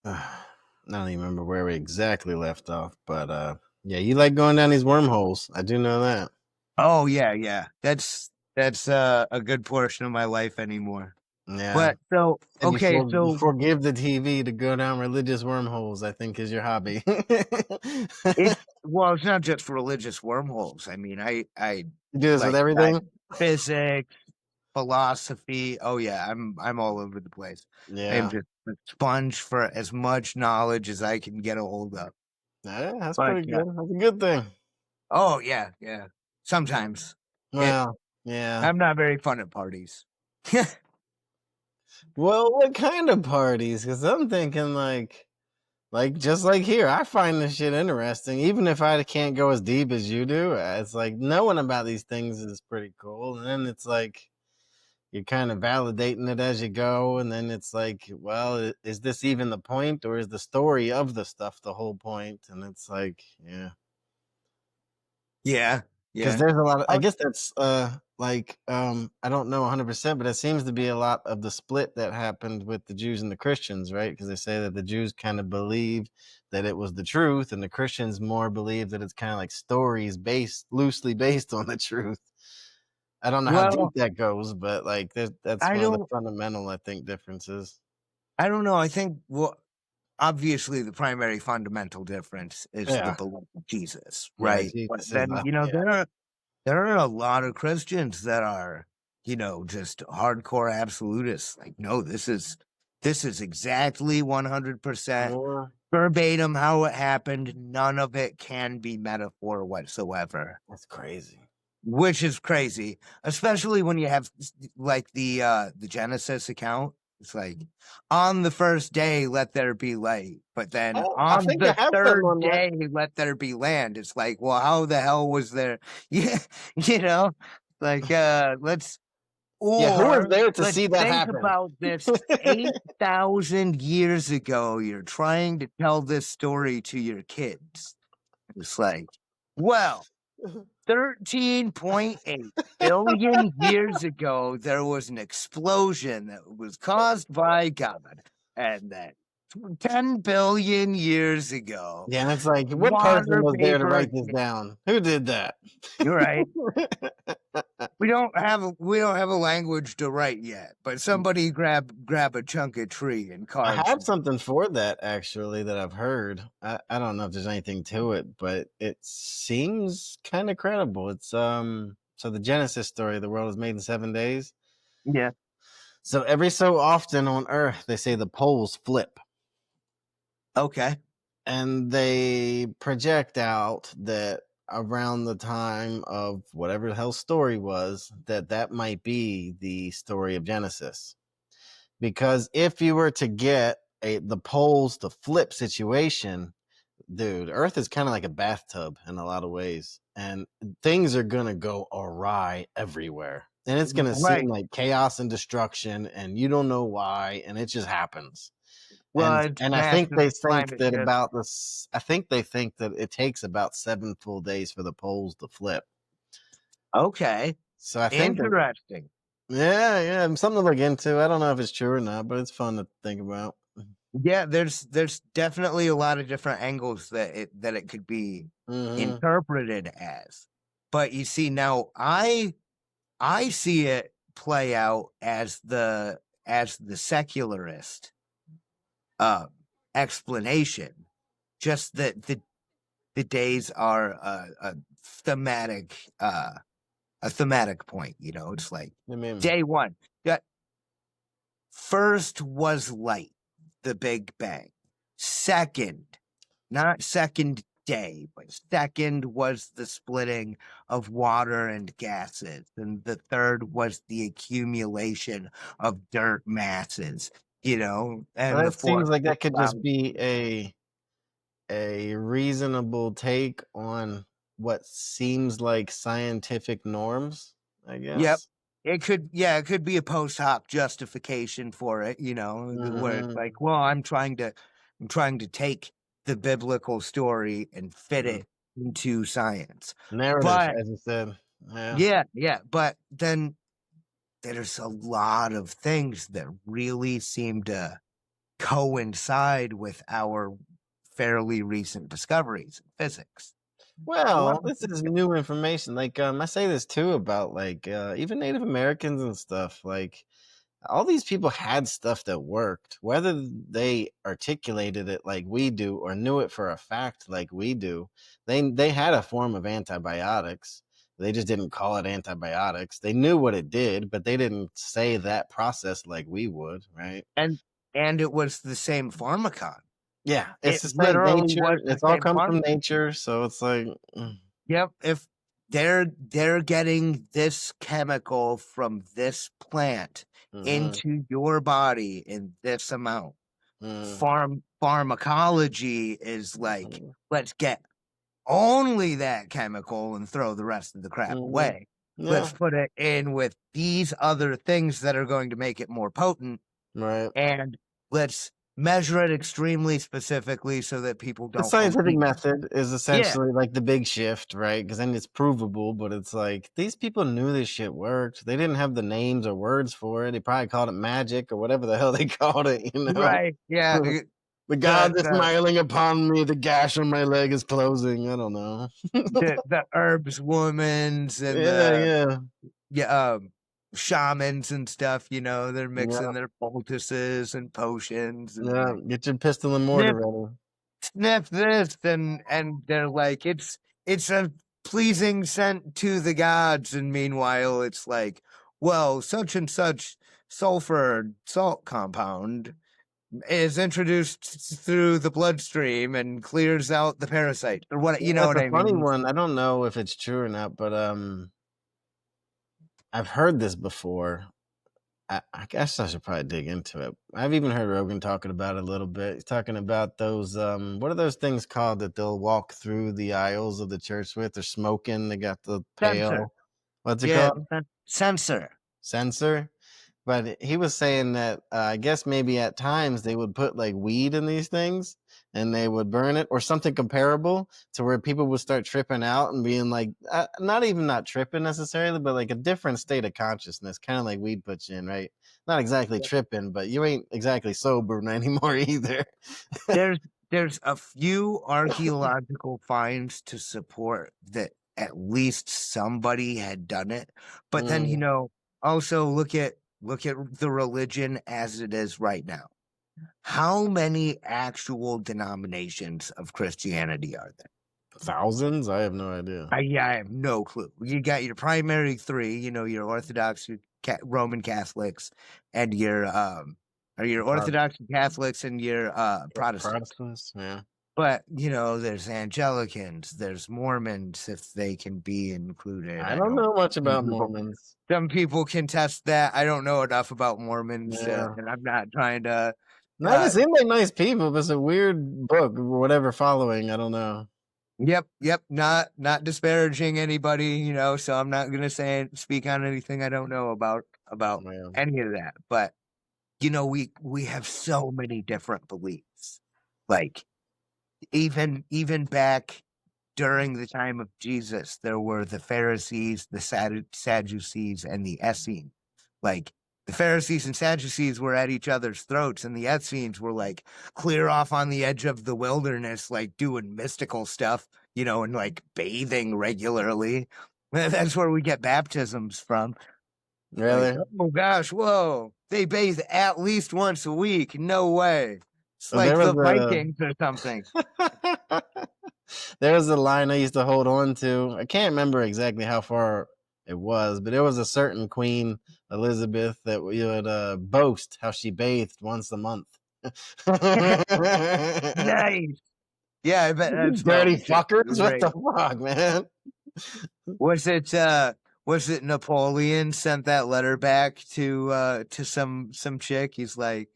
I don't even remember where we exactly left off, but yeah, you like going down these wormholes. I do know that. Oh yeah. That's a good portion of my life anymore. Yeah. But so And okay, you so forgive the TV to go down religious wormholes, I think is your hobby. it's well, it's not just religious wormholes. I mean, I You do this with like everything? physics, philosophy. Oh yeah, I'm all over the place. I am Yeah. just a sponge for as much knowledge as I can get a hold of. Yeah, that's But pretty yeah. good. That's a good thing. Oh yeah. Sometimes it. Well, yeah. I'm not very fun at parties. Well, what kind of parties? Because I'm thinking like just like here, I find this shit interesting. Even if I can't go as deep as you do, it's like knowing about these things is pretty cool. And then it's like you're kind of validating it as you go. And then it's like, well, is this even the point, or is the story of the stuff the whole point? And it's like, yeah. Yeah, Because yeah. there's a lot of, I Oh, guess that's I don't know 100%, but it seems to be a lot of the split that happened with the Jews and the Christians, right? Because they say that the Jews kind of believe that it was the truth, and the Christians more believe that it's kind of like stories loosely based on the truth. I don't know how deep well, that goes, but like that's I one of the don't fundamental, I think, differences. I don't know. I think obviously the primary fundamental difference is the Yeah, belief of Jesus, yeah, right? But Jesus is then, yeah. there are a lot of Christians that are, just hardcore absolutists. Like, no, this is exactly 100% Yeah, verbatim how it happened. None of it can be metaphor whatsoever. that's crazy. Which is crazy, especially when you have like the Genesis account. It's like on the first day, let there be light, but then Oh, I on think I the have something third on that. day, let there be land. It's like, well, how the hell was there? Yeah, like let's Yeah, who was or there to let's see that think happen? about this 8,000 years ago. You're trying to tell this story to your kids. It's like, well. 13.8 billion years ago, there was an explosion that was caused by God. And that 10 billion years ago, Yeah, and it's like, what person water was there to vapor. write this down? Who did that? You're right. We don't have a language to write yet, but somebody grab a chunk of tree and I carve have some. something for that actually that I've heard. I don't know if there's anything to it, but it seems kind of credible. It's so the Genesis story, the world was made in 7 days. Yeah. So every so often on Earth, they say the poles flip. Okay. And they project out that around the time of whatever the hell story was, that might be the story of Genesis. Because if you were to get the poles to flip situation, dude, Earth is kind of like a bathtub in a lot of ways, and things are gonna go awry everywhere, and it's gonna seem Right. like chaos and destruction, and you don't know why, and it just happens. Well, And it's and I think massive they think climate that shift. about this. I think they think that it takes about 7 full days for the poles to flip. Okay. So I think that Interesting. yeah, something to look into. I don't know if it's true or not, but it's fun to think about. Yeah, there's definitely a lot of different angles that it could be Hmm. interpreted as. But you see now I see it play out as the secularist uh explanation. Just that the days are thematic a thematic point, it's like I mean, day 1. That first was light, the Big Bang. Second, not second day, but second was the splitting of water and gases. And the third was the accumulation of dirt masses, and the that seems fourth like was that could just cloud. be a reasonable take on what seems like scientific norms, I Yep. guess. It could be a post hoc justification for it, where it's Hmm. like, well, I'm trying to take the biblical story and fit Hmm. it into science. Narrative, But as you said. Yeah. yeah, but then there's a lot of things that really seem to coincide with our fairly recent discoveries in physics. A lot Well, of this is physics. new information. Like, I say this too about like even Native Americans and stuff. Like, all these people had stuff that worked, whether they articulated it like we do or knew it for a fact like we do. They had a form of antibiotics. They just didn't call it antibiotics. They knew what it did, but they didn't say that process like we would, right? and and it was the same pharmacon. Yeah, it's It the same literally nature. was the It's all same comes from pharmacon. nature, so it's like, Yep. If they're getting this chemical from this plant mhm, into your body in this amount. mhm, Pharmacology is like, mhm, let's get only that chemical and throw the rest of the crap mhm. away. Let's Yeah, put it in with these other things that are going to make it more potent, right. and let's measure it extremely specifically so that people The don't scientific overdo it. method is Yeah, essentially like the big shift, right? Because then it's provable, but it's like these people knew this shit worked. They didn't have the names or words for it. They probably called it magic or whatever the hell they called it, you know? right. Yeah, The the gods are the smiling upon me. The gash on my leg is closing. I don't know. the herbs womans and Yeah, the yeah. yeah, shamans and stuff, they're mixing Yeah, their poultices and potions and yeah. like Get your pistol and mortar sniff ready. sniff this, and they're like, it's a pleasing scent to the gods, and meanwhile it's like, well, such and such sulfur salt compound is introduced through the bloodstream and clears out the parasite or what, Yeah, you know that's what a I funny mean? one. I don't know if it's true or not, but I've heard this before. I guess I should probably dig into it. I've even heard Rogan talking about it a little bit. He's talking about those what are those things called that they'll walk through the aisles of the church with? They're smoking, they got the Sensor. pail. What's it Yeah, called? sensor. Sensor? But he was saying that I guess maybe at times they would put like weed in these things and they would burn it or something comparable to where people would start tripping out and being like, not even not tripping necessarily, but like a different state of consciousness, kind of like weed puts you in, right? Not exactly tripping, but you ain't exactly sober anymore either. There's there's a few archaeological finds to support that at least somebody had done it. But then, Mm, also look at the religion as it is right now. How many actual denominations of Christianity are there? thousands? I have no idea. I have no clue. You got your primary three, your Orthodox, your Roman Catholics, and your Orthodox and Catholics and your Protestants. Protestants? Yeah. But, there's Anglicans, there's Mormons, if they can be included. I I don't don't. know much Some about people, Mormons. some people can test that. I don't know enough about Mormons, Yeah. and I'm not trying to. No, they Uh, seem like nice people, but it's a weird book or whatever following. I don't know. yep. Not disparaging anybody, So I'm not gonna speak on anything I don't know about Yeah. any of that. But we have so many different beliefs. Like even back during the time of Jesus, there were the Pharisees, the Sadducees, and the Essenes. Like the Pharisees and Sadducees were at each other's throats, and the Essenes were like clear off on the edge of the wilderness, like doing mystical stuff, and like bathing regularly. That's where we get baptisms from. Like, Really? oh gosh, whoa, they bathe at least once a week. No way. It's There like was the Vikings or something. a there was a line I used to hold on to. I can't remember exactly how far it was, but there was a certain Queen Elizabeth that would boast how she bathed once a month. Nice. Yeah, I bet that You smelled dirty just fuckers! What the great. fuck, man? Was it Napoleon sent that letter back to some chick? He's like,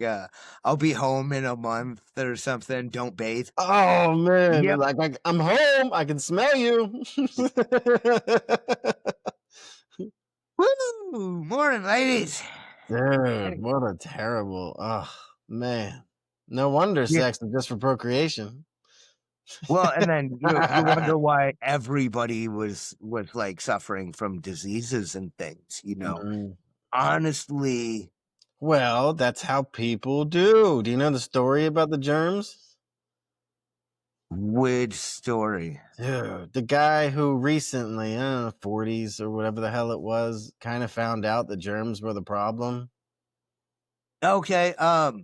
I'll be home in a month or something. Don't bathe. Oh man, Yep. like I'm home. I can smell you. Woo! Morning, ladies. Dude, Anyway, what a terrible. Oh man, no wonder yeah. sex is just for procreation. Well, and then you wonder why everybody was like suffering from diseases and things. Mm, Honestly, Well, that's how people do. Do you know the story about the germs? Which story? Dude, the guy who recently, 40s or whatever the hell it was, kind of found out the germs were the problem. Okay,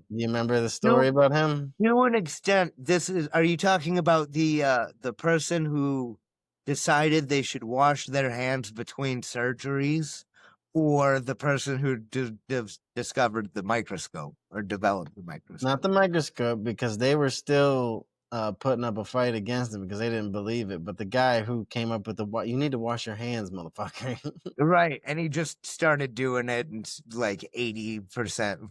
You remember the story to about him? to an extent, are you talking about the person who decided they should wash their hands between surgeries, or the person who discovered the microscope or developed the Not microscope? the microscope, because they were still putting up a fight against him because they didn't believe it. But the guy who came up with you need to wash your hands, motherfucker. Right, and he just started doing it, and like 80%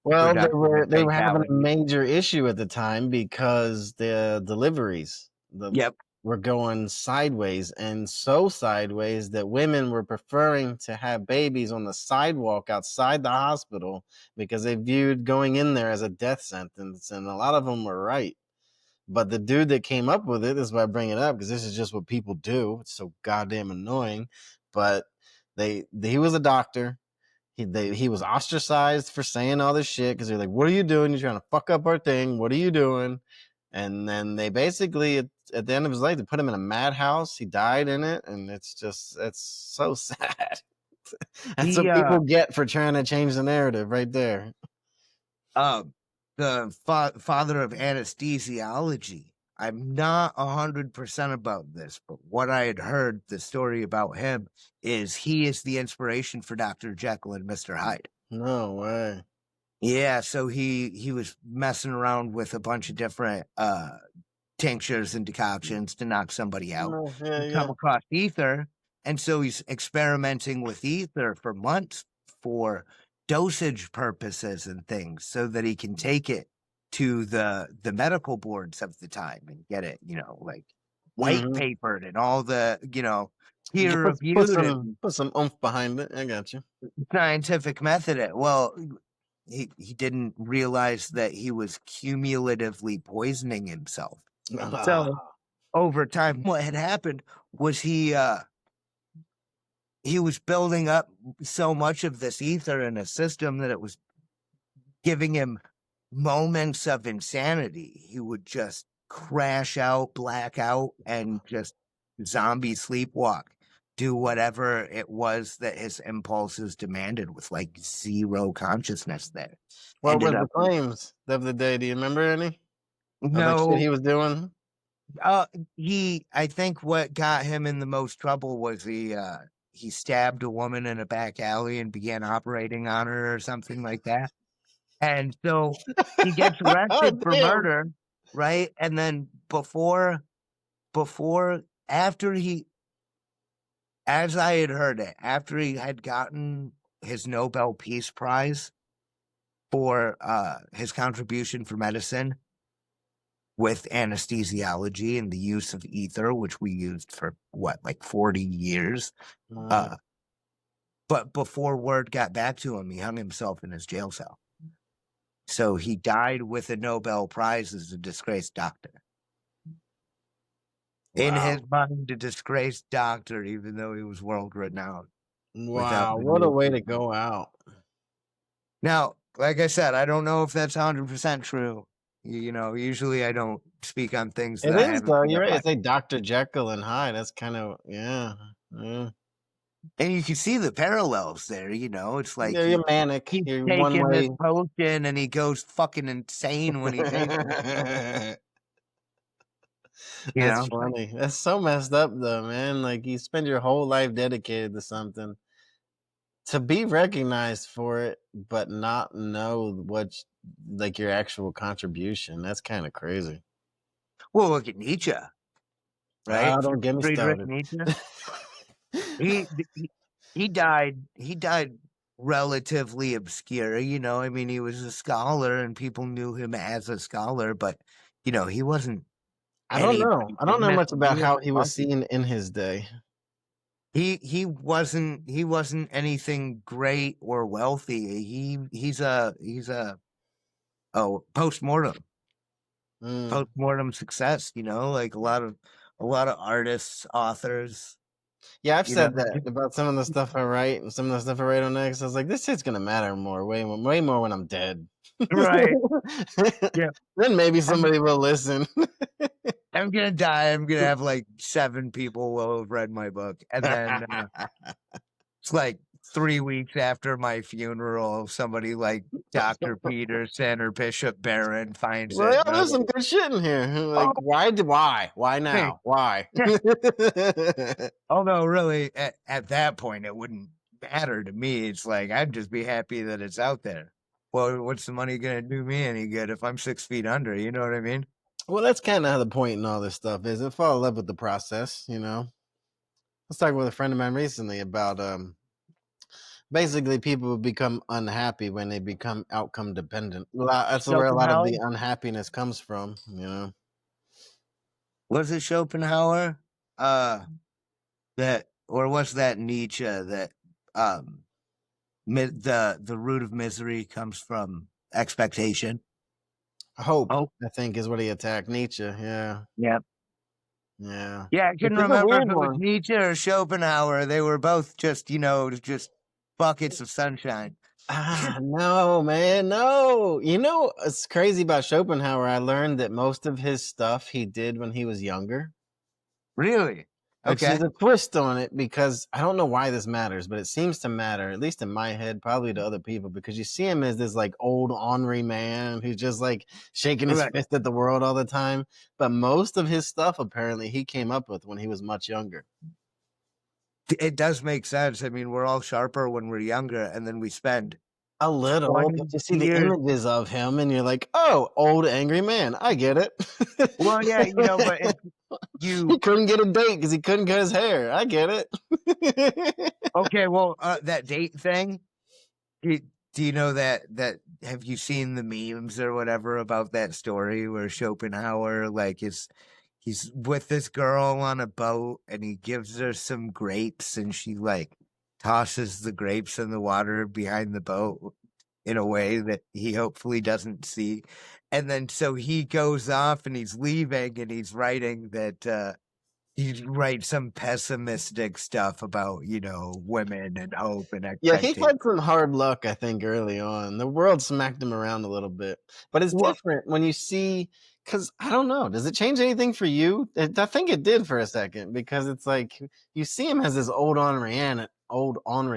Well, they reduction were in they were having a fatalities. major issue at the time because the deliveries Yep. were going sideways, and so sideways that women were preferring to have babies on the sidewalk outside the hospital because they viewed going in there as a death sentence, and a lot of them were right. But the dude that came up with it, this is why I bring it up because this is just what people do. It's so goddamn annoying. But he was a doctor. He was ostracized for saying all this shit because they're like, "What are you doing? You're trying to fuck up our thing. What are you doing?" And then they basically, at the end of his life, they put him in a madhouse. He died in it, and it's so sad. That's He what people get for trying to change the narrative, right there. uh the father of anesthesiology. I'm not 100% about this, but what I had heard the story about him is he is the inspiration for Dr. Jekyll and Mr. Hyde. No way. Yeah, so he was messing around with a bunch of different tinctures and decoctions to knock somebody out. Oh, yeah, He yeah. come across ether, and so he's experimenting with ether for months for dosage purposes and things, so that he can take it to the medical boards of the time and get it, like white Mm-hmm. papered and all the, You peer put reviewed some and put some oomph behind it. I got you. scientific method. Well, he didn't realize that he was cumulatively poisoning himself. So Ah, over time, what had happened was he was building up so much of this ether in a system that it was giving him moments of insanity. He would just crash out, black out, and just zombie sleepwalk, do whatever it was that his impulses demanded with like zero consciousness there. what Ended was the up, claims of the day? Do you remember any of the shit no, he was doing? uh, I think what got him in the most trouble was he stabbed a woman in a back alley and began operating on her or something like that. And so he gets arrested for Damn. murder, right? And then after he, as I had heard it, after he had gotten his Nobel Peace Prize for his contribution for medicine with anesthesiology and the use of ether, which we used for what, like 40 years. Mm. Uh, but before word got back to him, he hung himself in his jail cell. So he died with a Nobel Prize as a disgraced doctor. In his Wow. mind, a disgraced doctor, even though he was world renowned without Wow. the What a use way of to ether. go out. Now, like I said, I don't know if that's 100% true. Usually I don't speak on things It that I is haven't though. You're right. verified. It's like Dr. Jekyll and Hyde. That's kind of yeah. Yeah. And you can see the parallels there, it's like You're manic. he's You're one taking this way. potion and he goes fucking insane when he takes it, you That's know? funny. That's so messed up though, man. Like you spend your whole life dedicated to something to be recognized for it, but not know like your actual contribution. That's kind of crazy. Well, look at Nietzsche, right? Oh, don't get me Friedrich started. Nietzsche. He he he died relatively obscure, I mean, he was a scholar and people knew him as a scholar, but he wasn't I don't know. anybody I don't know famous. much He about was how he was lucky. seen in his day. He wasn't anything great or wealthy. He's a oh Mm. postmortem success, like a lot of artists, authors. Yeah, I've You know, said that about some of the stuff I write and some of the stuff I write on X. I was like, this shit's gonna matter more, way more when I'm dead. right? Yeah, Then maybe I'm somebody will listen. I'm gonna die. I'm gonna have like 7 people will have read my book, and then it's like 3 weeks after my funeral, somebody like Dr. Peterson or Bishop Barron finds Well, it, yeah, and they're there's some like, good shit in here. "Oh, Like, why hey." now? Why? Although, really, at that point, it wouldn't matter to me. It's like I'd just be happy that it's out there. Well, what's the money gonna do me any good if I'm 6 feet under? You know what I mean? Well, that's kind of how the point in all this stuff is. I fall in love with the process, you know. I was talking with a friend of mine recently about basically people become unhappy when they become outcome dependent. That's where a lot of Schopenhauer? the unhappiness comes from, you know. Was it Schopenhauer? That or was that Nietzsche that um the root of misery comes from expectation? Hope, Oh, I think, is what he attacked Nietzsche. Yeah, yeah. yeah. Yeah, I Which couldn't is a remember if weird it was one. Nietzsche or Schopenhauer. They were both just, just buckets of sunshine. Ah, no, man, no. You know, it's crazy about Schopenhauer. I learned that most of his stuff he did when he was younger, Really? which is Okay. a twist on it because I don't know why this matters, but it seems to matter, at least in my head, probably to other people, because you see him as this like old ornery man who's just like shaking his Right. fist at the world all the time. But most of his stuff apparently he came up with when he was much younger. It does make sense. I mean, we're all sharper when we're younger, and then we spend A little, 20 but you see the years. images of him and you're like, oh, old angry man. I get it. Well, yeah, but if He you couldn't get a date because he couldn't cut his hair. I get it. okay, well, that date thing. Do do you know that have you seen the memes or whatever about that story where Schopenhauer like is he's with this girl on a boat and he gives her some grapes and she like tosses the grapes in the water behind the boat in a way that he hopefully doesn't see. And then so he goes off and he's leaving and he's writing that he writes some pessimistic stuff about, women and hope and Yeah, he expectation. had some hard luck, I think, early on. The world smacked him around a little bit. But it's Well, different when you see, because I don't know, does it change anything for you? I think it did for a second because it's like you see him as this old ornery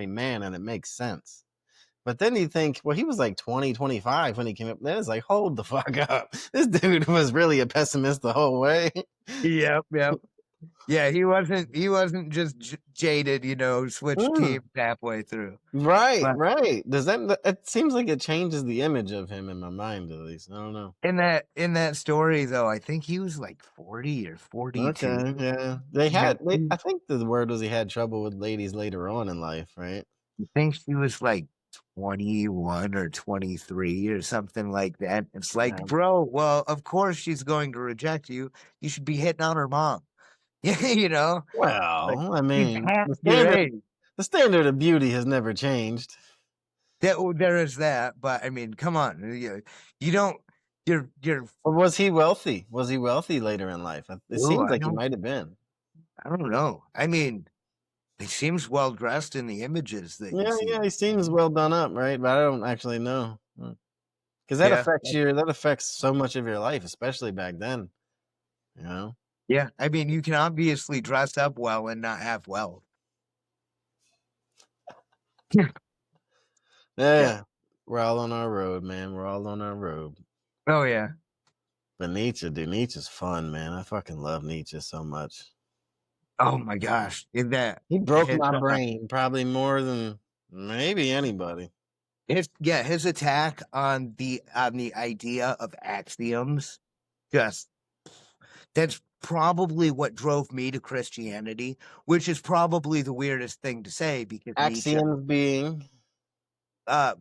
man, and it makes sense. But then you think, well, he was like 20, 25 when he came up. Then it's like, hold the fuck up. This dude was really a pessimist the whole way. yep, yep. Yeah, he wasn't just jaded, switched Mm, teams halfway through. right, But right. Does that? It seems like it changes the image of him in my mind, at least. I don't know. in that story though, I think he was like 40 or Okay, 42. yeah. Yeah, I think the word was he had trouble with ladies later on in life, right? I think she was like 21 or 23 or something like that. It's like, Yeah. bro, well, of course she's going to reject you. You should be hitting on her mom. Yeah, like Well, I she's mean, half your age. the standard of beauty has never changed. There is that, but I mean, come on, you don't. You're. Or was he wealthy? Was he wealthy later in life? It Oh, seems I like he don't. might have been. I don't know. I mean, he seems well dressed in the images that you Yeah, see. yeah, he seems well done up, right? But I don't actually know. Because Yeah, that affects so much of your life, especially back then, you know? yeah. I mean, you can obviously dress up well and not have wealth. Yeah. Yeah. We're all on our road, man. We're all on our road. Oh yeah. But Nietzsche, dude, Nietzsche's fun, man. I fucking love Nietzsche so much. Oh my gosh. In that He broke his my brain probably more than maybe anybody. his attack on the idea of axioms, just that's probably what drove me to Christianity, which is probably the weirdest thing to say because Nietzsche, Axioms being, uh,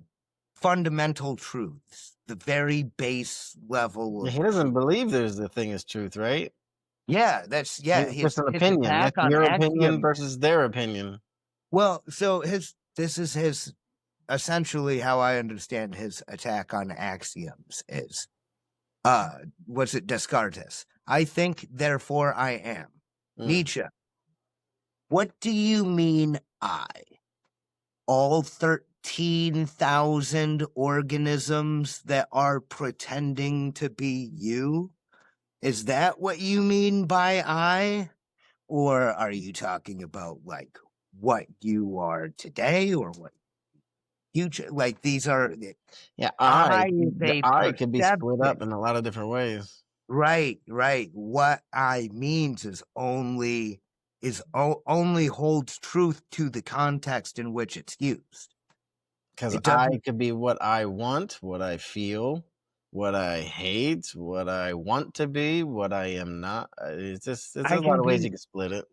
fundamental truths, the very base level yeah, of he doesn't truth. believe there's a thing as truth, right? Yeah, It's just an his opinion. attack That's on your opinion axioms. versus their opinion. Well, so this is his essentially how I understand his attack on axioms is was it Descartes? I think, therefore I am. Mm. Nietzsche. What do you mean I? All 13,000 organisms that are pretending to be you? Is that what you mean by I? Or are you talking about like what you are today or what future? Like these are Yeah, I is the a I could be split up perception. in a lot of different ways. Right, right. What I means is only holds truth to the context in which it's used. Because It I doesn't. could be what I want, what I feel, what I hate, what I want to be, what I am not. It's just there's I a lot can of ways be you can split it.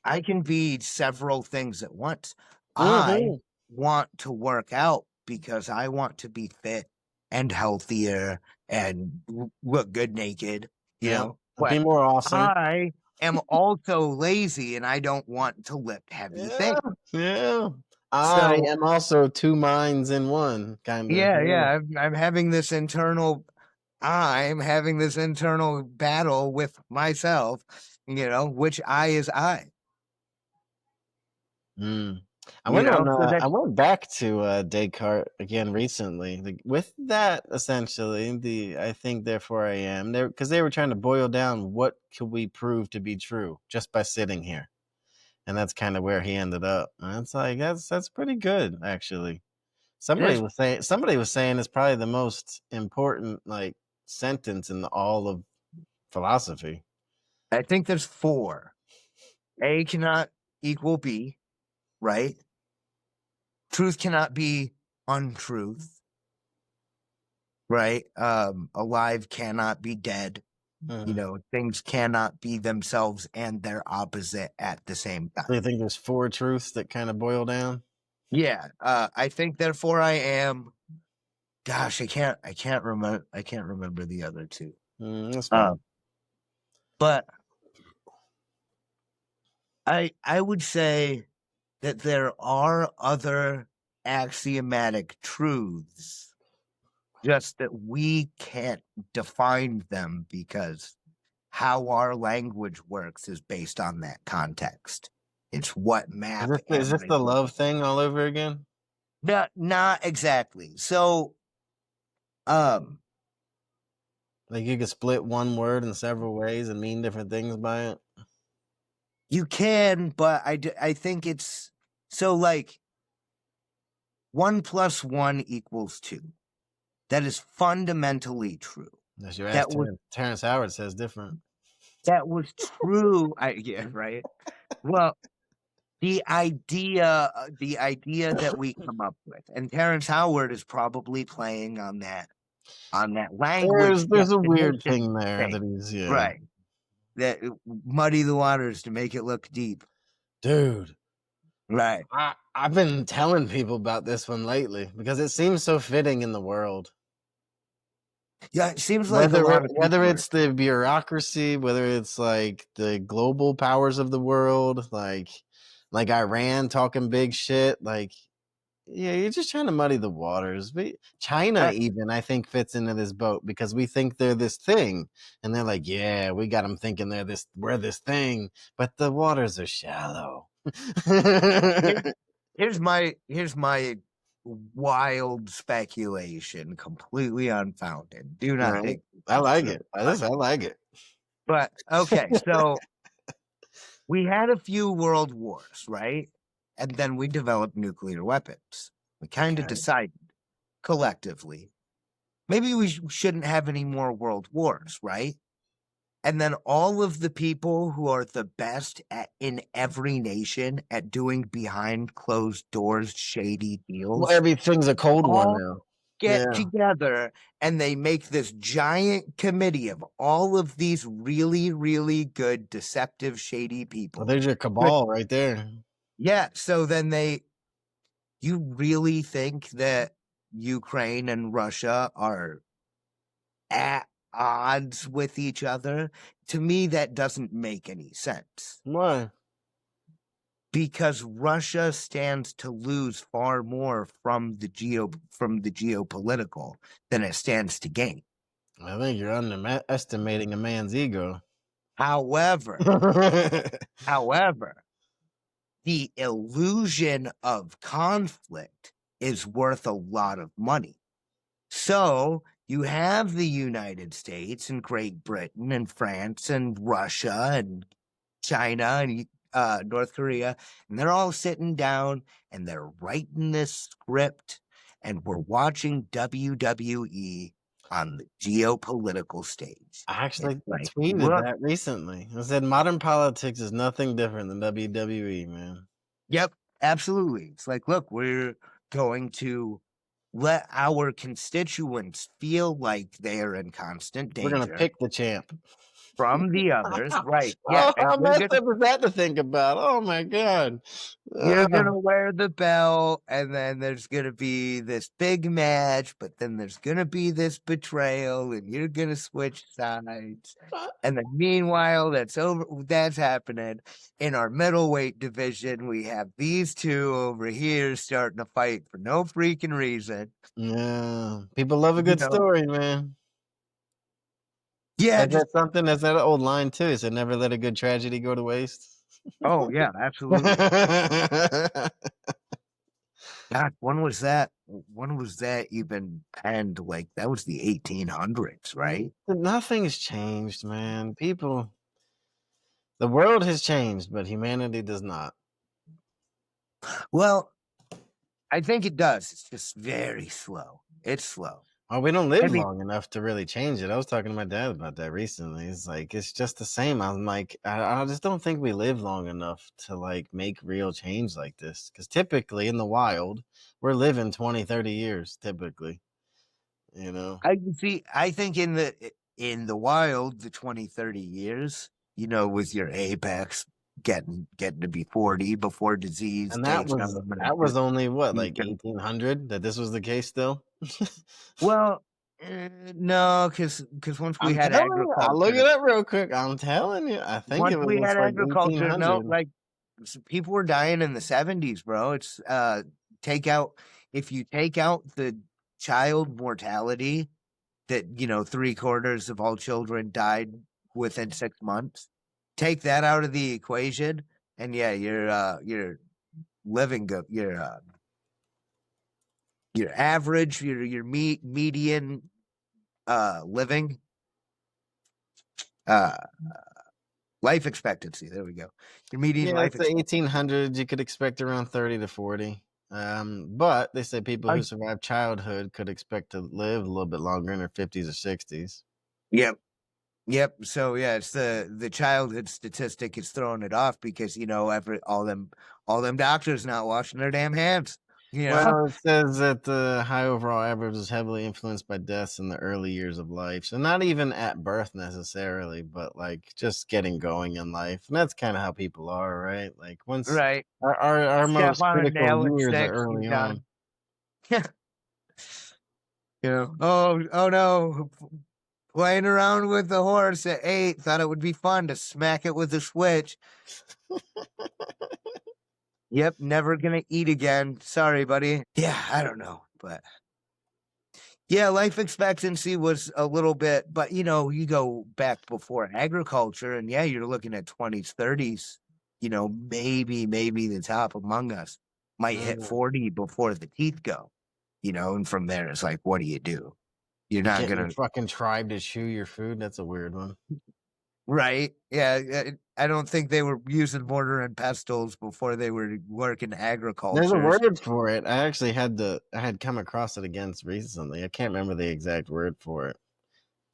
I can be several things at once. I Hmm. want to work out because I want to be fit and healthier and look good naked, Yeah, be But more awesome. I am also lazy and I don't want to lift heavy Yeah, things. yeah. I So, am also two minds in one, kind of. yeah, Yeah. yeah, I'm having this internal battle with myself, which I is I, Mm. I went on. so that I went back to Descartes again recently. With that, essentially, I think therefore I am there because they were trying to boil down what could we prove to be true just by sitting here, and that's kind of where he ended up. And it's like that's pretty good actually. it is. Somebody was saying it's probably the most important like sentence in all of philosophy. I think there's four. A cannot equal B, right? Truth cannot be untruth, right? Alive cannot be dead. Mhm. Things cannot be themselves and their opposite at the same So time. you think there's four truths that kind of boil down? Yeah. I think therefore I am. Gosh, I can't remember the other two. That's fine. Um, but I would say that there are other axiomatic truths, just that we can't define them because how our language works is based on that context. It's what map Is this the everything. love thing all over again? Not exactly. So, um, Like you could split one word in several ways and mean different things by it? you can, but I think it's so like 1 + 1 = 2. That is fundamentally true. Unless you ask That was Terrence Howard says different. that was true. Yeah, right. Well, the idea that we come up with, and Terrence Howard is probably playing on that language There's a weird definition thing there thing, that he's yeah. right? That muddy the waters to make it look deep, Dude, right? I've been telling people about this one lately because it seems so fitting in the world. Yeah, it seems like a lot of Whether people are. it's the bureaucracy, whether it's like the global powers of the world, like Iran talking big shit, like yeah, you're just trying to muddy the waters. China Uh, even I think fits into this boat because we think they're this thing, and they're like, yeah, we got them thinking we're this thing, but the waters are shallow. here- here's my wild speculation, completely unfounded. Do not Right? take this I like necessarily, it. I like it. but okay. So we had a few world wars, right? And then we developed nuclear weapons. We kind of Okay. decided collectively, maybe we shouldn't have any more world wars, right? And then all of the people who are the best in every nation at doing behind closed doors shady Well, deals everything's a cold war all now. get Yeah. together and they make this giant committee of all of these really, really good, deceptive, shady Well, people. there's your But cabal right there. yeah, so then you really think that Ukraine and Russia are at odds with each other? To me, that doesn't make any sense Why? because Russia stands to lose far more from the geopolitical than it stands to gain. I think you're underestimating a man's ego. However, however, the illusion of conflict is worth a lot of money. So you have the United States and Great Britain and France and Russia and China and North Korea, and they're all sitting down and they're writing this script, and we're watching WWE on the geopolitical stage. I It's actually like, tweeted look, that recently. I said modern politics is nothing different than WWE, man. yep, absolutely. It's like, look, we're going to let our constituents feel like they are in constant We're gonna danger pick the champ. from the others, right? Yeah, Oh, and how messed up is that to think about? Oh my god. you're Ugh. gonna wear the belt, and then there's gonna be this big match, but then there's gonna be this betrayal, and you're gonna switch sides. And then meanwhile, that's happening in our middleweight division. We have these two over here starting to fight for no freaking reason. Yeah, people love a You good know, story, man. yeah, Is just that something? That's that old line too. It said, "Never let a good tragedy go to waste." oh yeah, absolutely. God, when was that? When was that even penned? Like that was the 1800s, right? Nothing's changed, man. The world has changed, but humanity does not. Well, I think it does. It's just very slow. It's slow. Oh, we don't I live mean, long enough to really change it. I was talking to my dad about that recently. It's like it's just the same. I'm like, I just don't think we live long enough to like make real change like this. Because typically in the wild, we're living 20, 30 years typically. You know, I can see. I think in the wild, the 20, 30 years, with your apex getting to be 40 before disease and takes them, and that was only what, you like can. 1800 that this was the case still. Well, no, because once we I'm had telling you, I'll look it agriculture, up real quick. I'm telling you, I think it once we was had like agriculture, no, 1800. like people were dying in the 70s, bro. It's take out if you take out the child mortality that three-quarters of all children died within 6 months. Take that out of the equation, and yeah, your living go your average median living uh life expectancy. There we go. Your median Yeah, life it's the expectancy. 1800s. You could expect around 30 to 40. But they say people Uh, who survive childhood could expect to live a little bit longer in their 50s or 60s. yep. Yep. So yeah, it's the childhood statistic is throwing it off because every all them doctors not washing their damn hands. You know. Well, it says that the high overall average is heavily influenced by deaths in the early years of life. So not even at birth necessarily, but like just getting going in life. And that's kind of how people are, right? Like once Right. our Step most on a critical nail at years are 6, you're early on. done. Oh no. Playing around with the horse at 8, thought it would be fun to smack it with a switch. Yep, never gonna eat again. Sorry, buddy. Yeah, I don't know. But yeah, life expectancy was a little bit, but you go back before agriculture, and yeah, you're looking at 20s, 30s. Maybe the top among us might hit Mm. 40 before the teeth go. And from there, it's like, what do you do? You're not Getting your gonna, fucking tribe to chew your food, that's a weird one. right? Yeah, I don't think they were using mortar and pestles before they were working There's a agriculture. word for it. I had come across it again recently. I can't remember the exact word for it.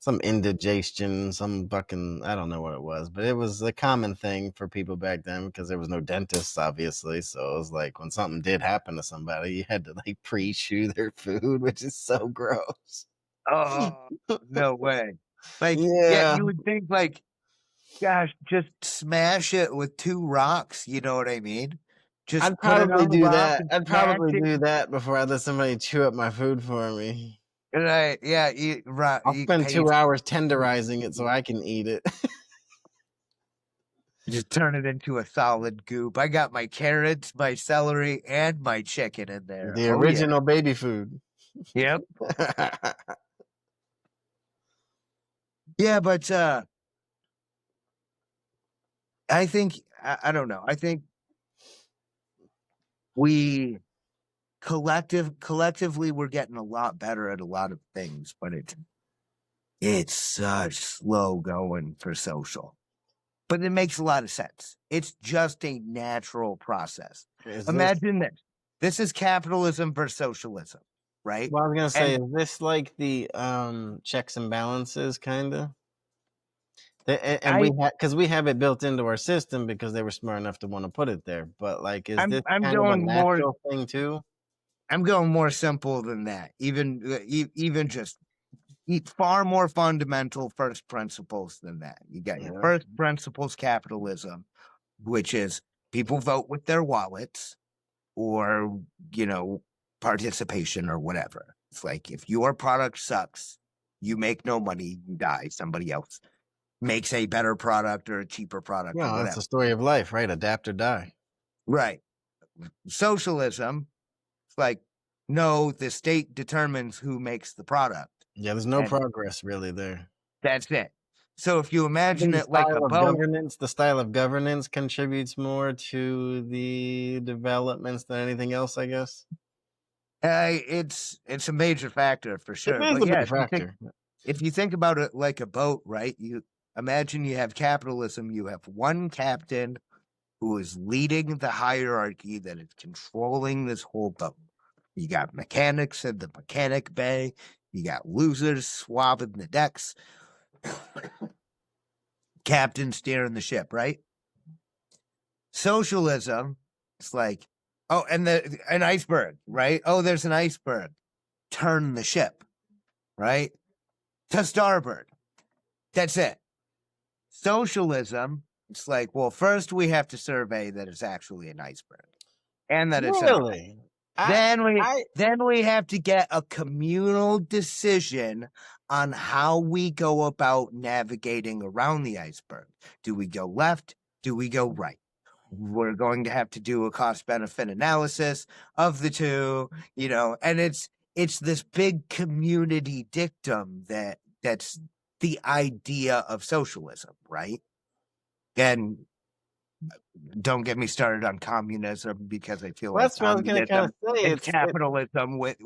Some indigestion, some fucking I don't know what it was, but it was a common thing for people back then because there was no dentists, obviously. So it was like when something did happen to somebody, you had to like pre-chew their food, which is so gross. Oh, no way. Like, yeah, Yeah, you would think like, gosh, just smash it with 2 rocks, you know what I mean? Just I'd put it probably on the do rock that. and I'd smash probably it. do that before I let somebody chew up my food for me. Right, yeah, eat rock, I'll eat spend 2 paste. hours tenderizing it so I can eat it. Just turn it into a solid goop. I got my carrots, my celery, and my chicken in there. The Oh yeah. original baby food. Yep. Yeah, but I think I don't know. I think we collectively we're getting a lot better at a lot of things, but it's such slow going for social. But it makes a lot of sense. It's just a natural process. Is this? Imagine this. This is capitalism versus socialism, right? Well, I was gonna say, And is this like the checks and balances kind of? And I we because we have it built into our system because they were smart enough to want to put it there. But like, is this I'm kind of a going more natural thing too? I'm going more simple than that. Even just far more fundamental first principles than that. You got your Yeah. first principles capitalism, which is people vote with their wallets or, participation or whatever. It's like if your product sucks, you make no money, you die. Somebody else makes a better product or a cheaper product or No, it's whatever. the story of life, right? Adapt or die. Right. Socialism, it's like, no, the state determines who makes the product. Yeah, there's no And progress really there. that's it. So if you I imagine think it like a boat, the style of governance contributes more to the developments than anything else, I guess. it's a major factor for It sure. is But a yeah, big factor. if you think about it like a boat, right? You imagine you have capitalism, you have one captain who is leading the hierarchy that is controlling this whole boat. You got mechanics in the mechanic bay, you got losers swabbing the decks, captain steering the ship, right? Socialism, it's like, oh, and an iceberg, right? Oh, there's an iceberg. Turn the ship, right? To starboard. That's it. Socialism, it's like, well, first we have to survey that it's actually an iceberg and that it's an island. Really? I I Then we have to get a communal decision on how we go about navigating around the iceberg. Do we go left? Do we go right? We're going to have to do a cost benefit analysis of the two, and it's this big community dictum that's the idea of socialism, right? And don't get me started on communism because I feel like that's what I was gonna kind communism of say. is It capitalism with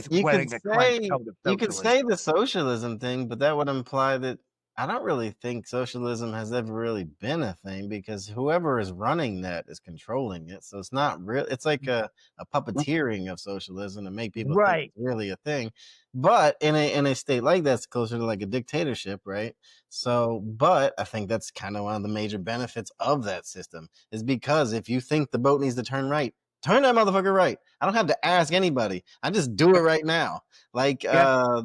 wearing a clenched coat of you could socialism. say the socialism thing, but that would imply that I don't really think socialism has ever really been a thing because whoever is running that is controlling it. So it's not real. It's like a puppeteering of socialism to make people think Right. it's really a thing. But in a state like that's closer to like a dictatorship, right? So, but I think that's kind of one of the major benefits of that system is because if you think the boat needs to turn right, turn that motherfucker right. I don't have to ask anybody. I just do it right now. Like Yep.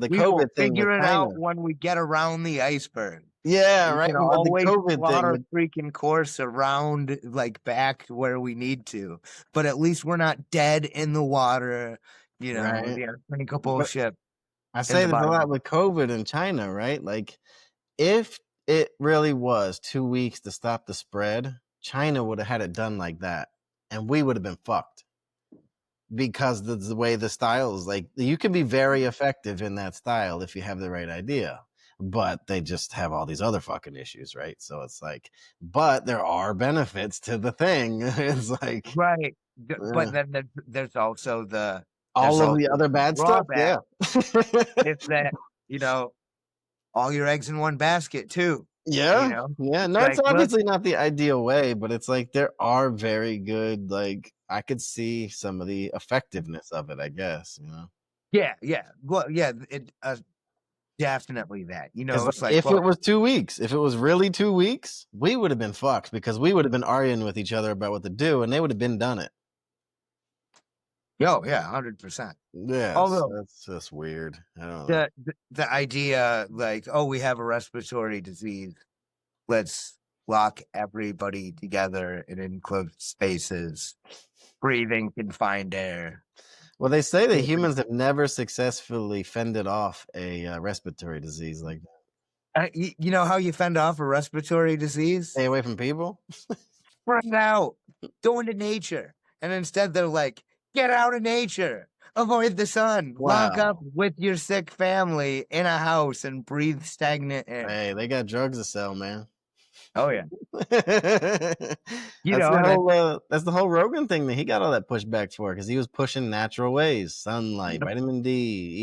the We will COVID thing with figure it China. out when we get around the iceberg. Yeah, We right. can But the always COVID plot thing our with freaking course around, like, back where we need to. But at least we're not dead in the water, right. the arsenic But bullshit I in say the this a bottom. lot with COVID in China, right? Like if it really was 2 weeks to stop the spread, China would have had it done like that, and we would have been fucked. Because the way the style is, like you can be very effective in that style if you have the right idea, but they just have all these other fucking issues, right? So it's like, but there are benefits to the thing. It's like Right. eh, But then there's also all of the other the bad stuff. drawback Yeah. is that, all your eggs in one basket too. Yeah, yeah. It's No, it's like, look, obviously not the ideal way, but it's like there are very good. Like I could see some of the effectiveness of it. I guess yeah. Well, yeah, definitely that. because It's like, if it look, was 2 weeks, if it was really 2 weeks, we would have been fucked because we would have been arguing with each other about what to do, and they would have been done it. yo, yeah, 100%. Yes, Although that's just weird. I don't know. the idea, like, oh, we have a respiratory disease, let's lock everybody together in enclosed spaces, breathing confined air. Well, they say that humans have never successfully fended off a respiratory disease like that. You know how you fend off a respiratory disease? Stay away from people. Run out, go into nature. And instead they're like, get out of nature, avoid the sun, lock up Wow. with your sick family in a house and breathe stagnant air. Hey, they got drugs to sell, man. Oh yeah. You That's know, the that whole Rogan thing that he got all that pushback for, because he was pushing natural ways, sunlight, yep, vitamin D,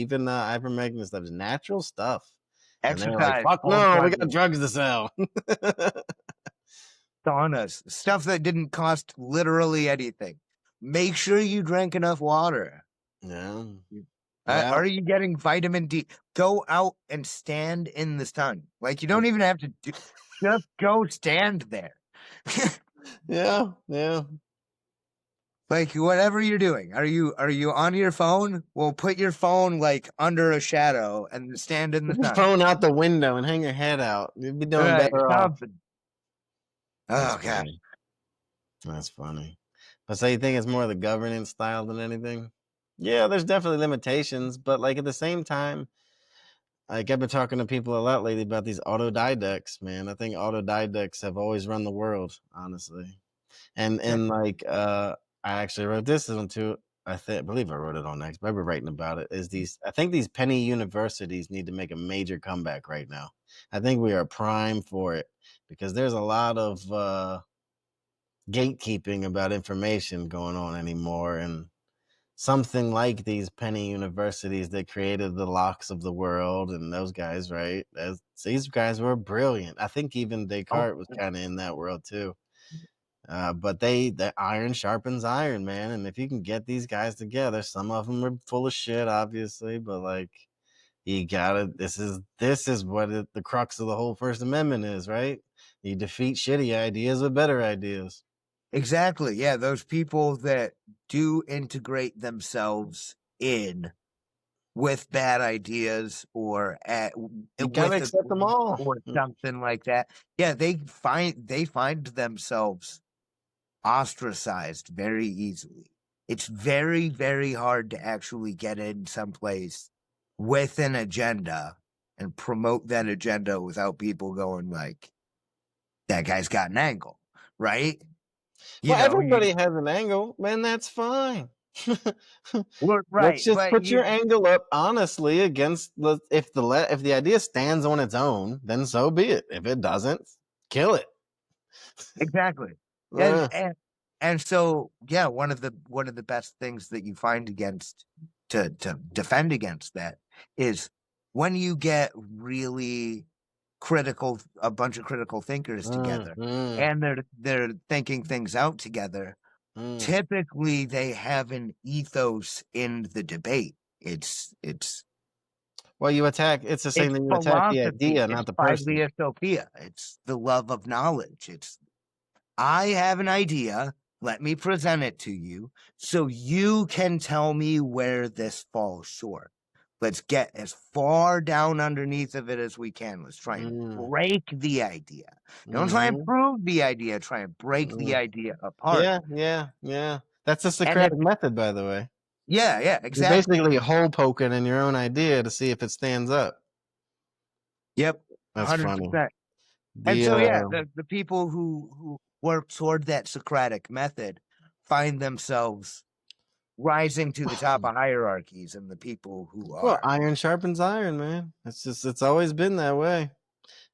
even ivermectin stuff, natural stuff. And they were like, exercise, "Fuck cold no, we got plunges, drugs to sell." saunas, stuff that didn't cost literally anything. Make sure you drink enough water. Yeah. Are Well, you getting vitamin D? Go out and stand in the sun. Like you don't even have to just go stand there. yeah, yeah. Like whatever you're doing. Are you on your phone? Well, put your phone like under a shadow and stand in the Put your sun. phone out the window and hang your head out. You'd be All doing right, better off. something. That's Oh god. funny. That's funny. But so you think it's more the governance style than anything? Yeah, there's definitely limitations, but like at the same time, like I've been talking to people a lot lately about these autodidacts, man. I think autodidacts have always run the world, honestly. And Yeah. I actually wrote this one too. I believe I wrote it on X, but I've been writing about it. I think these penny universities need to make a major comeback right now. I think we are prime for it because there's a lot of gatekeeping about information going on anymore, and something like these penny universities that created the locks of the world and those guys, right? These guys were brilliant. I think even Oh, Descartes was kind of in that world too. But the iron sharpens iron, man. And if you can get these guys together, some of them are full of shit, obviously, but like you gotta. This is what the crux of the whole First Amendment is, right? You defeat shitty ideas with better ideas. exactly. Yeah, those people that do integrate themselves in with bad ideas or You gotta with a accept them group all. or something like that. Yeah, they find themselves ostracized very easily. It's very, very hard to actually get in someplace with an agenda and promote that agenda without people going like, that guy's got an angle, right? You Well, know, everybody has an angle, man. That's fine. Let's right, just but put your angle up honestly against if the idea stands on its own, then so be it. If it doesn't, kill it. exactly. And Uh, and and so yeah, one of the best things that you find against to defend against that is when you get really critical a bunch of critical thinkers mm, together mm, and they're thinking things out together. mm. Typically they have an ethos in the debate. It's Well, you attack. It's the same it's thing. You attack the philosophy. idea, It's not the person. philosophia. It's the love of knowledge. It's I have an idea. Let me present it to you so you can tell me where this falls short. Let's get as far down underneath of it as we can. Let's try and Mm, break the idea. Don't try and hmm prove the idea. Try and break the mm. idea apart. Yeah, yeah, yeah. That's the And if, Socratic method, by the way. yeah, You're exactly. basically hole poking in your own idea to see if it stands up. Yep, That's funny. 100%. And The so, yeah, the people who work toward that Socratic method find themselves rising to the top of hierarchies and the people who Well, are. iron sharpens iron, man. It's always been that way.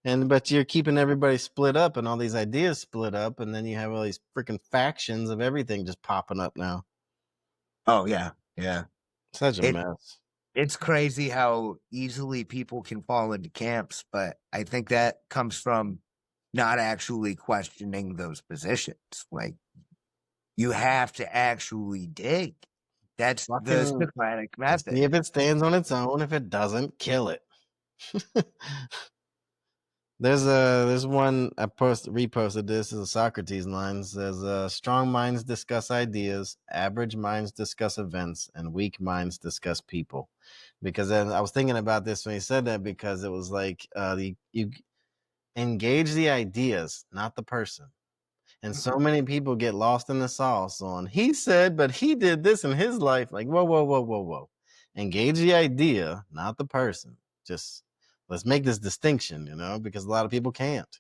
And but you're keeping everybody split up and all these ideas split up, and then you have all these freaking factions of everything just popping up now. Oh yeah, yeah. Such a It mess. it's crazy how easily people can fall into camps, but I think that comes from not actually questioning those positions. Like you have to actually dig. That's the Fucking Socratic see method. if it stands on its own. If it doesn't, kill it. There's one I reposted this is a Socrates line. It says strong minds discuss ideas, average minds discuss events, and weak minds discuss people. Because then I was thinking about this when he said that, because it was like you engage the ideas, not the person. And so many people get lost in the sauce on he said, but he did this in his life. Like, whoa, whoa, whoa, whoa, whoa. Engage the idea, not the person. Just let's make this distinction, because a lot of people can't.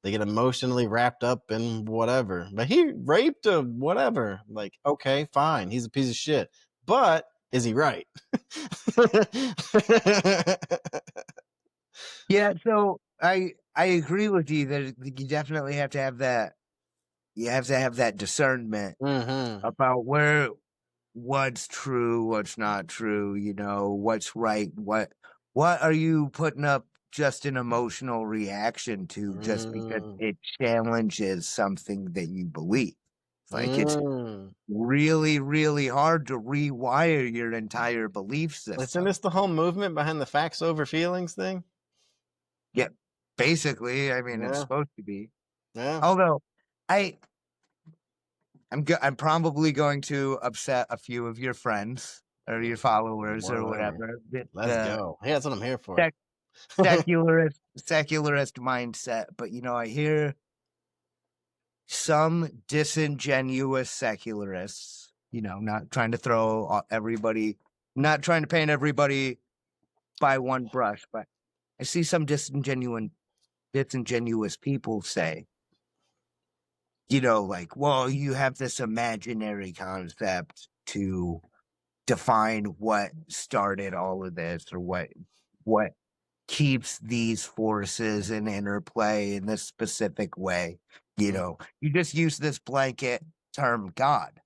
They get emotionally wrapped up in whatever. But he raped a whatever. Like, okay, fine. He's a piece of shit. But is he right? Yeah, so I agree with you that you definitely have to have that. You have to have that discernment Mm-hmm. about what's true, what's not true, what's right, what are you putting up just an emotional reaction to just because Mm. it challenges something that you believe. Like it's Mm. really, really hard to rewire your entire belief Isn't system. this the whole movement behind the facts over feelings thing? Yeah, basically, I mean, it's Yeah, supposed to be. yeah. Although I I'm probably going to upset a few of your friends or your followers or Whatever. whatever. Let's go. Hey, that's what I'm here for. Sec- secularist mindset, but I hear some disingenuous secularists, not trying to not trying to paint everybody by one brush, but I see some disingenuous people say, like, well, you have this imaginary concept to define what started all of this or what keeps these forces in interplay in this specific way. Mm. You just use this blanket term God,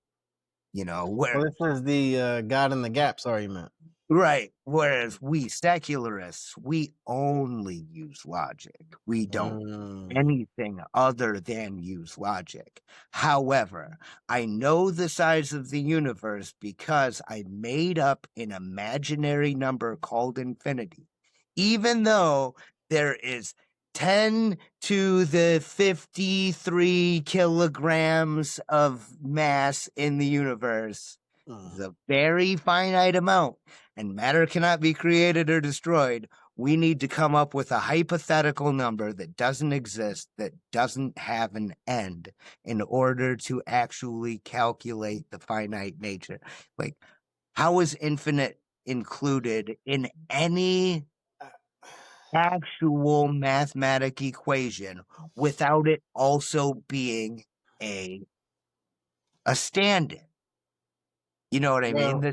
Well, where this is the God in the gaps argument. right. Whereas we secularists, we only use logic. We don't Mm. anything other than use logic. However, I know the size of the universe because I made up an imaginary number called infinity. Even though there is 10 to the 53 kilograms of mass in the universe, Mm. it's a very finite amount, and matter cannot be created or destroyed. We need to come up with a hypothetical number that doesn't exist, that doesn't have an end, in order to actually calculate the finite nature. Like, how is infinite included in any actual mathematic equation without it also being a stand-in? You know what I mean? Well,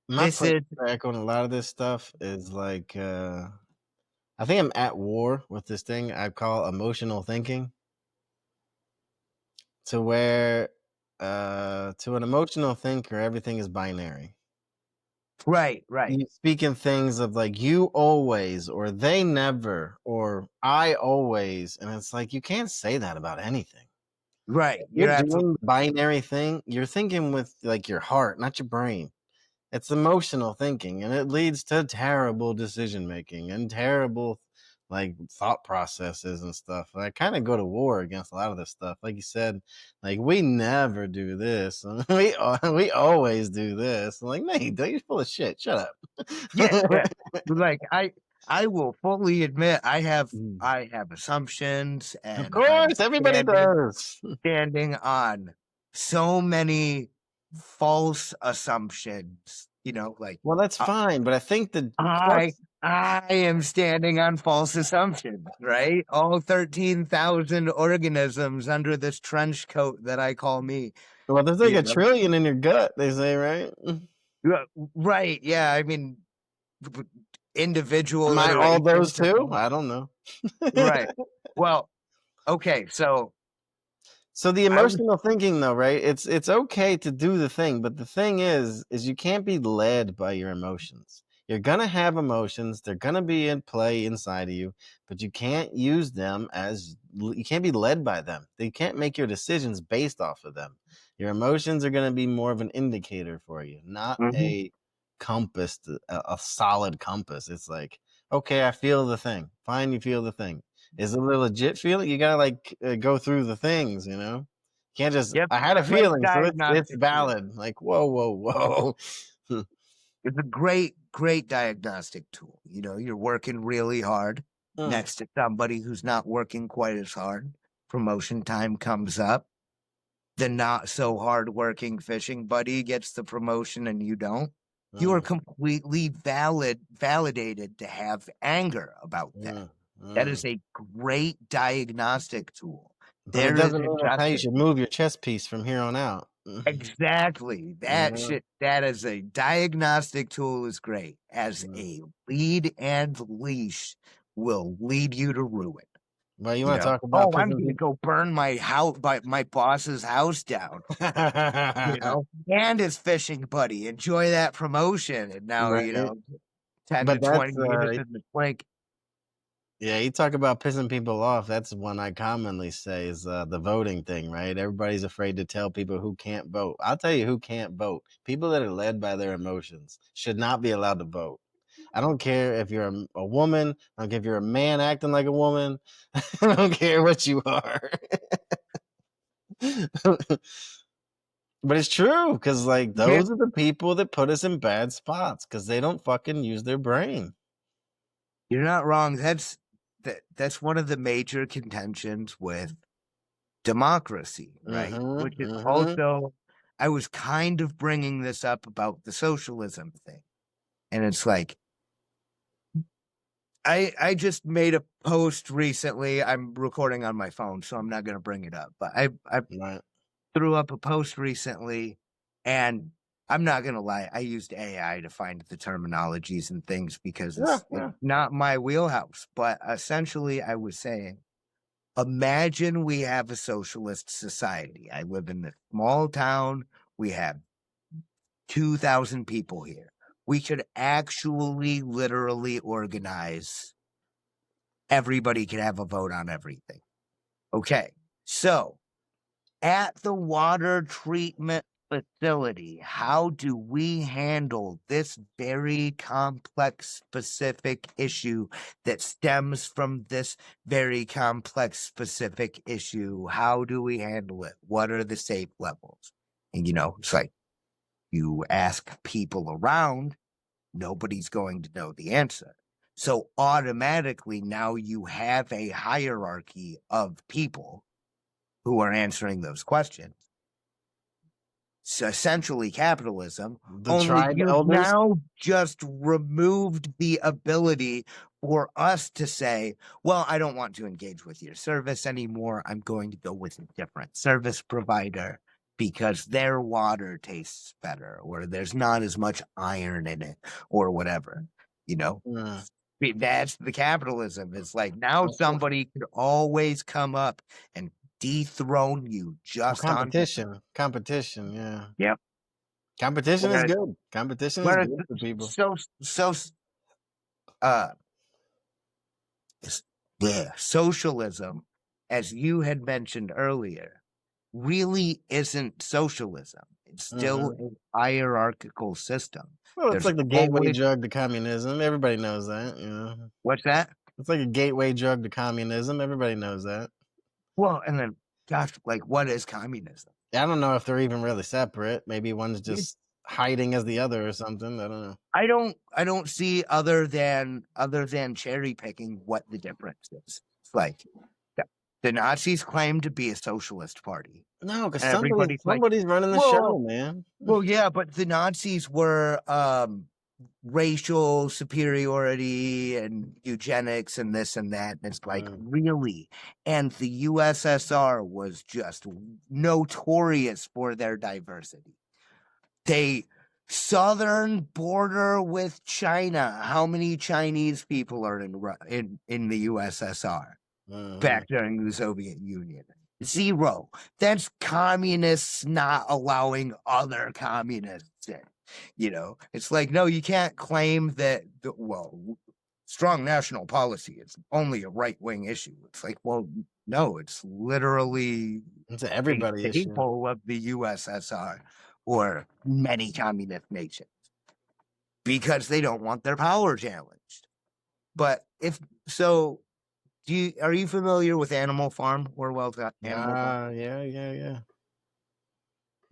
my This is pushback on a lot of this stuff is like, I think I'm at war with this thing I call emotional thinking, to where, to an emotional thinker, everything is binary. right, right, You speak in things of like you always, or they never, or I always, and it's like you can't say that about anything. right. If you're You're absolutely doing the binary thing, you're thinking with like your heart, not your brain. It's emotional thinking, and it leads to terrible decision making and terrible like thought processes and stuff. I kind of go to war against a lot of this stuff. Like you said, like we never do this. We always do this. I'm like, mate, you're full of shit. Shut up. yeah, yeah. Like I will fully admit Mm. I have assumptions Of and I'm course, everybody does. standing on so many false assumptions, like Well, that's uh, fine, but I think the I crux. I am standing on false assumptions, right? All 13,000 organisms under this trench coat that I call me, Well, there's like you a know. trillion in your gut. They say, right? Yeah, right, yeah, I mean individual Am I all those iterations of too? me. I don't know. Right. Well, okay, so So the I was emotional thinking though, right? It's okay to do the thing, but the thing is you can't be led by your emotions. You're gonna have emotions, they're gonna be in play inside of you, but you can't use them as you can't be led by them. You can't make your decisions based off of them. Your emotions are gonna be more of an indicator for you, not mhm, a compass, a solid compass. It's like, okay, I feel the thing. Fine, you feel the thing. Is it a legit feeling? You gotta like go through the things, you know. You can't just. yep, I had a great feeling, so it's diagnostic tool. valid. Like whoa, whoa, whoa. It's a great diagnostic tool. You're working really hard Mm, next to somebody who's not working quite as hard. Promotion time comes up. The not so hard working fishing buddy gets the promotion and you don't. You are mm, completely validated to have anger about that. mm, That is mm. a great diagnostic tool. But it There is doesn't mean that's how you injustice. should move your chess piece from here on out. Exactly. Yeah. That is a diagnostic tool is great. As Mm. a lead and leash will lead you to ruin. Well, you You want to know, talk about oh, I'm pissing gonna go burn my boss's house down. You people? know, and his fishing buddy. Enjoy that promotion, and now Right. 10 to But 20 that's years in the clink. yeah, you talk about pissing people off. That's one I commonly say is the voting thing, right? Everybody's afraid to tell people who can't vote. I'll tell you who can't vote. People that are led by their emotions should not be allowed to vote. I don't care if you're a woman. I don't care if you're a man acting like a woman. I don't care what you are. But it's true because, like, Yeah, those are the people that put us in bad spots because they don't fucking use their brain. you're not wrong. That's one of the major contentions with democracy, right? Which is Mm-hmm. also, I was kind of bringing this up about the socialism thing, and it's like I just made a post recently. I'm recording on my phone, so I'm not going to bring it up. But I Right. threw up a post recently, and I'm not going to lie. I used AI to find the terminologies and things because Yeah. it's Yeah. not my wheelhouse. But essentially, I was saying, imagine we have a socialist society. I live in a small town. We have 2,000 people here. We could actually literally organize. Everybody can have a vote on everything. Okay. So at the water treatment facility, how do we handle this very complex, specific issue that stems from this very complex, specific issue? How do we handle it? What are the safe levels? And, it's like you ask people around, nobody's going to know the answer. So automatically now you have a hierarchy of people who are answering those questions. So essentially capitalism, The only tribe you've elders. now just removed the ability for us to say, well, I don't want to engage with your service anymore. I'm going to go with a different service provider because their water tastes better or there's not as much iron in it or whatever, you know? Mm. That's the capitalism. It's like now somebody could always come up and dethrone you Well, just on merit. competition, yeah. Yep. Competition is Whereas, good. Competition is whereas good for people. so uh s- socialism, as you had mentioned earlier, really isn't socialism. It's still Hmm. a hierarchical system. Well, it's There's like the gateway always drug to communism. Everybody knows that, you know. what's that? It's like a gateway drug to communism. Everybody knows that. Well, and then gosh, like what is communism? I don't know if they're even really separate. Maybe one's just hiding as the other or something. I don't know. I don't see other than cherry picking what the difference is. It's like the, the Nazis claim to be a socialist party. No, because And everybody's like, somebody's running the show, well, man. well, yeah, but the Nazis were racial superiority and eugenics and this and that. And it's like, Mm. really? And the USSR was just notorious for their diversity. They southern border with China. How many Chinese people are in the USSR Mhm. back during the Soviet Union? Zero. That's communists not allowing other communists in. It's like, no, you can't claim that, strong national policy is only a right wing issue. It's like, well, no, it's literally It's an a everybody issue. staple of the USSR or many communist nations because they don't want their power challenged. But if so, are you familiar with Animal Farm? Orwell's Animal Farm. Yeah, yeah, yeah.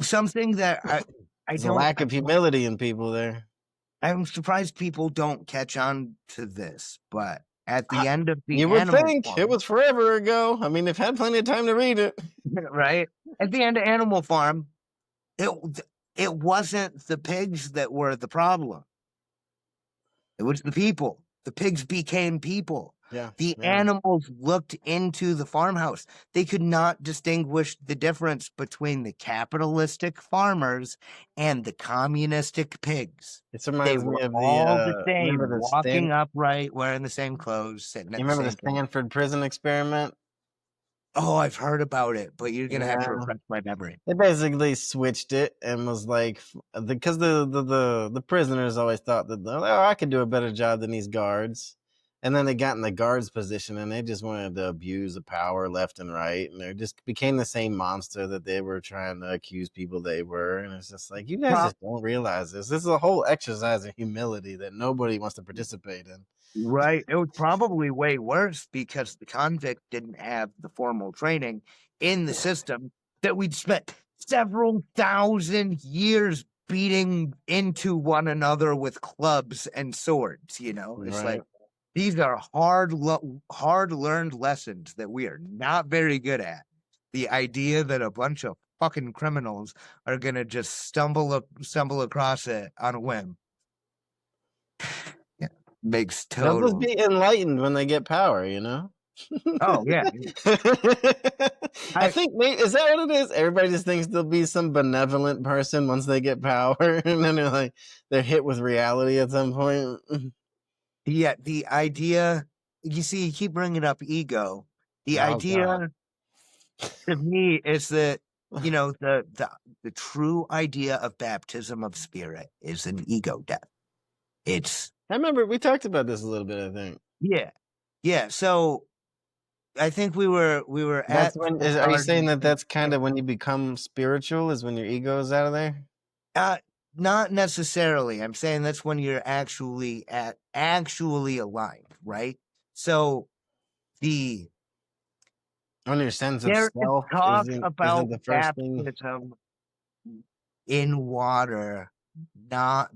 Something that I There's a don't. lack of humility in people there. I'm surprised people don't catch on to this. But at I, the end of the you would Animal think it Farm, was forever ago. I mean, they've had plenty of time to read it. right? At the end of Animal Farm, it it wasn't the pigs that were the problem. It was the people. The pigs became people. Yeah. The Yeah. animals looked into the farmhouse. They could not distinguish the difference between the capitalistic farmers and the communistic pigs. This They reminds were me of the all the remember same, the walking upright, wearing the same clothes, sitting you at the remember the same table. Stanford prison experiment? Oh, I've heard about it, but you're gonna have to Yeah. refresh my memory. They basically switched it and was like, because the prisoners always thought that, oh, I could do a better job than these guards, and then they got in the guards position and they just wanted to abuse the power left and right, and they just became the same monster that they were trying to accuse people they were, and it's just like, you guys Pro- just don't realize this. This is a whole exercise in humility that nobody wants to participate in. Right. It was probably way worse because the convict didn't have the formal training in the system that we'd spent several thousand years beating into one another with clubs and swords. It's Right. like these are hard learned lessons that we are not very good at. The idea that a bunch of fucking criminals are gonna just stumble across it on a whim. Yeah, makes They'll just total. be enlightened when they get power, you know? Oh yeah. I I think is that what it is? Everybody just thinks there'll be some benevolent person once they get power, and then they're hit with reality at some point. Yeah, the idea, you see, you keep bringing up ego. The Oh God! idea to me is that, the true idea of baptism of spirit is an ego death. It's, I remember we talked about this a little bit. I think yeah. Yeah. So I think we were that's at when. Are you saying that 400. that's kind of when you become spiritual? Is when your ego is out of there? Uh, Not necessarily. I'm saying that's when you're actually aligned, right? So the When your sense of there is self talk isn't about the first thing. baptism in water not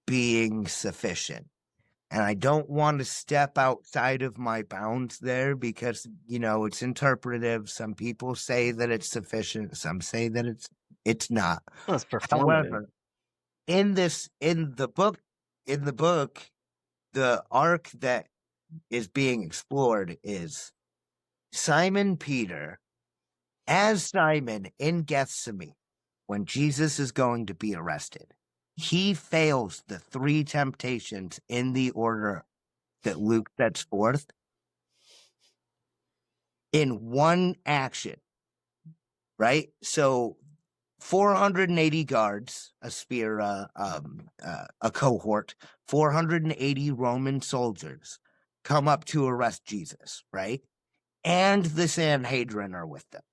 being sufficient. And I don't want to step outside of my bounds there because, it's interpretive. Some people say that it's sufficient, some say that it's not. Well, it's performative. However, in the book, the arc that is being explored is Simon Peter as Simon in Gethsemane when Jesus is going to be arrested. He fails the three temptations in the order that Luke sets forth in one action, right? So 480 guards, a spear, a cohort, 480 Roman soldiers come up to arrest Jesus, right? And the Sanhedrin are with them.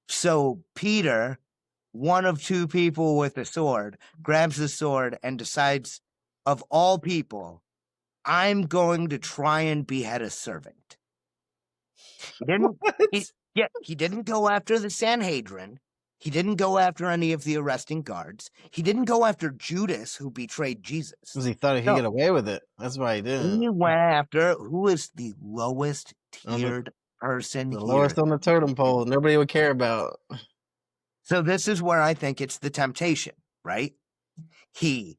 So Peter, one of two people with a sword, grabs the sword and decides, of all people, I'm going to try and behead a servant. He didn't. He, What? yeah, he didn't go after the Sanhedrin. He didn't go after any of the arresting guards. He didn't go after Judas, who betrayed Jesus. Because he thought he could No, get away with it. That's why he did he it. went after who is the lowest On the tiered person the here. lowest on the totem pole, nobody would care about. So this is where I think it's the temptation, right? He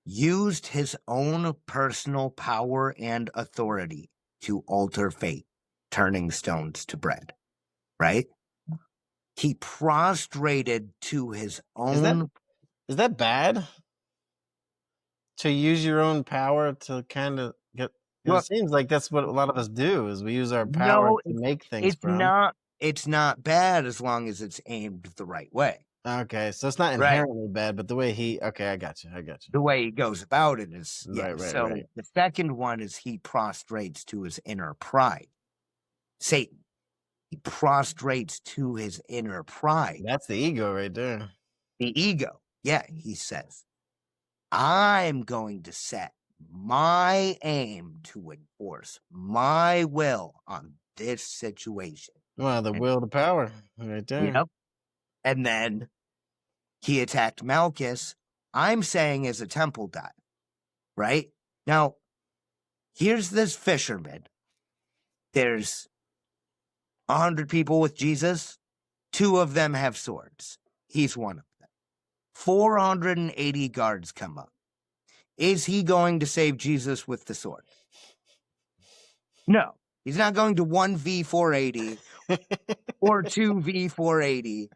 used his own personal power and authority to alter fate, turning stones to bread, right? He prostrated to his Is that own. is that bad to use your own power to kind of get? Because Well, it seems like that's what a lot of us do is we use our power no, to make things it's from. not. It's not bad as long as it's aimed the right way, Okay, so it's not right? inherently bad, but the way he. Okay, I got you. I got you. The way he goes about it is, yeah. Right, right, So right. the second one is he prostrates to his inner pride. Satan. He prostrates to his inner pride. That's the ego right there. The ego. Yeah, he says, I'm going to set my aim to enforce my will on this situation. Well, the And, will to power right there. yep. And then he attacked Malchus, I'm saying as a temple dive, right? Now, here's this fisherman. There's 100 people with Jesus. 2 of them have swords. He's one of them. 480 guards come up. Is he going to save Jesus with the sword? No, he's not going to 1V480 or 2V480.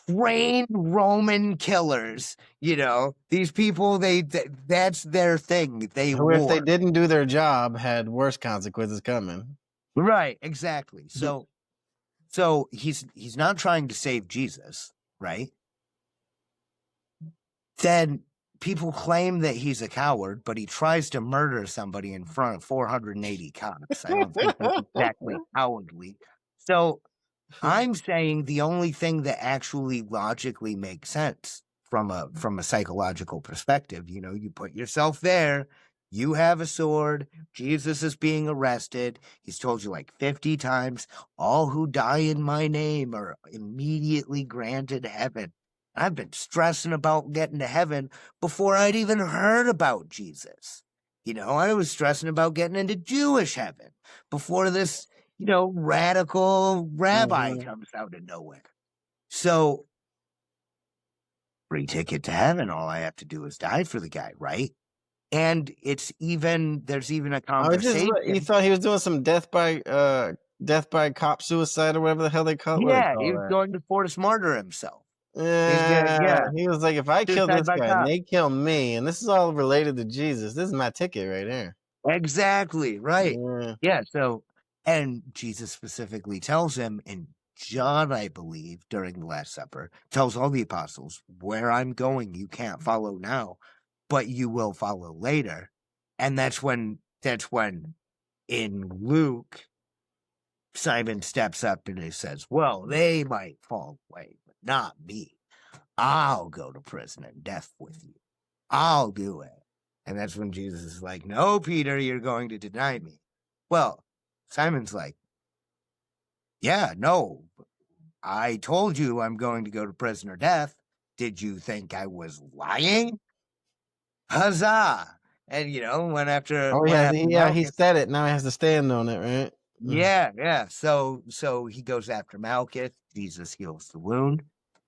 Trained Roman killers, these people, that's their thing. They Who, if they war. didn't do their job, had worse consequences coming. Right, exactly. So he's not trying to save Jesus, right? Then people claim that he's a coward, but he tries to murder somebody in front of 480 cops. I don't think that's exactly cowardly. So I'm saying the only thing that actually logically makes sense from a psychological perspective, you put yourself there, you have a sword, Jesus is being arrested, he's told you like 50 times, all who die in my name are immediately granted heaven. I've been stressing about getting to heaven before I'd even heard about Jesus. I was stressing about getting into Jewish heaven before this radical rabbi Mhm. comes out of nowhere. So, free ticket to heaven. All I have to do is die for the guy, right? And there's even a Oh, it just you conversation. thought he was doing some death by cop suicide or whatever the hell they call what they Yeah, he call was that. going to force martyr himself. He's good. Yeah, Yeah, he was like, if I kill suicide this by guy and cop. they kill me, and this is all related to Jesus, this is my ticket right here. Exactly, right. Yeah. Yeah, and Jesus specifically tells him in John, I believe, during the Last Supper, tells all the apostles, where I'm going, you can't follow now, but you will follow later. And that's when in Luke, Simon steps up and he says, well, they might fall away, but not me. I'll go to prison and death with you. I'll do it. And that's when Jesus is like, no, Peter, you're going to deny me. Well, Simon's like, yeah, no, I told you I'm going to go to prison or death. Did you think I was lying? Huzzah. And, went after, Oh, went after he Malchus. said it. Now he has to stand on it, right? Mm. Yeah, yeah. So he goes after Malchus. Jesus heals the wound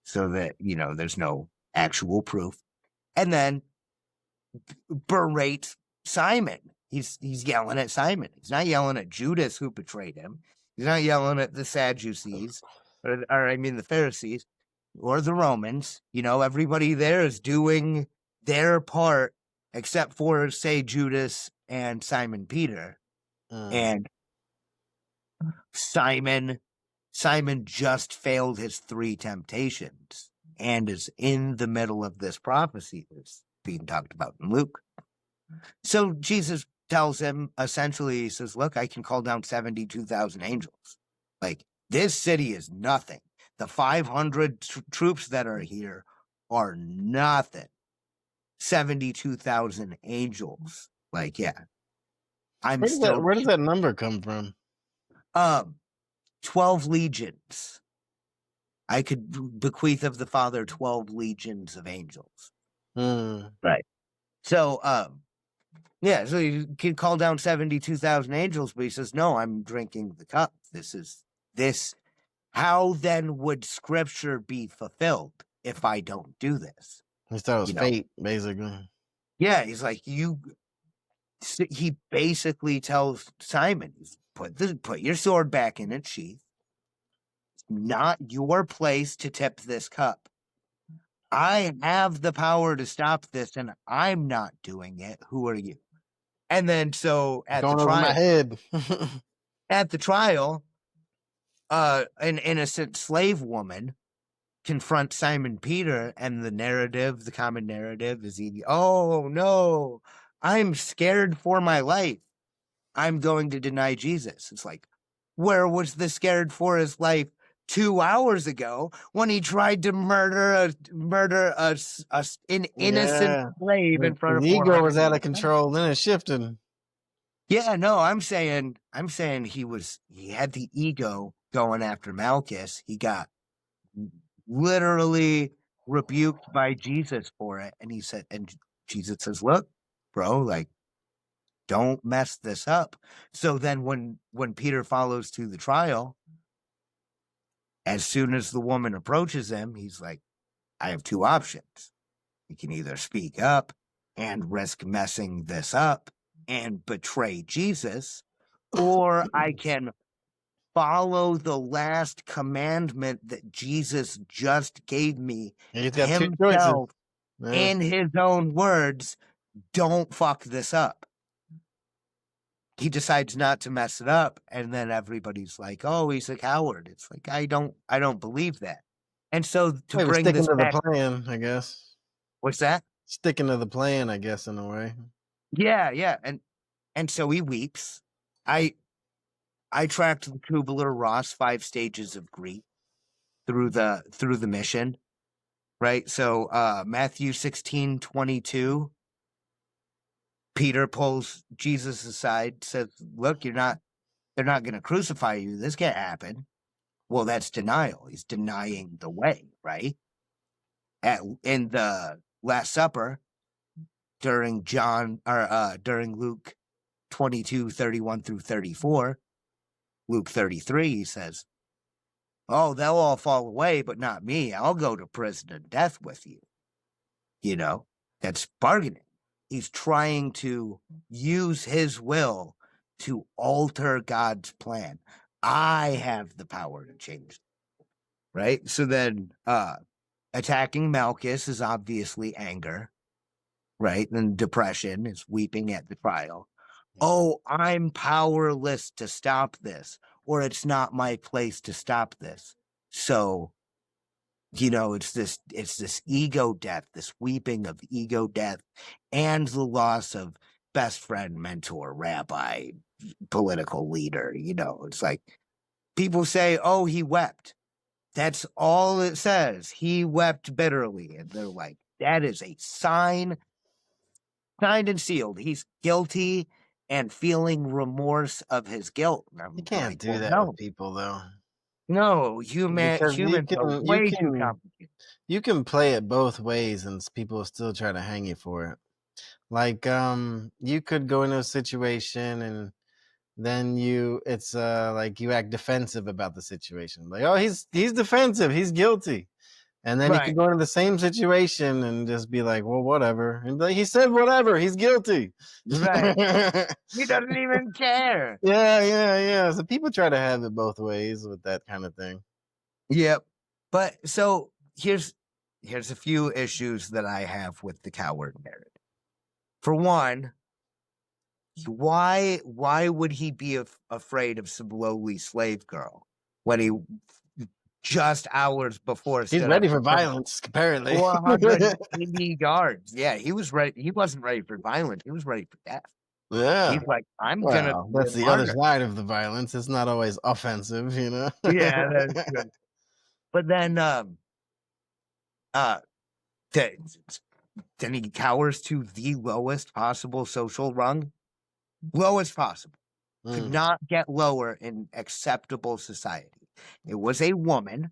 so that, there's no actual proof. And then berates Simon. He's yelling at Simon. He's not yelling at Judas who betrayed him. He's not yelling at the Sadducees, or I mean the Pharisees or the Romans. Everybody there is doing their part except for, say, Judas and Simon Peter. Mm. And Simon just failed his 3 temptations and is in the middle of this prophecy that's being talked about in Luke. So Jesus tells him, essentially, he says, look, I can call down 72,000 angels. Like, this city is nothing. The 500 troops that are here are nothing. 72,000 angels. Like, yeah, I'm still Where does that number come from? 12 legions. I could bequeath of the Father 12 legions of angels. Mm. Right. So, yeah, so you can call down 72,000 angels, but he says, no, I'm drinking the cup. This. How then would scripture be fulfilled if I don't do this? He thought it was You know? fate, basically. Yeah, he's like, he basically tells Simon, put your sword back in its sheath. It's not your place to tip this cup. I have the power to stop this, and I'm not doing it. Who are you? And then so Going over my head. at the trial, an innocent slave woman confronts Simon Peter, and the common narrative is, oh no, I'm scared for my life. I'm going to deny Jesus. It's like, where was the scared for his life 2 hours ago when he tried to murder an innocent Yeah. slave in front His of ego was out 480 of men? control, then it shifted. Yeah, no, I'm saying he had the ego going after Malchus. He got literally rebuked by Jesus for it. And Jesus says, look, bro, like, don't mess this up. So then when Peter follows to the trial, as soon as the woman approaches him, he's like, I have 2 options. You can either speak up and risk messing this up and betray Jesus, or I can follow the last commandment that Jesus just gave me He's got two choices. himself Yeah. in his own words. Don't fuck this up. He decides not to mess it up, and then everybody's like, oh, he's a coward. It's like, I don't believe that. And so to He was bring sticking this to the back, plan, I guess. what's that? Sticking to the plan, I guess, in a way. Yeah. And so he weeps. I tracked the Kubler-Ross 5 stages of grief through the mission, right? So Matthew 16:22, Peter pulls Jesus aside, says, look, they're not going to crucify you. This can't happen. Well, that's denial. He's denying the way, right? In the Last Supper, during during Luke 22:31 through 34, Luke 33, he says, oh, they'll all fall away, but not me. I'll go to prison and death with you. You know, that's bargaining. He's trying to use his will to alter God's plan. I have the power to change, right? So then attacking Malchus is obviously anger, right? And depression is weeping at the trial. Oh, I'm powerless to stop this, or it's not my place to stop this. So, it's this ego death, this weeping of ego death, and the loss of best friend, mentor, rabbi, political leader. It's like people say, oh, he wept. That's all it says. He wept bitterly. And they're like, that is a sign, signed and sealed. He's guilty and feeling remorse of his guilt. And I'm You can't like, do well, that with no, people, though, because humans are way too complicated. you can play it both ways, and people still try to hang you for it. Like, you could go into a situation and then it's like you act defensive about the situation, like, oh, he's defensive, he's guilty. And then you could Right. go into the same situation and just be like, well, whatever. And he said whatever, he's guilty. Right. Yeah, He doesn't even care. yeah. So people try to have it both ways with that kind of thing. Yep. But so here's a few issues that I have with the coward narrative. For one, why would he be afraid of some lowly slave girl when he just hours before He's stood ready up for for violence, apparently. 480 guards? Yeah, he was ready. He wasn't ready for violence. He was ready for death. Yeah. He's like, I'm gonna Well, be a that's the other martyr. side of the violence. It's not always offensive, Yeah, that's good. But then uh th- then he cowers to the lowest possible social rung. Lowest possible. Could Mm. not get lower in acceptable society. It was a woman.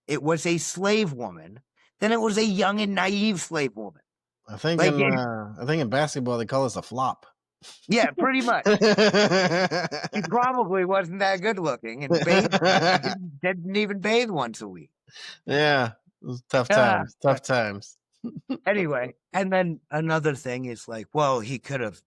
It was a slave woman. Then it was a young and naive slave woman. I think Like, in basketball they call this a flop. yeah, pretty much. He probably wasn't that good looking and didn't even bathe once a week. Yeah, it was tough Ah, times. Tough times. anyway, and then another thing is like, well, he could have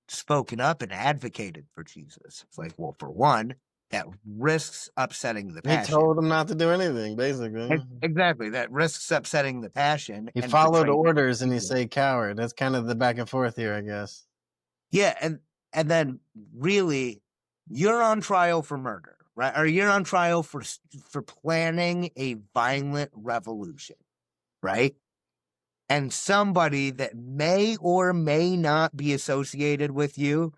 spoken up and advocated for Jesus. It's like, well, for one, that risks upsetting the He passion. told him not to do anything, basically. Exactly, that risks upsetting the passion. He And followed portraying orders and he Jesus. say coward. That's kind of the back and forth here, I guess. Yeah, and then really, you're on trial for murder, right? Or you're on trial for planning a violent revolution, right? And somebody that may or may not be associated with you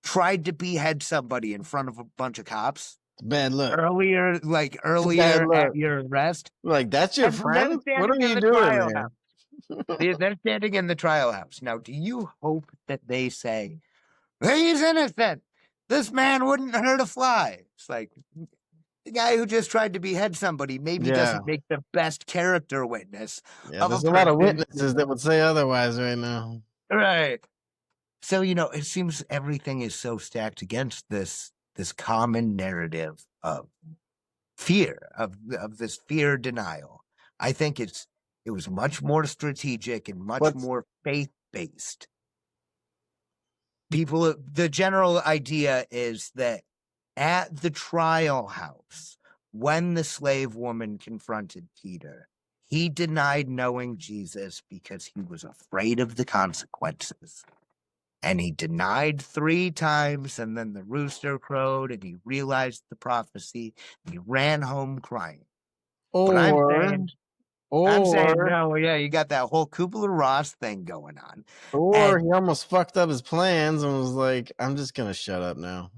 tried to behead somebody in front of a bunch of cops It's a bad look. earlier It's a bad at look. your arrest. Like, that's your And they're friend? What standing are in you the doing trial there? house. They're standing in the trial house. Now, do you hope that they say, he's innocent? This man wouldn't hurt a fly. It's like, the guy who just tried to behead somebody maybe Yeah. doesn't make the best character witness Yeah, of a there's a lot of person. witnesses that would say otherwise right now. Right. So, it seems everything is so stacked against this common narrative of fear, of this fear denial. I think it was much more strategic and much What's more faith-based. The general idea is that at the trial house, when the slave woman confronted Peter, he denied knowing Jesus because he was afraid of the consequences. And he denied 3 times, and then the rooster crowed, and he realized the prophecy, and he ran home crying. But Or, I'm saying or, no, yeah, you got that whole Kubler-Ross thing going on. or And he almost fucked up his plans and was like, "I'm just gonna shut up now."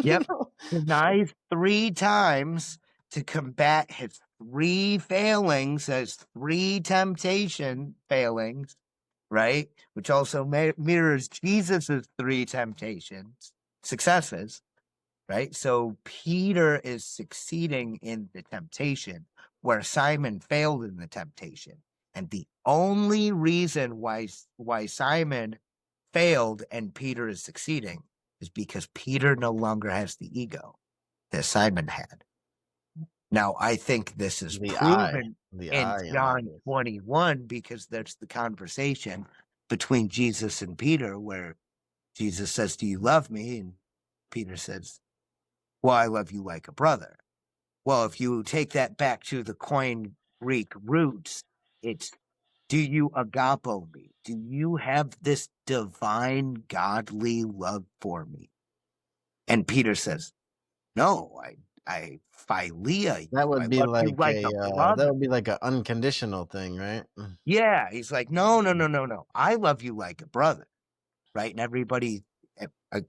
yep, denies 3 times to combat his 3 failings, his 3 temptation failings, right? Which also mirrors Jesus's 3 temptations, successes, right? So Peter is succeeding in the temptation where Simon failed in the temptation. And the only reason why Simon failed and Peter is succeeding is because Peter no longer has the ego that Simon had. Now, I think this is the proven in I in all John this. 21 because there's the conversation between Jesus and Peter where Jesus says, "Do you love me?" And Peter says, "Well, I love you like a brother." Well, if you take that back to the Koine Greek roots, it's, "Do you agapo me? Do you have this divine godly love for me?" And Peter says, "No, I philia That you. I would be love you like like a a brother." unconditional thing, right? Yeah, he's like, "No, no, no, no, no. I love you like a brother." Right? And everybody, I, I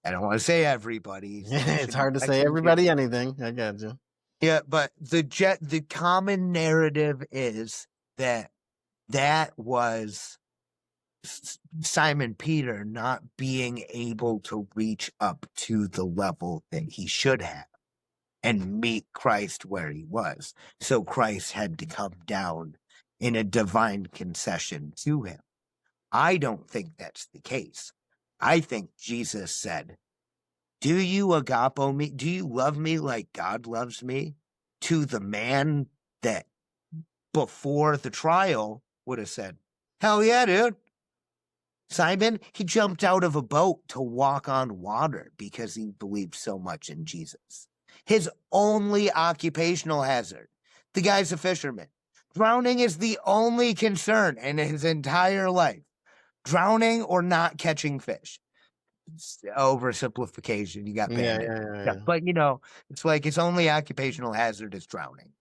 I don't want to say everybody, so I It's shouldn't hard to say mention people. everybody anything. I got you. Yeah, but the common narrative is that that was Simon Peter not being able to reach up to the level that he should have and meet Christ where he was. So Christ had to come down in a divine concession to him. I don't think that's the case. I think Jesus said, "Do you agapo me? Do you love me like God loves me?" To the man that before the trial would have said, "Hell yeah, dude." Simon, he jumped out of a boat to walk on water because he believed so much in Jesus. His only occupational hazard. The guy's a fisherman. Drowning is the only concern in his entire life. Drowning or not catching fish. It's oversimplification. You got Yeah, bandit. yeah, yeah, Yeah, yeah. but it's like his only occupational hazard is drowning.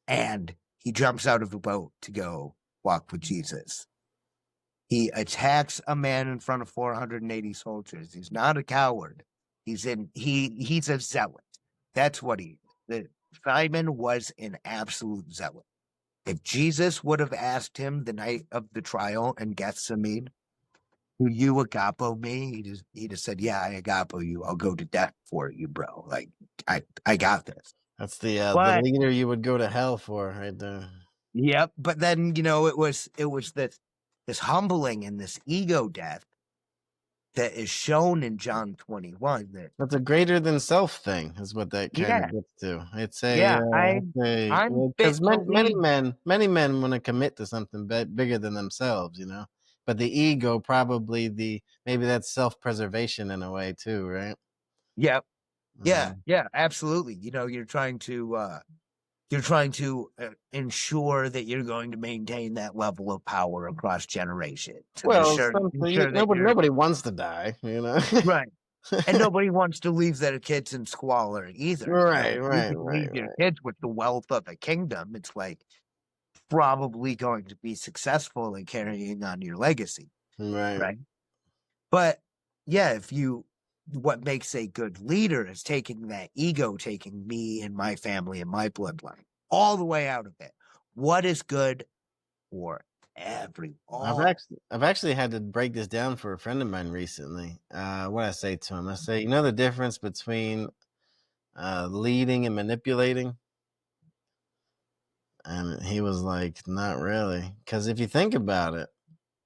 And he jumps out of a boat to go walk with Jesus. He attacks a man in front of 480 soldiers. He's not a coward. He's a zealot. That's what Simon was an absolute zealot. If Jesus would have asked him the night of the trial in Gethsemane, "Do you agapo me?" He'd have said, "Yeah, I agapo you. I'll go to death for you, bro. Like I got this." That's the But leader you would go to hell for, right there. yep. But then it was this humbling and this ego death that is shown in John 21. That That's a greater than self thing, is what that kind yeah, of gets to. yeah. I'm Because fit to lead. many men want to commit to something bigger than themselves, But the ego, probably maybe that's self preservation in a way too, right? Yep. Yeah. Mhm. Yeah. Absolutely. You're trying to ensure that you're going to maintain that level of power across generations and Well, ensure that you're nobody wants to die. right. And nobody wants to leave their kids in squalor either. Right, If you right, can right, leave your kids with the wealth of a kingdom, it's like probably going to be successful in carrying on your legacy, right. right? But yeah, what makes a good leader is taking that ego, taking me and my family and my bloodline all the way out of it. What is good for all? I've actually had to break this down for a friend of mine recently. What I say to him, I say, the difference between leading and manipulating, and he was like, not really, because if you think about it,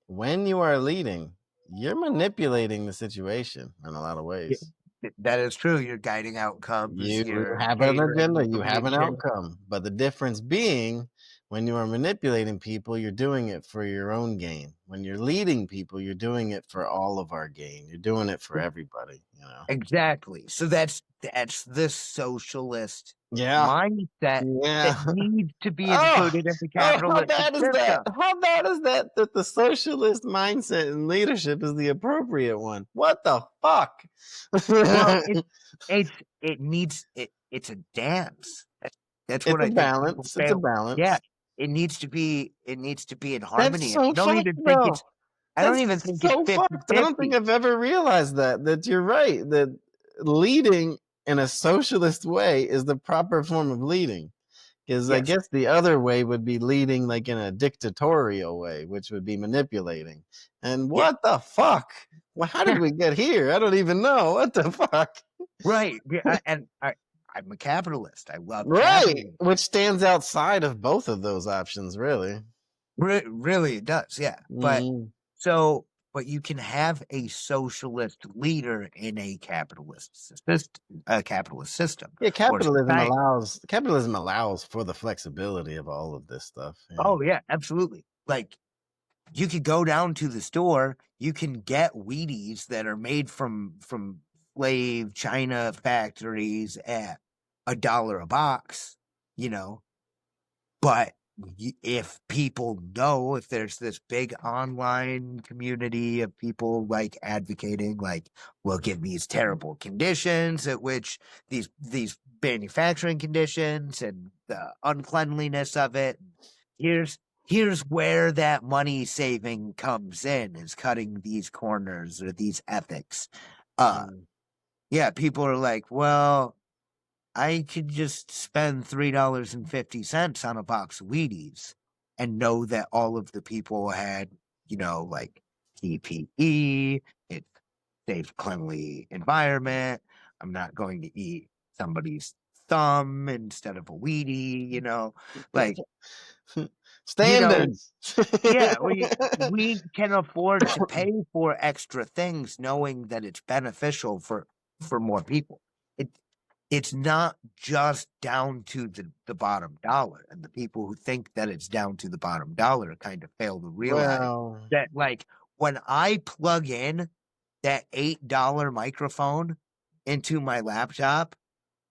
when you are leading, you're manipulating the situation in a lot of Yeah, ways. that is true. You're guiding outcomes. You You're have an catering agenda, you have an information. outcome, but the difference being, When you are manipulating people, you're doing it for your own gain. When you're leading people, you're doing it for all of our gain. You're doing it for everybody, you know. Exactly. So that's the socialist Yeah. mindset that Yeah. needs to be Oh, included in the oh, how capitalistic bad is that? system. How bad is that that the socialist mindset and leadership is the appropriate one? What the fuck? Well, it's it needs it's a dance. That's what It's a I think people balance. It's a fail. Yeah, balance. it needs to be in That's harmony. And so fucked, though. I don't even That's think it's so fucked. I don't think 50-50. I've ever realized that you're right, that leading in a socialist way is the proper form of leading. Because I Yes. guess the other way would be leading like in a dictatorial way, which would be manipulating. And Yeah. what the fuck? Well, how did we get here? I don't even know. What the fuck? Right. Yeah, I'm a capitalist. I love Right. capitalism. Which stands outside of both of those options, really. Really, it does. Yeah. Mhm. But you can have a socialist leader in a capitalist system Yeah, or society. capitalism allows for the flexibility of all of this stuff. Yeah. Oh yeah, absolutely. Like you could go down to the store, you can get Wheaties that are made from slave China factories at $1 a box, you know, but if people know, if there's this big online community of people like advocating, like, look at these terrible conditions at which these manufacturing conditions and the uncleanliness of it, here's where that money saving comes in, is cutting these corners or these ethics. Uh, Mm. yeah, people are like, well, I could just spend $3.50 on a box of Wheaties and know that all of the people had, like PPE, it's safe, cleanly environment. I'm not going to eat somebody's thumb instead of a Wheatie, like, you know, Standards. yeah, we can afford to pay for extra things knowing that it's beneficial for more people. It it's not just down to the bottom dollar, and the people who think that it's down to the bottom dollar kind of fail to realize Well, that, like, when I plug in that $8 microphone into my laptop,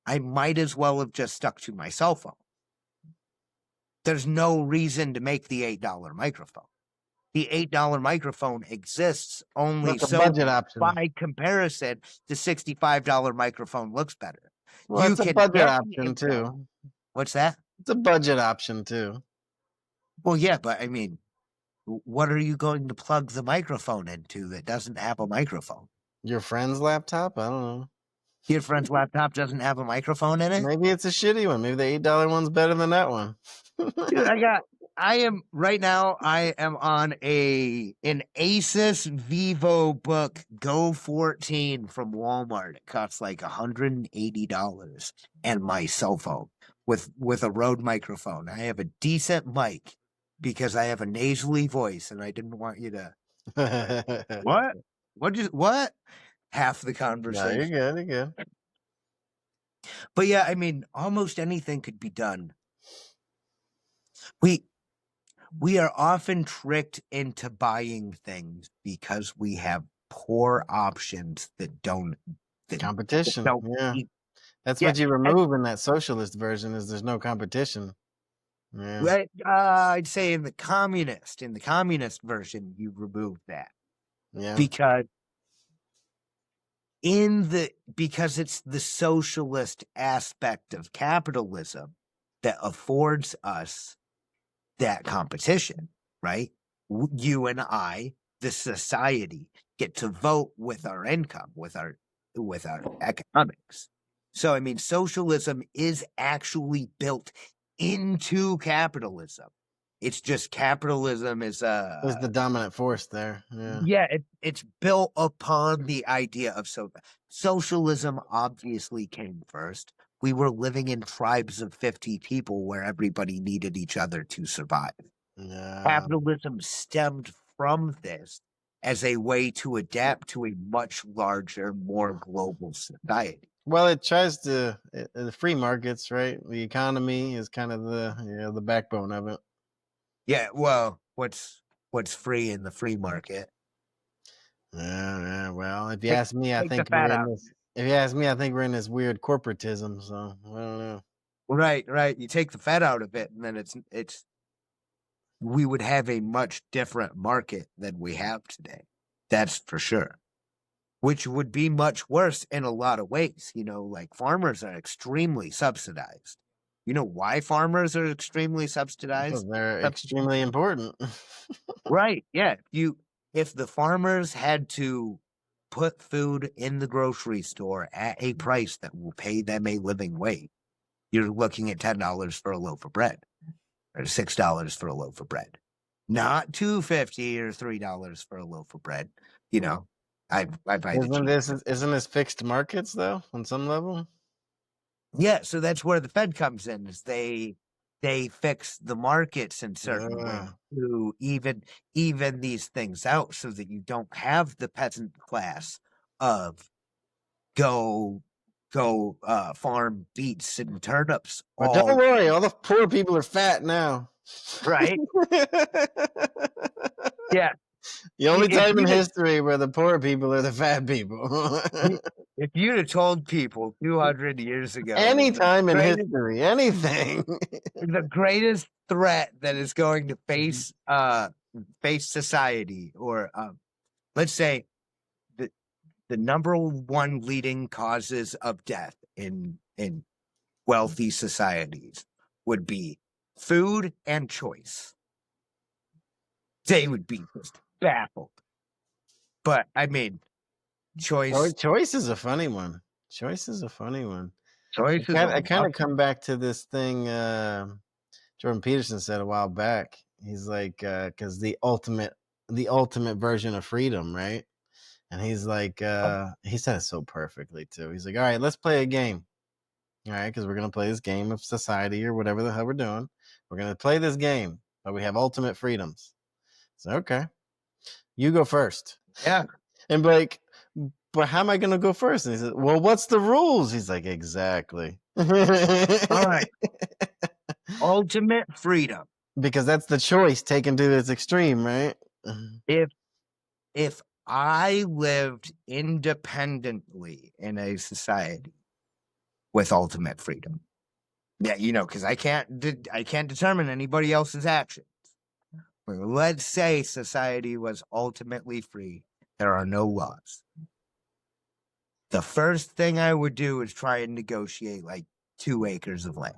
I might as well have just stuck to my cell phone. There's no reason to make the $8 microphone. The $8 microphone exists only that's a so budget that option. by comparison, the $65 microphone looks better. Well, You it's a can budget get the option $8. too. What's that? It's a budget option too. Well, yeah, but I mean, what are you going to plug the microphone into that doesn't have a microphone? Your friend's laptop? I don't know. Your friend's laptop doesn't have a microphone in it? Maybe it's a shitty one. Maybe the $8 one's better than that one. Dude, I am right now. I am on an Asus Vivo Book Go 14 from Walmart. It costs like $180, and my cell phone with a Rode microphone. I have a decent mic because I have a nasally voice, and I didn't want you to what what half the No, you're conversation. good. You're good. But yeah, I mean, almost anything could be done. We we are often tricked into buying things because we have poor options that Competition. don't Yeah. eat. That's Yeah, what you and remove in that socialist version is there's no competition. Yeah. right, I'd say in the communist version, you remove that Yeah. because because it's the socialist aspect of capitalism that affords us that competition, right? You and I, the society, get to vote with our income, with our economics. So I mean, socialism is actually built into capitalism. It's just capitalism is Is the dominant force there. Yeah. yeah, it's built upon the idea of socialism obviously came first. We were living in tribes of 50 people where everybody needed each other to survive. Yeah. Capitalism stemmed from this as a way to adapt to a much larger, more global society. Well, it tries to the free markets, right? The economy is kind of the backbone of it. Yeah, well, what's free in the free market? Yeah, well, if you Take ask me, I take the think we're fat in out. this. If you ask me, I think we're in this weird corporatism. So I don't know. Right, right. You take the fat out of it, and then it's we would have a much different market than we have today. That's for sure. Which would be much worse in a lot of ways. Like farmers are extremely subsidized. You know why farmers are extremely Because subsidized? they're Subsidized. extremely important. Right. Yeah. If the farmers had to put food in the grocery store at a price that will pay them a living wage, you're looking at $10 for a loaf of bread or $6 for a loaf of bread. Not $2.50 or $3 for a loaf of bread. You know, I buy the cheap. Isn't this fixed markets though on some level? Yeah, so that's where the Fed comes in, is they fix the markets in certain ways Yeah. to even these things out so that you don't have the peasant class of go farm beets and turnips But don't all worry, all the poor people are fat now. right. Yeah. The only If time in you'd have history where the poor people are the fat people. if you'd have told people 200 years ago Any that time in greatest history, anything. the greatest threat that is going to face society, or let's say the the number one leading causes of death in wealthy societies would be food and choice. They would be just baffled. But I mean, choice Choice is a funny one. Choice is a funny one. choice is a I kind rough of one. come back to this thing Jordan Peterson said a while back. He's like, because the ultimate version of freedom, right? And he's like, he said it so perfectly too. He's like, all right, let's play a game. All right, because we're gonna play this game of society or whatever the hell we're doing. We're gonna play this game, but we have ultimate freedoms. So okay, you go first. Yeah. And like, but how am I gonna go first? And he said, well, what's the rules? He's like, exactly. All right. Ultimate freedom. Because that's the choice taken to its extreme, right? If if I lived independently in a society with ultimate freedom. Yeah, because I can't determine anybody else's actions. Let's say society was ultimately free. There are no laws. The first thing I would do is try and negotiate like 2 acres of land.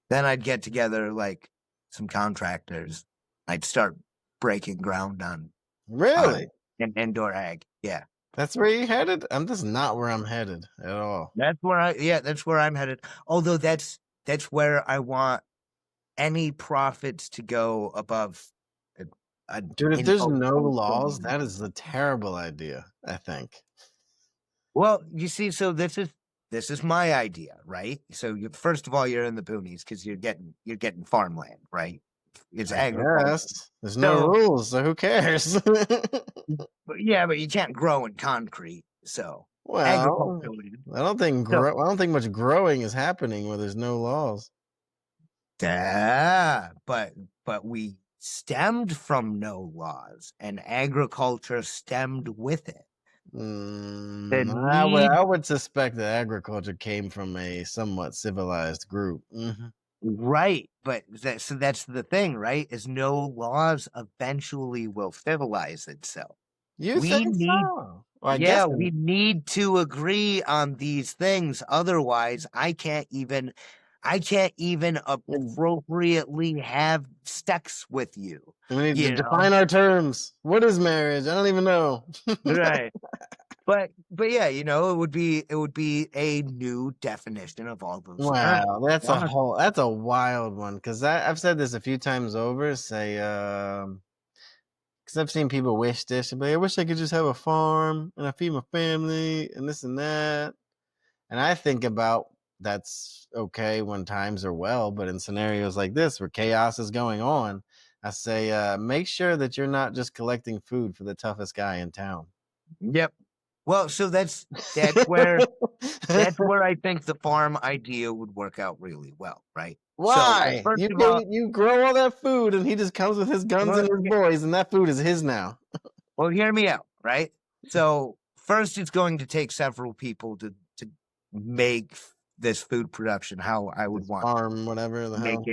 Then I'd get together like some contractors. I'd start breaking ground on Really? an indoor ag. Yeah. That's where you headed? I'm just not where I'm headed at all. That's where I'm headed. Although that's where I want any profits to go above a, an Dude, if there's no imposed laws, minimum. that is a terrible idea, I think. Well, you see, so this is my idea, right? So first of all, you're in the boonies because you're getting farmland, right? It's I agriculture. guess. There's no So, rules, so who cares? but yeah, but you can't grow in concrete. So Well, agriculture land. So I don't think much growing is happening where there's no laws. yeah, but we stemmed from no laws, and agriculture stemmed with it. The I need would suspect that agriculture came from a somewhat civilized group. Right, but that's the thing, right? Is no laws eventually will civilize itself. You We think need so? Well, I guess Yeah, we need to agree on these things. Otherwise, I can't even appropriately have sex with you, we need to you know? define our terms. What is marriage? I don't even know. Right. But yeah, it would be a new definition of all those terms. Wow, that's a wild one because I've said this a few times over. Say, because I've seen people wish this, and be like, I wish I could just have a farm and I feed my family and this and that. And I think about that's okay when times are well, but in scenarios like this where chaos is going on, I say, make sure that you're not just collecting food for the toughest guy in town. Yep. Well, so that's where I think the farm idea would work out really well, right? So Why? first of all, You grow all that food, and he just comes with his guns well, and his boys, and that food is his now. hear me out, right? So first, it's going to take several people to make this food production how I would His want farm, whatever the to hell.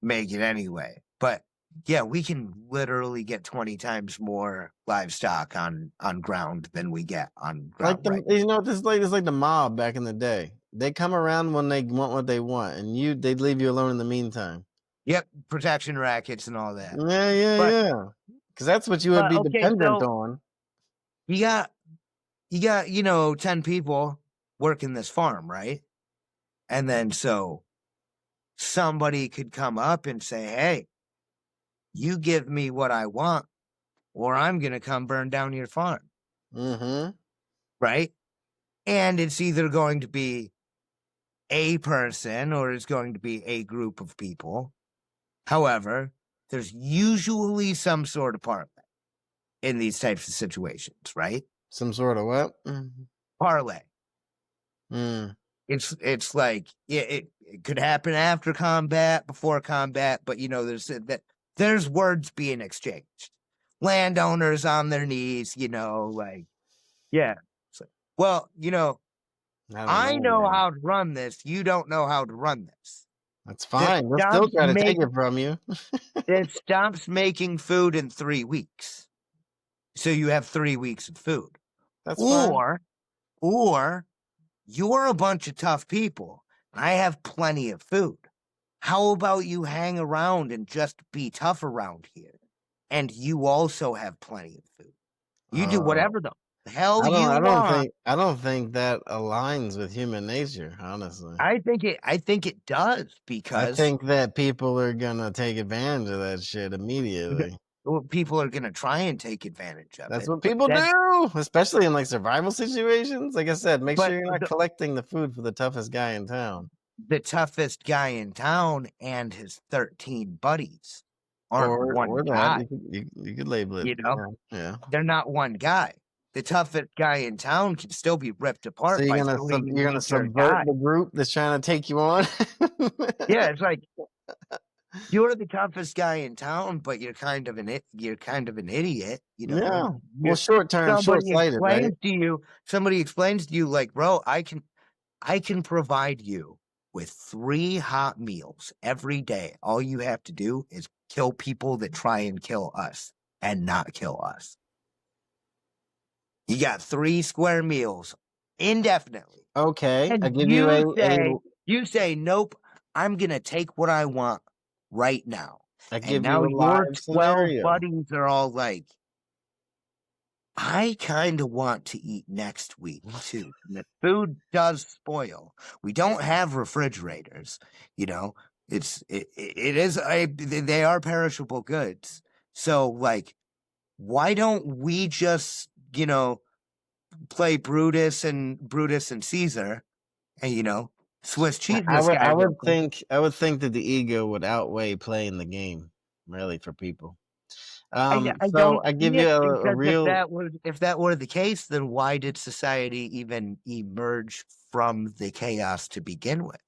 make it anyway. But yeah, we can literally get 20 times more livestock on ground than we get on Like ground right now. this is like the mob back in the day. They come around when they want what they want, and they'd leave you alone in the meantime. Yep, protection rackets and all that. Yeah, yeah, But yeah. Because that's what you would be okay, dependent so on. you got 10 people working this farm, right? And then so somebody could come up and say, "Hey, you give me what I want, or I'm gonna come burn down your farm." Mm-hmm. Right? And it's either going to be a person or it's going to be a group of people. However, there's usually some sort of parlay in these types of situations, right? Some sort of what? Parlay. Mm. It's like it could happen after combat, before combat, but there's words being exchanged. Landowners on their knees, like yeah. So, well, I don't I know, know man. how to run this. You don't know how to run this. That's That fine. They'll still stops try to take make it from you. that stops making food in 3 weeks. So you have 3 weeks of food. That's fine. Or you're a bunch of tough people. And I have plenty of food. How about you hang around and just be tough around here? And you also have plenty of food. You do Uh, whatever the hell you want. I don't think that aligns with human nature, honestly. I think it does I because think that people are gonna take advantage of that shit the- immediately. people are going to try and take advantage of That's it. what people do, especially in like survival situations. Like I said, make But sure you're not collecting the food for the toughest guy in town, the toughest guy in town and his 13 buddies aren't one or that guy. you could label it. You know, Yeah, yeah. they're not one guy. The toughest guy in town can still be ripped So apart by 3 you're gonna major subvert guys. the group that's trying to take you on. Yeah, it's like you're the toughest guy in town, but you're kind of an idiot, Yeah. Well, You short term, short sighted, right? somebody explains to you like, "Bro, I can provide you with 3 hot meals every day. All you have to do is kill people that try and kill us and not kill us. You got 3 square meals indefinitely." Okay, I And give you you say, "Nope, I'm gonna take what I want right now." I And give now you a your live 12 scenario. buddies are all like, "I kinda want to eat next week too." And the food does spoil. We don't have refrigerators, you know? It is they are perishable goods. So, like, why don't we just, play Brutus and Caesar and, Swiss cheese this guy real quick? I would think that the ego would outweigh playing the game, really, for people. I So don't I give see you it a because real if that were the case, then why did society even emerge from the chaos to begin with?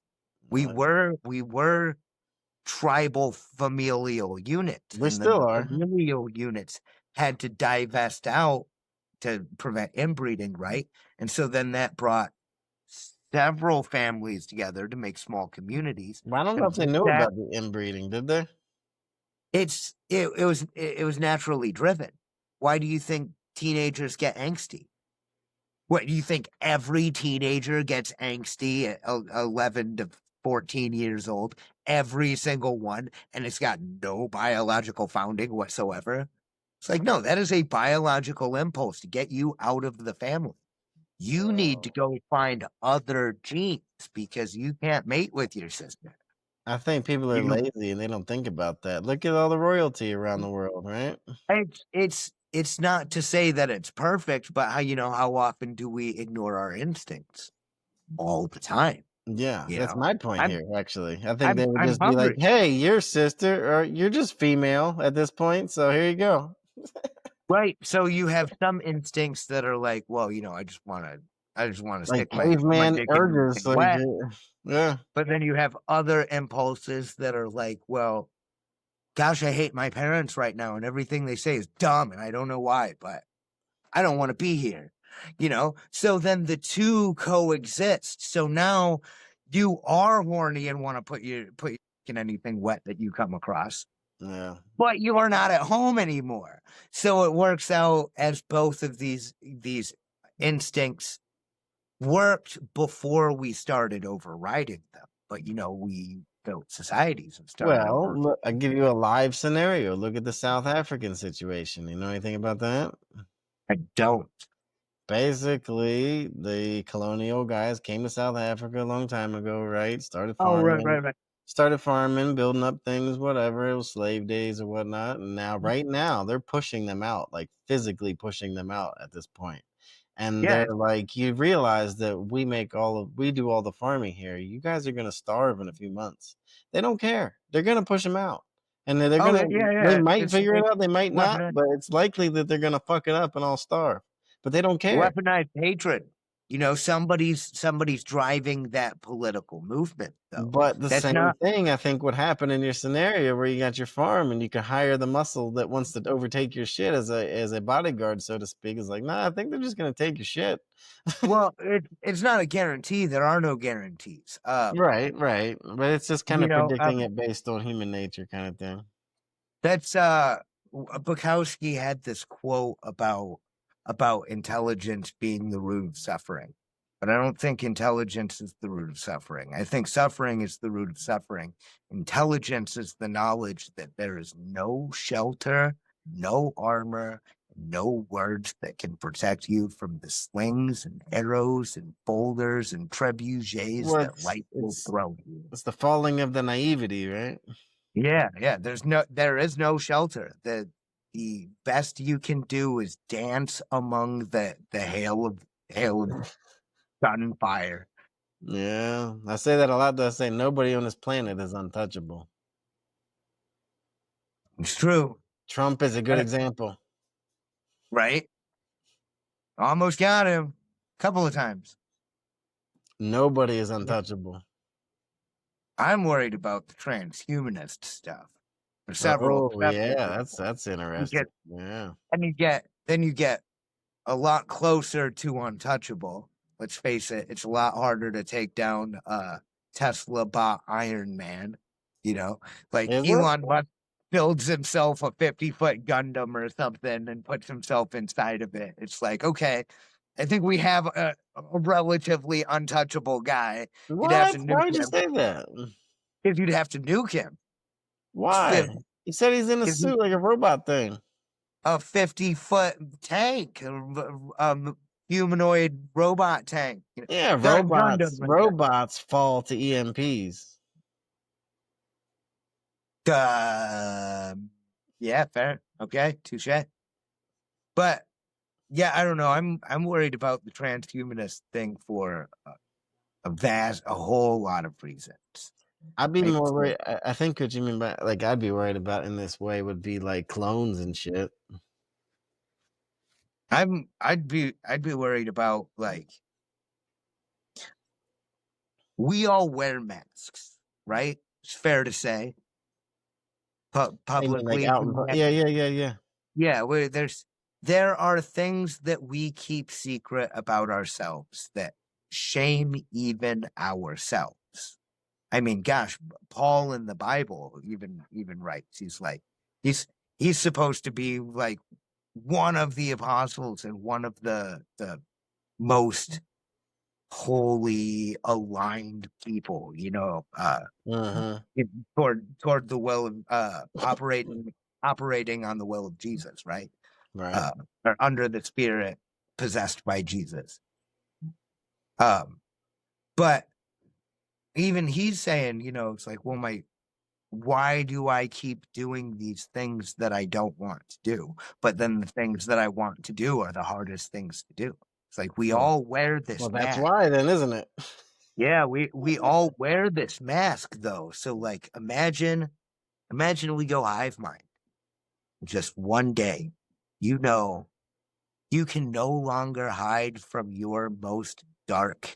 We were tribal familial units, we and then still the are. familial units had to divest out to prevent inbreeding, right? And so then that brought several families together to make small communities. But I don't know And if they with knew that, about the inbreeding, did they? it was naturally driven. Why do you think teenagers get angsty? What do you think every teenager gets angsty at 11 to 14 years old? Every single one, and it's got no biological founding whatsoever. It's like, no, that is a biological impulse to get you out of the family. You need to Well, go find other genes because you can't mate with your sister. I think people are You know, lazy and they don't think about that. Look at all the royalty around the world, right? it's not to say that it's perfect, but how often do we ignore our instincts? All the time. Yeah, You that's know, my point I'm here, actually. I think they would I'm just be like, hungry. "Hey, you're sister, or you're just female at this point, so here you go." Right. So you have some instincts that are like, well, I just want to Like stick my caveman dick in urges, anything like wet. yeah, But then you have other impulses that are like, well, gosh, I hate my parents right now, and everything they say is dumb, and I don't know why, but I don't want to be here. So then the two coexist. So now you are horny and want to put your in anything wet that you come across, yeah. but you are not at home anymore. So it works out as both of these instincts worked before we started overriding them. But we built societies and started Well, over. look, I give you a live scenario. Look at the South African situation. You know anything about that? I don't. Basically, the colonial guys came to South Africa a long time ago, right? Oh, right, right, right. Started farming, building up things, whatever. It was slave days or whatnot. And now, right now, they're pushing them out, like physically pushing them out at this point. And Yeah. they're like, you realize that we do all the farming here. You guys are gonna starve in a few months. They don't care. They're gonna push them out. And then Oh, yeah, yeah, they yeah. might It's figure it out, they might not, weaponized, but it's likely that they're gonna fuck it up and all starve. But they don't care. weaponized hatred. Somebody's driving that political movement, though. But the That's same not. thing, I think, would happen in your scenario where you got your farm and you can hire the muscle that wants to overtake your shit as a bodyguard, so to speak. Is like, nah, I think they're just gonna take your shit. Well, it's not a guarantee. There are no guarantees. Right, right. But it's just kind You of know, predicting it based on human nature kind of thing. That's Bukowski had this quote about intelligence being the root of suffering. But I don't think intelligence is the root of suffering. I think suffering is the root of suffering. Intelligence is the knowledge that there is no shelter, no armor, no words that can protect you from the slings and arrows and boulders and trebuchets Well, that life will throw you. it's the falling of the naivety, right? Yeah, yeah. There is no shelter. The best you can do is dance among the hail of gunfire. Yeah, I say that a lot. Though I say nobody on this planet is untouchable. It's true, Trump is a good example. right? Almost got him a couple of times. Nobody is untouchable. I'm worried about the transhumanist stuff for Oh several yeah, reasons. that's You interesting. get Yeah. then you get a lot closer to untouchable. Let's face it, it's a lot harder to take down Tesla bot Iron Man. Like Is it? Elon Musk builds himself a 50-foot Gundam or something and puts himself inside of it. It's like, okay, I think we have a relatively untouchable guy. You'd have What? to Why nuke would you him say that? because you'd have to nuke him. Why? He said he's in a Because suit like a robot thing. a 50-foot tank, humanoid robot tank. Yeah, Gundam. robots fall to EMPs. Yeah, fair. Okay, touche. But yeah, I don't know. I'm worried about the transhumanist thing for a whole lot of reasons. I'd be Right? more So worried. I think what you mean by like I'd be worried about in this way would be like clones and shit. I'd be worried about like we all wear masks, right? It's fair to say. I mean, like Publicly, out in yeah, yeah, yeah, yeah. yeah, there are things that we keep secret about ourselves that shame even ourselves. I mean, gosh, Paul in the Bible even writes. He's like he's supposed to be like one of the apostles and one of the most holy aligned people, Uh-huh. toward the will of operating on the will of Jesus, right? Right. uh, or under the spirit possessed by Jesus. Um, but even he's saying, it's like, well, why do I keep doing these things that I don't want to do? But then the things that I want to do are the hardest things to do. It's like we Well, all wear well, this that's mask. why then, isn't it? Yeah, we all wear this mask though. So like imagine we go hive mind just one day. you know you can no longer hide from your most dark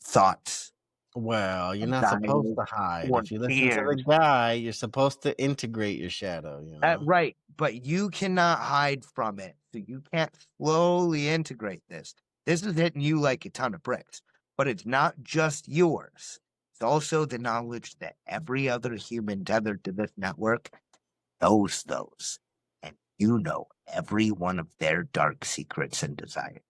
thoughts, Well, you're not supposed desires, to hide. or If you listen to the fears. guy, you're supposed to integrate your shadow, you know? Right, but you cannot hide from it. So you can't slowly integrate this. This is hitting you like a ton of bricks, but it's not just yours. It's also the knowledge that every other human tethered to this network knows those. And you know every one of their dark secrets and desires.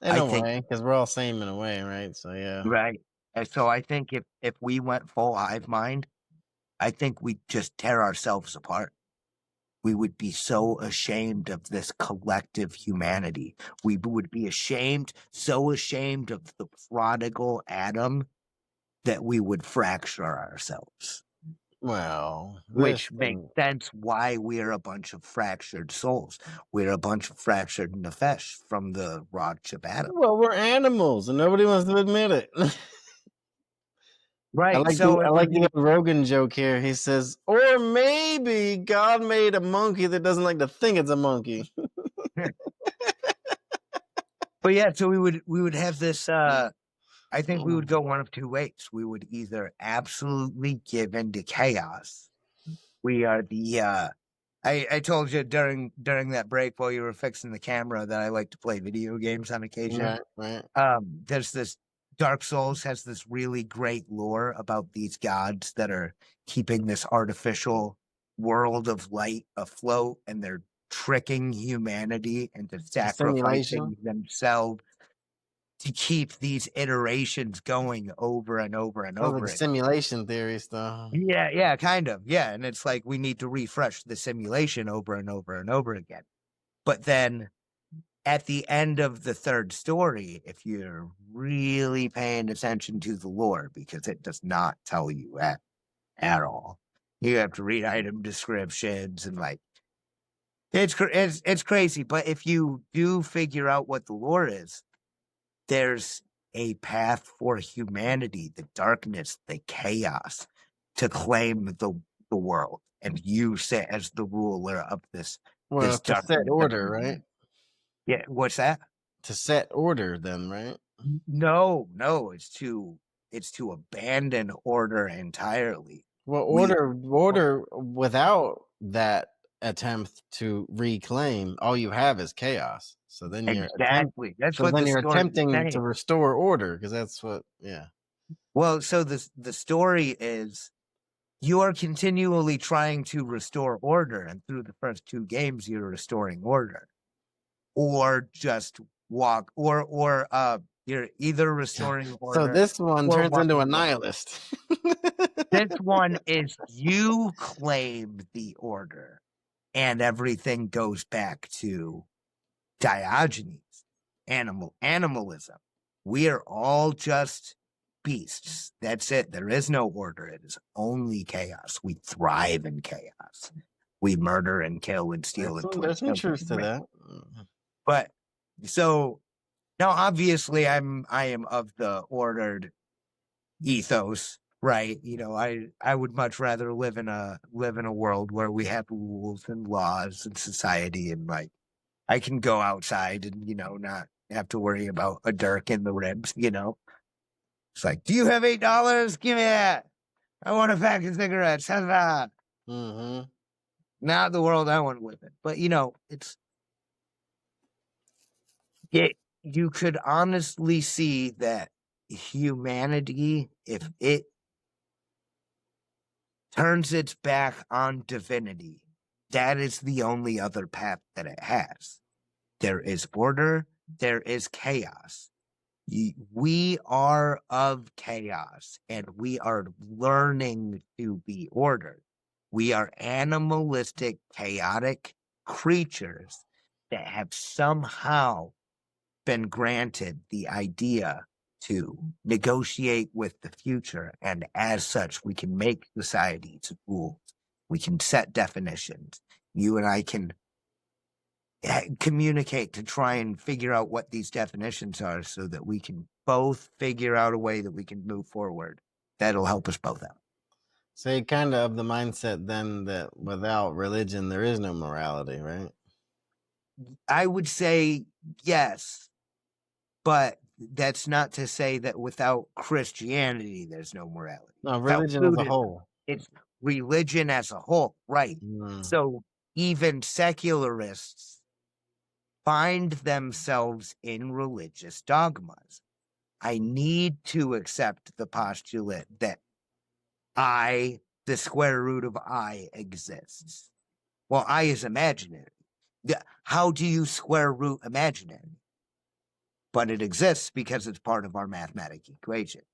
In I a think, way, because we're all same in a way, right? So, yeah. right. And so I think if we went full hive mind, I think we'd just tear ourselves apart. We would be so ashamed of this collective humanity. We would be ashamed, so ashamed of the prodigal Adam that we would fracture ourselves, Well, this which makes thing. sense why we're a bunch of fractured souls. We're a bunch of fractured nefesh from the rod of Adam. Well, we're animals, and nobody wants to admit it. Right. So I it like would the be, Rogan joke here. He says, or maybe God made a monkey that doesn't like to think it's a monkey. but yeah, so we would have this I think we would Mm. go one of two ways. We would either absolutely give into chaos. We are the I told you during that break while you were fixing the camera that I like to play video games on occasion. Right, right. There's this Dark Souls has this really great lore about these gods that are keeping this artificial world of light afloat, and they're tricking humanity into A simulation. sacrificing themselves to keep these iterations going over and over and Sounds like over a again. simulation theory stuff. Yeah, yeah, kind of. Yeah. And it's like we need to refresh the simulation over and over and over again. But then at the end of the third story, if you're really paying attention to the lore, because it does not tell you at all, you have to read item descriptions and like it's crazy. But if you do figure out what the lore is, there's a path for humanity, the darkness, the chaos, to claim the world, and you sit as the ruler of this Well, to set darkness. order, right? Yeah, what's that? To set order, then, right? No, no, it's to abandon order entirely. Well, We order without that attempt to reclaim, all you have is chaos. exactly. That's So what then the you're story is attempting to saying. restore order because that's what, yeah. Well, so the story is you are continually trying to restore order, and through the first two games, you're restoring order, or just walk, or you're either restoring So order this one or turns into walking a away. nihilist. This one is you claim the order, and everything goes back to Diogenes, animalism. We are all just beasts. That's it. There is no order. It is only chaos. We thrive in chaos. We murder and kill and steal and There's some poison truth and to rape. that. But so now, obviously, I am of the ordered ethos, right? I would much rather live in a world where we have rules and laws and society, and like I can go outside and not have to worry about a dirk in the ribs. It's like, do you have $8? Give me that. I want a pack of cigarettes. Huzzah. Mm-hmm. Not the world I want to live in. But you could honestly see that humanity, if it turns its back on divinity, that is the only other path that it has. There is order, there is chaos. We are of chaos, and we are learning to be ordered. We are animalistic, chaotic creatures that have somehow been granted the idea to negotiate with the future. And as such, we can make societies rules. We can set definitions. You and I can communicate to try and figure out what these definitions are so that we can both figure out a way that we can move forward. That'll help us both out. So you're kind of the mindset then that without religion there is no morality, right? I would say yes, but that's not to say that without Christianity, there's no morality. No, Without religion as a Buddhism, whole. it's religion as a whole, right? Mm. So even secularists find themselves in religious dogmas. I need to accept the postulate that I, the square root of I, exists. Well, I is imaginary. How do you square root imaginary? But it exists because it's part of our mathematical equations.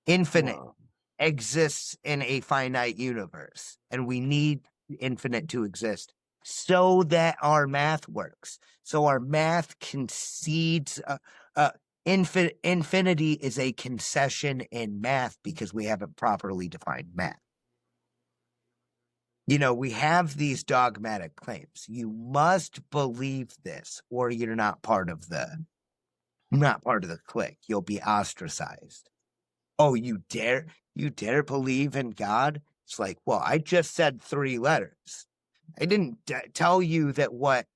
Infinite Well, exists in a finite universe, and we need infinite to exist so that our math works. So our math concedes. Infinity is a concession in math because we haven't properly defined math. We have these dogmatic claims. You must believe this, or you're not part of the clique. You'll be ostracized. Oh, you dare believe in God? It's like, well, I just said 3 letters. I didn't tell you that what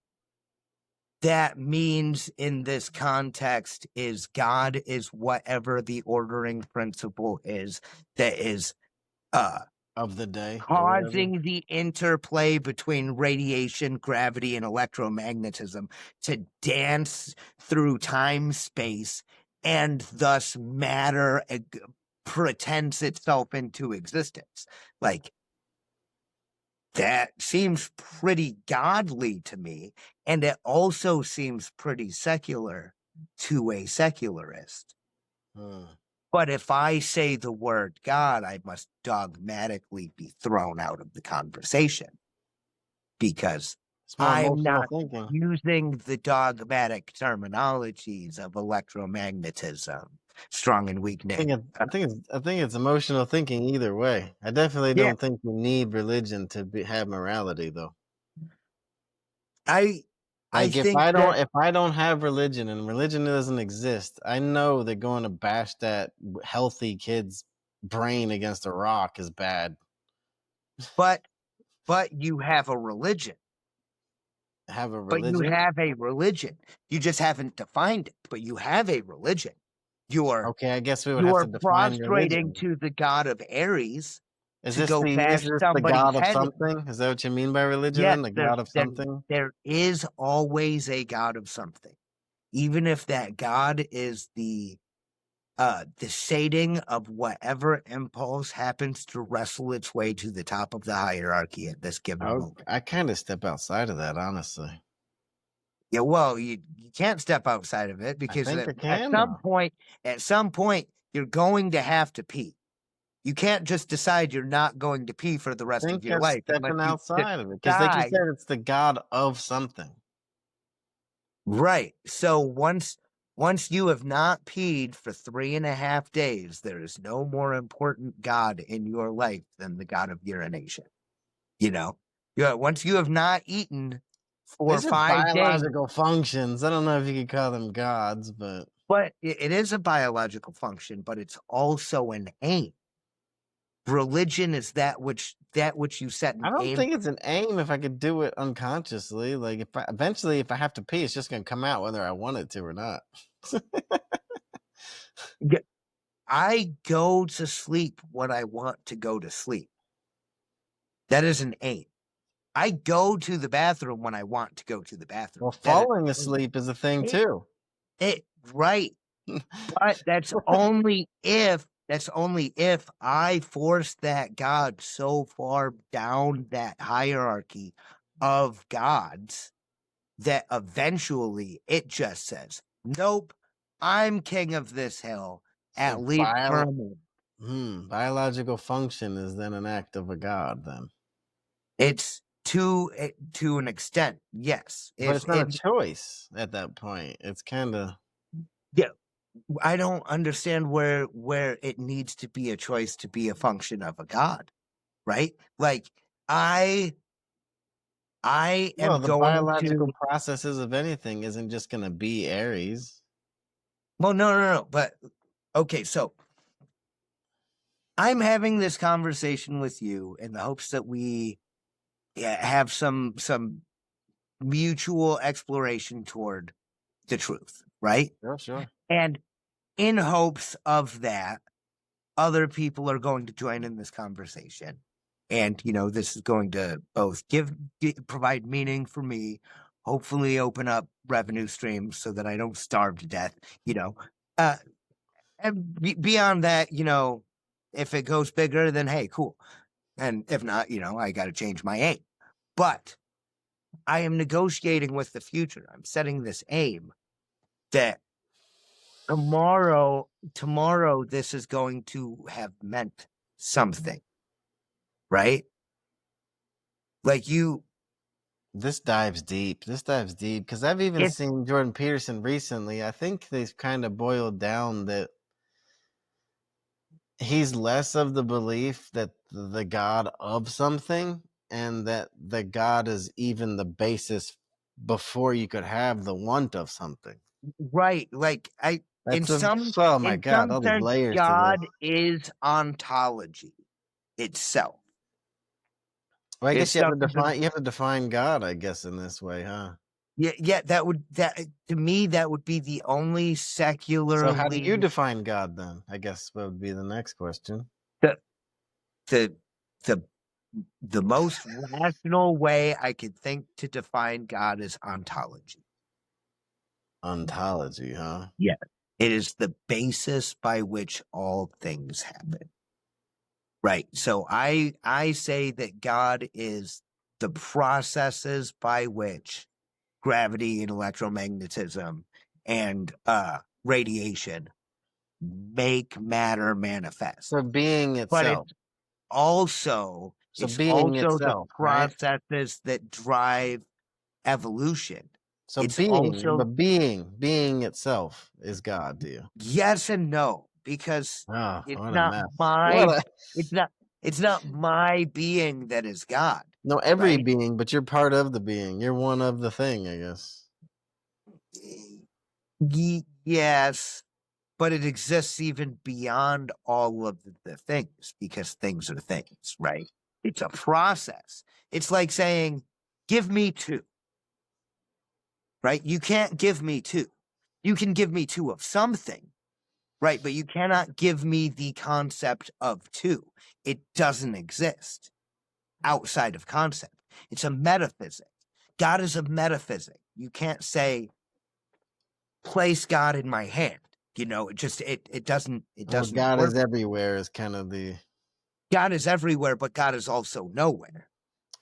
that means in this context is God is whatever the ordering principle is that is of the day or whatever. causing the interplay between radiation, gravity, and electromagnetism to dance through time space, and thus matter pretends itself into existence. Like, that seems pretty godly to me, and it also seems pretty secular to a secularist. Hmm. But if I say the word God, I must dogmatically be thrown out of the conversation because It's more I'm emotional not thinking. using the dogmatic terminologies of electromagnetism, strong and weakness. I think it's emotional thinking either way. I definitely Yeah, don't think you need religion to have morality, though. I Like think that, if I don't have religion and religion doesn't exist, I know that going to bash that healthy kid's brain against a rock is bad. but you have a religion. Have a But you religion? have a religion. You just haven't defined it, but you have a religion. You're Okay, I guess we would have you're to define prostrating religion. to the god of Ares Is to this go bash the somebody's god of head in. something? Is that what you mean by religion Yes, then? The god of something? there is always a god of something. Even if that god is the sating of whatever impulse happens to wrestle its way to the top of the hierarchy at this given moment. I kind of step outside of that, honestly. Yeah, well, you can't step outside of it I because think I at can some though. point, you're going to have to pee. You can't just decide you're not going to pee for the I rest of think your that's life unless stepping you outside of it because, like you decide. said, it's the god of something. Right. So once you have not peed for 3.5 days, there is no more important god in your life than the god of urination. Once you have not eaten for These are 5 days. biological functions. I don't know if you could call them gods, but But it is a biological function, but it's also an aim. Religion is that which you set I an don't aim. think it's an aim if I could do it unconsciously. Like if I have to pee, it's just gonna come out whether I want it to or not. Yeah, I go to sleep when I want to go to sleep. That is an aim. I go to the bathroom when I want to go to the bathroom. Well, That is falling asleep is a thing it, too. right. But that's only if I force that God so far down that hierarchy of gods that eventually it just says, nope, I'm king of this hill, at So least for a moment. biological function is then an act of a god then. It's to an extent, yes. But If it's not it a choice at that point. It's kind of Yeah, I don't understand where it needs to be a choice to be a function of a god, right? Like I well, am the going biological to processes of anything isn't just going to be Aries. well, no, but okay, so I'm having this conversation with you in the hopes that we have some mutual exploration toward the truth, right? Sure. And in hopes of that, other people are going to join in this conversation. And, this is going to both provide meaning for me, hopefully open up revenue streams so that I don't starve to death, Uh, and beyond that, if it goes bigger, then hey, cool. And if not, I got to change my aim. But I am negotiating with the future. I'm setting this aim that tomorrow this is going to have meant something, right? Like This dives deep. This dives deep because I've even if seen Jordan Peterson recently. I think they've kind of boiled down that he's less of the belief that the God of something and that the God is even the basis before you could have the want of something. right, like in That's a some oh my in God, some all these sense, layers to this. God is ontology itself. Well, I guess It's you have to something define God, I guess, in this way, huh? yeah, that to me that would be the only So how do you secularly define God then? I guess would be the next question. the the the the most rational way I could think to define God is ontology. Ontology, huh? Yeah. It is the basis by which all things happen. Right. So I say that God is the processes by which gravity and electromagnetism and radiation make matter manifest. So being But itself. it's also So being the itself, right? processes that drive evolution. So It's also being itself is God to you. yes and no, because Oh, it's what a not mess. my What a it's not it's not my being that is God, no, every right? being, but you're part of the being. You're one of the thing, I guess. Yes, but it exists even beyond all of the things because things are things, right? It's a process. It's like saying, give me two, right? You can't give me two. You can give me two of something, right? But you cannot give me the concept of two. It doesn't exist outside of concept. It's a metaphysic. God is a metaphysic. You can't say, place God in my hand. It Well, doesn't God work. is everywhere is kind of the God is everywhere, but God is also nowhere.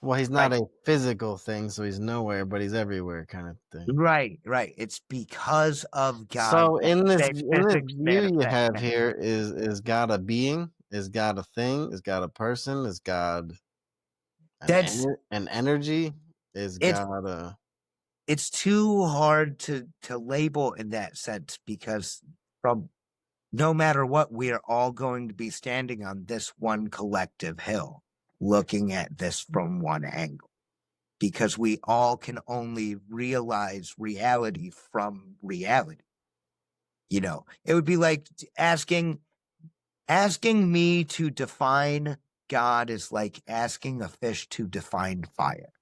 well, he's not Right. a physical thing, so he's nowhere, but he's everywhere kind of thing. Right. It's because of God So that in this physics view you manifests have things. here is God a being? Is God a thing? Is God a person? Is God That's an energy? Is it's God a it's too hard to label in that sense because from no matter what, we are all going to be standing on this one collective hill, looking at this from one angle. Because we all can only realize reality from reality. It would be like asking me to define God is like asking a fish to define fire.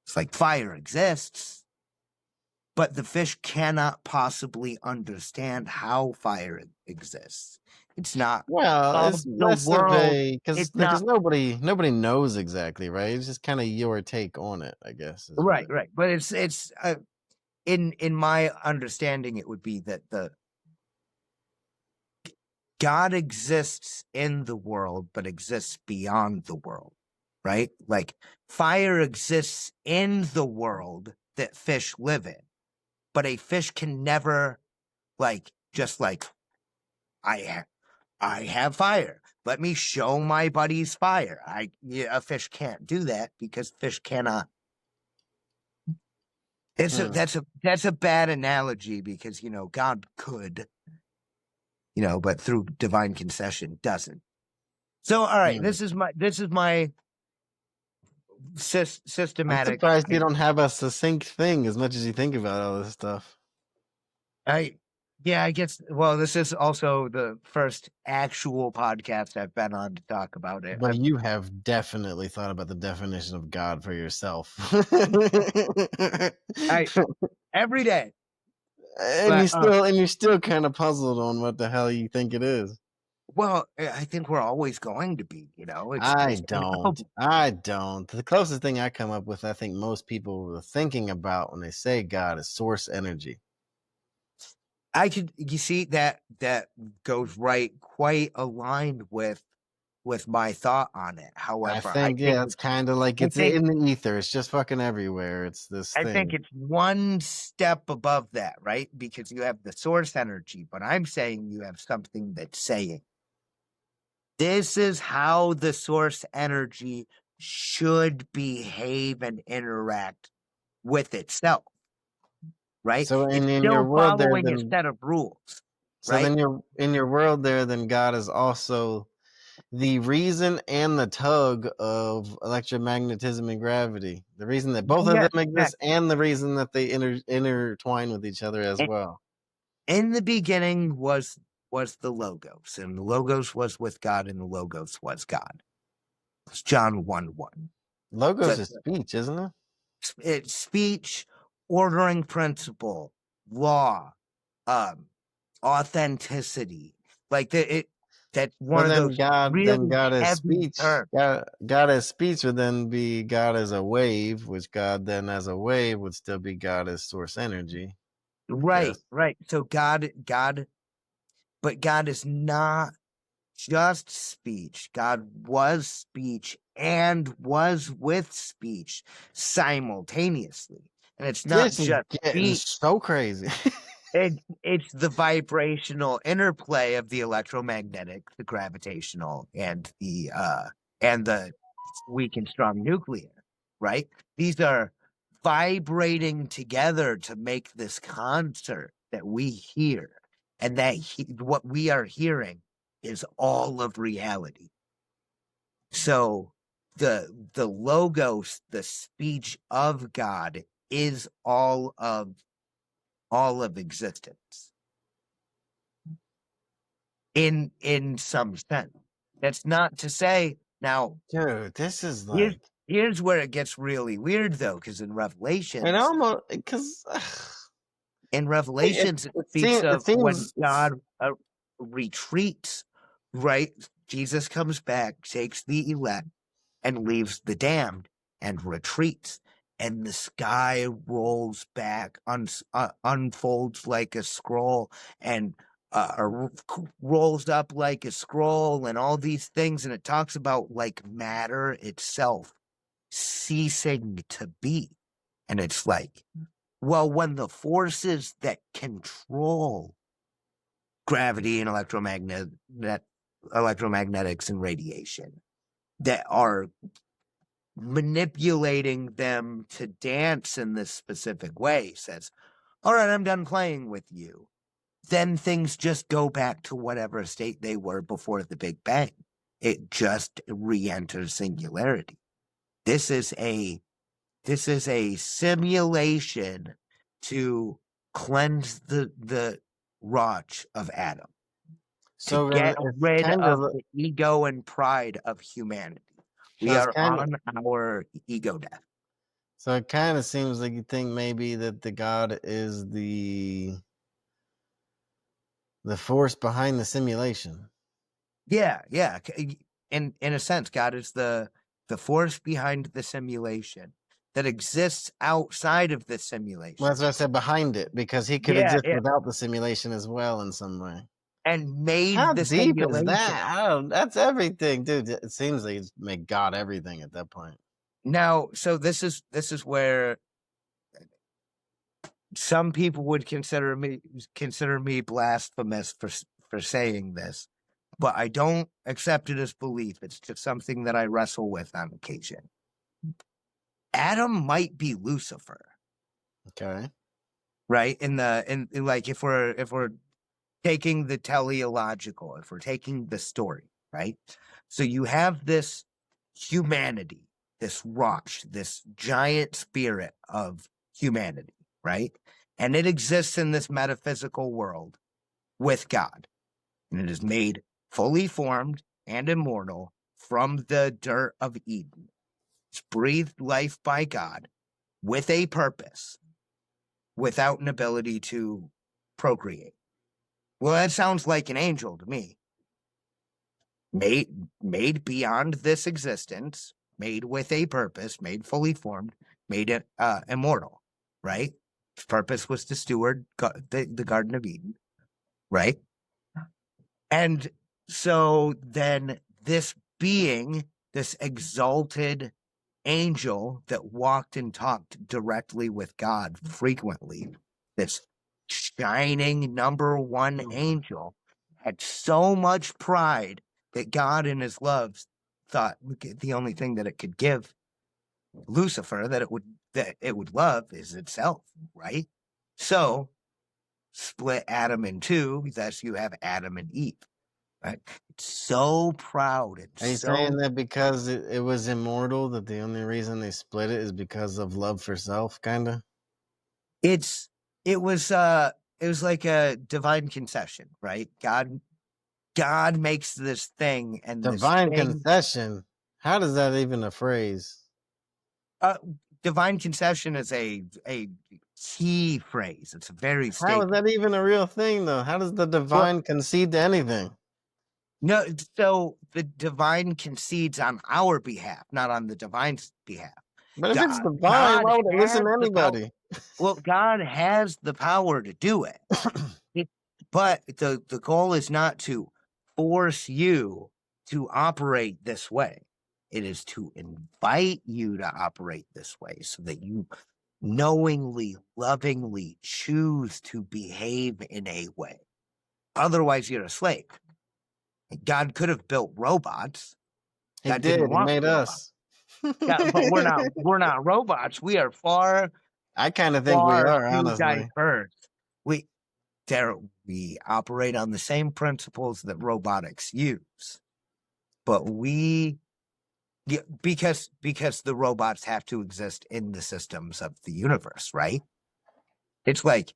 It's like fire exists, but the fish cannot possibly understand how fire exists. It's not well, of it's the less of world. a It's because not nobody knows exactly, right? It's just kind of your take on it, I guess, is what right, it. right. But it's in my understanding, it would be that the God exists in the world, but exists beyond the world, right? Like fire exists in the world that fish live in, but a fish can never just like I I have fire. Let me show my buddies fire. A fish can't do that because fish cannot. Hmm, That's a bad analogy because God could, but through divine concession doesn't. So all right, hmm. this is my I'm systematic. surprised you don't have a succinct thing as much as you think about all this stuff. I Yeah, I guess. Well, this is also the first actual podcast I've been on to talk about it. But you have definitely thought about the definition of God for yourself. I every day, and but you're still kind of puzzled on what the hell you think it is. well, I think we're always going to be. I It's don't. inevitable. I don't. The closest thing I come up with, I think most people were thinking about when they say God is source energy. You see that goes right, quite aligned with my thought on it. I However, think, yeah, it's kind of like I it's think in the ether. It's just fucking everywhere. It's this I think thing. it's one step above that, right? Because you have the source energy, but I'm saying you have something that's saying this is how the source energy should behave and interact with itself, right? So It's in your still world there, following a then set of rules, so right? then you're in your world there, then God is also the reason and the tug of electromagnetism and gravity. The reason that both of Yes, them exist exactly. and the reason that they intertwine with each other as In well. in the beginning was the Logos, and the Logos was with God, and the Logos was God. It's John 1:1. Logos The is speech, isn't it? it's speech, ordering principle, law, um, authenticity. Like that's So one of those then really God as heavy speech. terms. God as speech would then be God as a wave, which God then as a wave would still be God as source energy, I Right, guess. right. So but God is not just speech. God was speech and was with speech simultaneously. And it's not This is just getting speech. so crazy. It's the vibrational interplay of the electromagnetic, the gravitational, and the weak and strong nuclear, right? These are vibrating together to make this concert that we hear, and what we are hearing is all of reality. So the logos, the speech of God, is all of existence in some sense. That's not to say now Dude, this is here's like here's where it gets really weird though, because it almost because in it, Revelations it it speaks seems it of when seems God retreats, right? Jesus comes back, takes the elect, and leaves the damned and retreats. And the sky rolls back, unfolds like a scroll, and rolls up like a scroll, and all these things. And it talks about like matter itself ceasing to be. And it's like, well, when the forces that control gravity and electromagnetics and radiation that are manipulating them to dance in this specific way says, all right, I'm done playing with you. Then things just go back to whatever state they were before the Big Bang. It just re-enters singularity. This is a simulation to cleanse the rotch of Adam, to so get it's rid kind of of the ego and pride of humanity. so We it's are kind of on our ego death. so it kind of seems like you think maybe that the God is the force behind the simulation. Yeah, yeah. In a sense, God is the force behind the simulation that exists outside of the Well, simulation. that's what I said behind it because he could Yeah, exist yeah. without the simulation as well in some way. And How made the deep is simulation. that? I don't. That's everything, dude. It seems like it's make God everything at that point. Now, so this is where some people would consider me blasphemous for saying this, but I don't accept it as belief. It's just something that I wrestle with on occasion. Adam might be Lucifer, Okay. right? In like if we're taking the teleological, if we're taking the story, right? So you have this humanity, this Rosh, this giant spirit of humanity, right? And it exists in this metaphysical world. with God. And it is made fully formed and immortal from the dirt of Eden. It's breathed life by God with a purpose, without an ability to procreate. Well, that sounds like an angel to me. Made beyond this existence, made with a purpose, made fully formed, made it immortal, right? His purpose was to steward the Garden of Eden, right? And so then this being, this exalted angel that walked and talked directly with God frequently, this shining number one angel, had so much pride that God in his love thought the only thing that it could give Lucifer that it would love is itself, right? So split Adam in two, thus you have Adam and Eve. Right? It's so proud and Are you so saying that because it was immortal, that the only reason they split it is because of love for self, kind of? it's it was like a divine concession, right? God makes this thing, and this Divine thing concession. How does that even a phrase? uh divine concession is a key phrase. It's a very How is statement. that even a real thing, though? How does the Well, divine concede to anything? no, so the divine concedes on our behalf, not on the divine's behalf. But if it's God, divine, God why would it listen has to the power. anybody? Well, God has the power to do it. But the goal is not to force you to operate this way. It is to invite you to operate this way so that you knowingly, lovingly choose to behave in a way. Otherwise, you're a slave. God could have built robots. He God did. didn't He want made robots. us. Yeah, but we're not robots. We are far, I kind of think we far are, too honestly. diverse. We we operate on the same principles that robotics use, but because the robots have to exist in the systems of the universe, right? It's like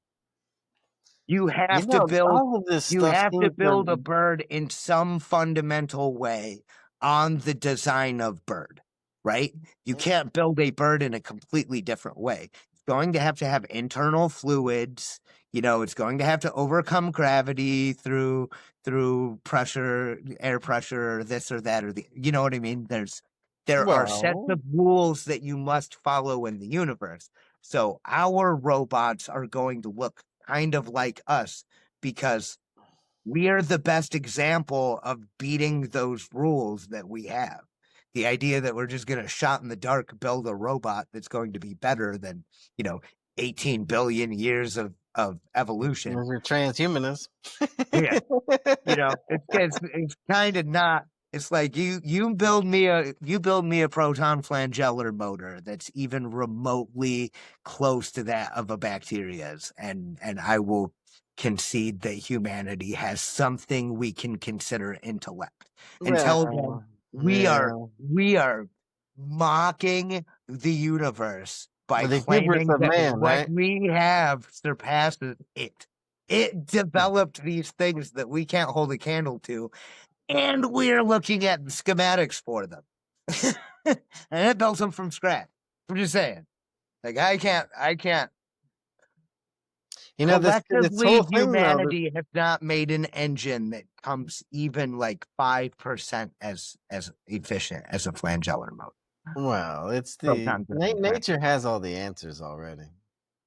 you You have to know, build all of this you stuff have to seems build a to. bird in some fundamental way on the design of bird, right? You can't build a bird in a completely different way. It's going to have internal fluids. It's going to have to overcome gravity through pressure, air pressure, this or that, or you know what I mean? There are sets Well, of rules that you must follow in the universe. So our robots are going to look kind of like us because we are the best example of beating those rules that we have. The idea that we're just going to shot in the dark build a robot that's going to be better than, 18 billion years of evolution. you're transhumanist. Yeah. It's kind of not. It's like you build me a proton flagellar motor that's even remotely close to that of a bacteria's, and I will concede that humanity has something we can consider intellect. Until then, Well, we are yeah. we are mocking the universe by The hubris claiming of that man, what right? we have surpasses it. It developed these things that we can't hold a candle to, and we're looking at schematics for them. And it built them from scratch. I'm just saying. Like I can't. This Collectively, whole thing, though. humanity has not made an engine that comes even like 5% as efficient as a flagellar motor. Well, it's the Protons are incredible. nature has all the answers already.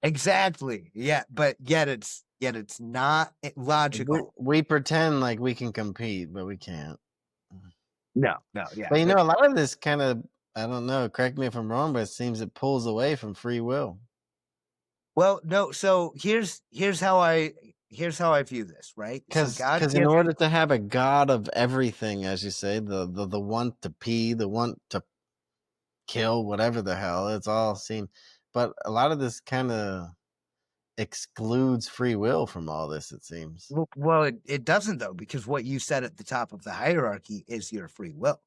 Exactly. Yeah, but yet it's not We logical. we pretend like we can compete, but we can't. No, no, yeah. But a lot of this kind of, I don't know, correct me if I'm wrong, but it seems it pulls away from free will. Well, no. So here's how I view this. Right. So God Because in gives. order to have a god of everything, as you say, the one to pee, the one to kill, whatever the hell, it's all seen. But a lot of this kind of excludes free will from all this, it seems. Well, it doesn't though, because what you said at the top of the hierarchy is your free will.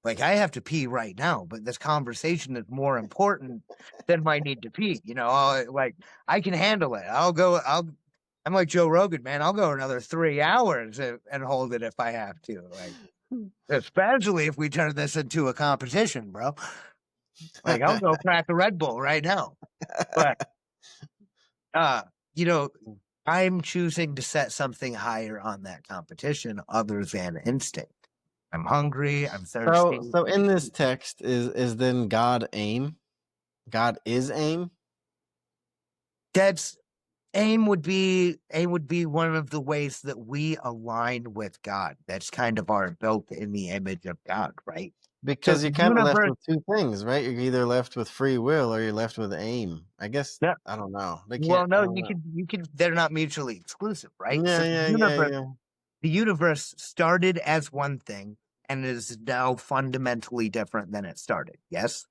Like I have to pee right now, but this conversation is more important than my need to pee. Like I can handle it. I'm like Joe Rogan, man. I'll go another 3 hours and hold it if I have to. Like, especially if we turn this into a competition, bro. Like, I'll go crack a Red Bull right now. But you know, I'm choosing to set something higher on that competition other than instinct. I'm hungry. I'm thirsty. So in this text is then God aim? God is aim? That's aim would be one of the ways that we align with God. That's kind of our built in the image of God, right? So Because you're the kind of left universe, with two things, right? You're either left with free will or you're left with aim. I guess yeah, I don't know. They well, can't. I no, don't know. you can. They're not mutually exclusive, right? Yeah, So yeah, yeah, yeah. the universe started as one thing and is now fundamentally different than it started. Yes,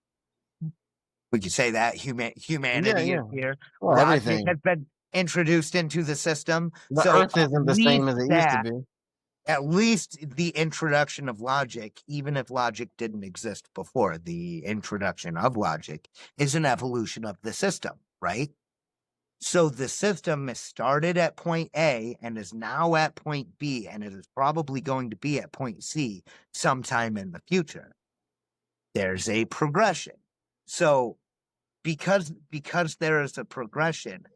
we could say that Yeah, humanity is yeah. here. Well, Logic everything. has been introduced into the system. The So Earth isn't the same as it used to be. at least the introduction of logic, even if logic didn't exist before, the introduction of logic is an evolution of the system, right? So the system is started at point A and is now at point B, and it is probably going to be at point C sometime in the future. There's a progression. So because there is a progression,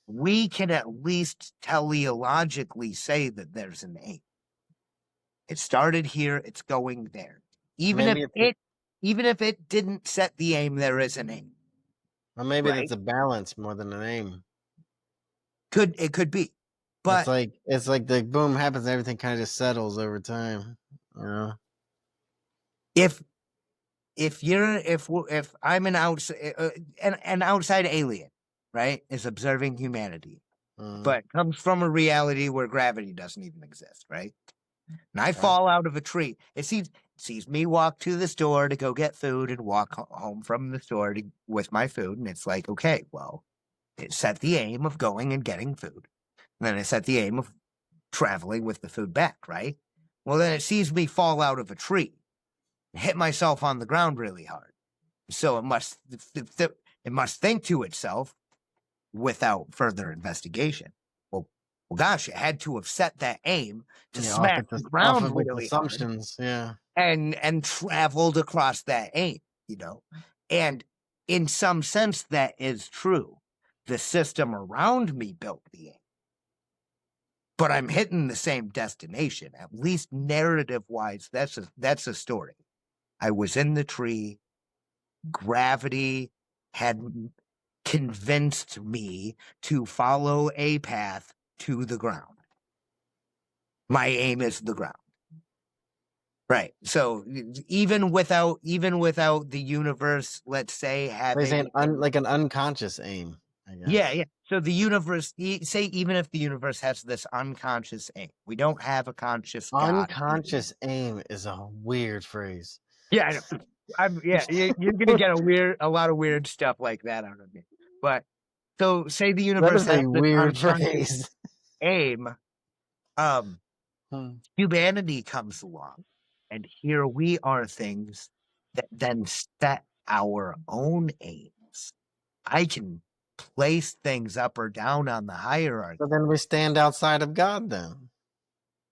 we can at least teleologically say that there's an aim. It started here, it's going there. Maybe it's Even if it didn't set the aim, there is an aim, or maybe right? it's a balance more than an aim. It could be. But It's like the boom happens, and everything kind of just settles over time. You know. if if I'm an outside alien, right, is observing humanity, Mm, but comes from a reality where gravity doesn't even exist, right? And I okay. fall out of a tree. It sees me walk to the store to go get food and walk home from the store with my food, and it's like, okay, well, it set the aim of going and getting food, and then it set the aim of traveling with the food back, right? Well, then it sees me fall out of a tree, hit myself on the ground really hard. So it must think to itself without further investigation. Well, gosh, it had to have set that aim to Yeah, smack the off ground of its really hard assumptions. Yeah. and traveled across that aim, you know. And in some sense, that is true. The system around me built the aim, but I'm hitting the same destination, at least narrative wise. That's a story. I was in the tree. Gravity had convinced me to follow a path to the ground. My aim is the ground. Right. So even without the universe, let's say They say having like an unconscious aim, I yeah, guess. yeah. So the universe, say even if the universe has this unconscious aim, we don't have a conscious God. Unconscious aim is a weird phrase. Yeah, I know. Yeah, you're gonna get a lot of weird stuff like that out of me. But so say the That universe is has a this weird unconscious phrase. aim. Um, Hmm. Humanity comes along, and here we are things that then set our own aims. I can place things up or down on the hierarchy. So then we stand outside of God then.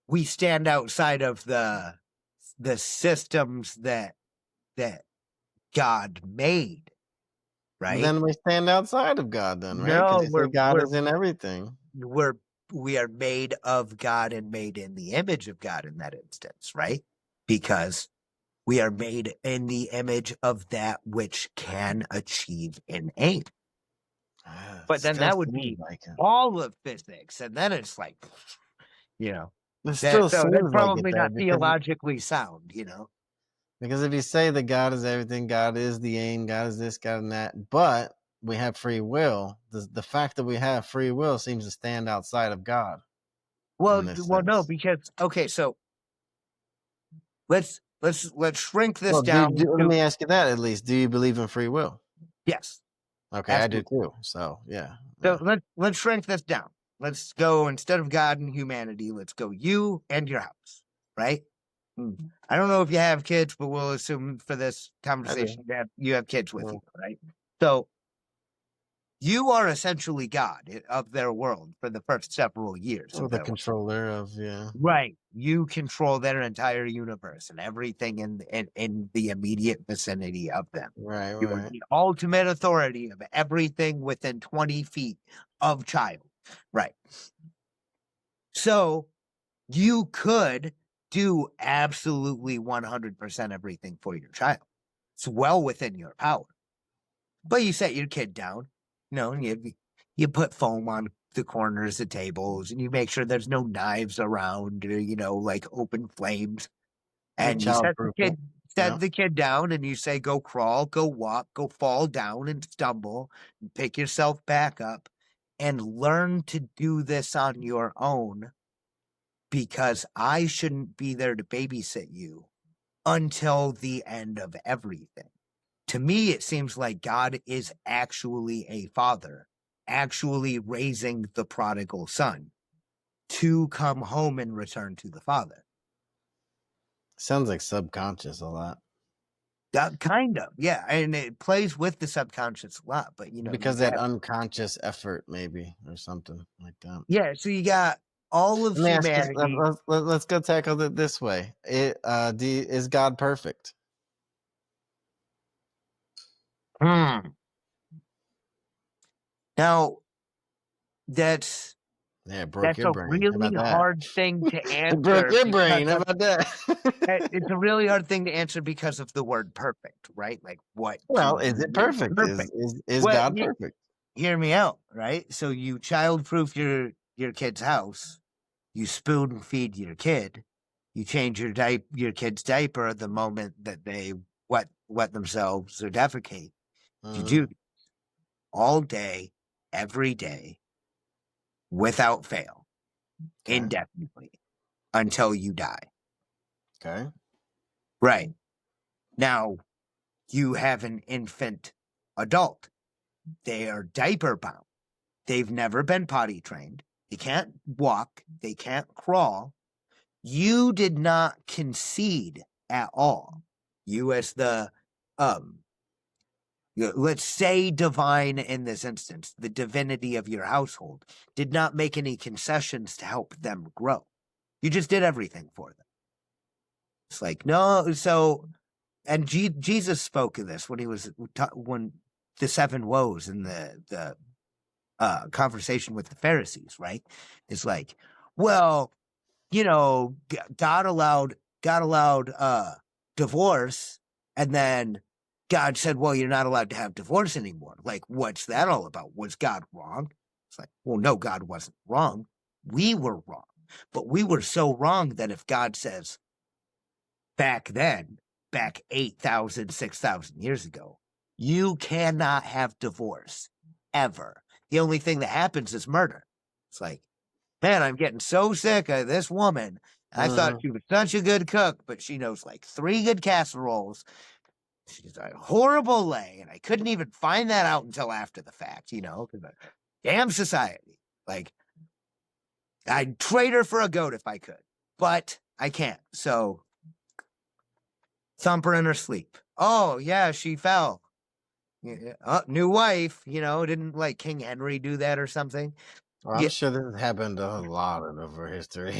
We stand outside of the systems that God made, right? Then we stand outside of God then, right? Because No, you say God is in everything. we're we are made of God and made in the image of God in that instance, right? Because we are made in the image of that which can achieve an aim. It But then still that would seems be like it. all of physics. And then it's like, you know, It still so that's seems like it probably though, not theologically sound, you know? because if you say that God is everything, God is the aim, God is this, God and that, but we have free will, the fact that we have free will seems to stand outside of God in this No, sense. because okay, so let's shrink this Well, down let to me ask you that at least. Do you believe in free will? yes, Okay, I do absolutely. too. So yeah, So yeah. let's shrink this down. Let's go instead of God and humanity, let's go you and your house, right? I don't know if you have kids, but we'll assume for this I do. conversation that you have kids with Yeah. you, right? So You are essentially God of their world for the first several years Or of the their world. controller of, yeah. Right. You control their entire universe and everything in the immediate vicinity of them. Right, You are right. the ultimate authority of everything within 20 feet of child. Right. So you could do absolutely 100% everything for your child. It's well within your power. But you set your kid down, and you put foam on the corners of tables, and you make sure there's no knives around, or, like open flames. You And you childproof it. set Yeah. the kid down, and you say, "Go crawl, go walk, go fall down and stumble, and pick yourself back up, and learn to do this on your own, because I shouldn't be there to babysit you until the end of everything." To me, it seems like God is actually a father, actually raising the prodigal son to come home and return to the father. Sounds like subconscious a lot. Kind of, yeah. And it plays with the subconscious a lot, but you Because that got, unconscious effort, maybe, or something like that. yeah. So you got all of Let me ask you. humanity. Let's go tackle it this way. Is God perfect? Hmm. Now, that's Yeah, it broke that's your a brain. How really about that? hard thing to It broke answer your because brain. How of about that? it's a really hard thing to answer because of the word perfect, right? Like, what do Well, is you it mean perfect? perfect? Is Well, God perfect? hear me out, right? So you childproof your kid's house, you spoon feed your kid, you change your kid's diaper the moment that they wet themselves or defecate. You Hmm. do all day, every day, without fail, Okay. indefinitely, until you die. Okay. Right. Now you have an infant adult. They are diaper bound. They've never been potty trained. They can't walk. They can't crawl. You did not concede at all. You, as the, um, let's say divine in this instance, the divinity of your household, did not make any concessions to help them grow. You just did everything for them. It's like, no. So, and Jesus spoke of this when he was, when the seven woes in the conversation with the Pharisees, right? It's like, well, God allowed divorce, and then God said, well, you're not allowed to have divorce anymore. Like, what's that all about? Was God wrong? It's like, well, no, God wasn't wrong. We were wrong. But we were so wrong that if God says back then, back 8,000, 6,000 years ago, you cannot have divorce ever. The only thing that happens is murder. It's like, man, I'm getting so sick of this woman. I thought Hmm. she was such a good cook, but she knows like 3 good casseroles. She's a horrible lay, and I couldn't even find that out until after the fact, because damn society. Like, I'd trade her for a goat if I could, but I can't. So, thump her in her sleep. Oh, yeah, she fell. Yeah, new wife, didn't like King Henry do that or something? Well, I'm Yeah, sure this has happened a lot over so history.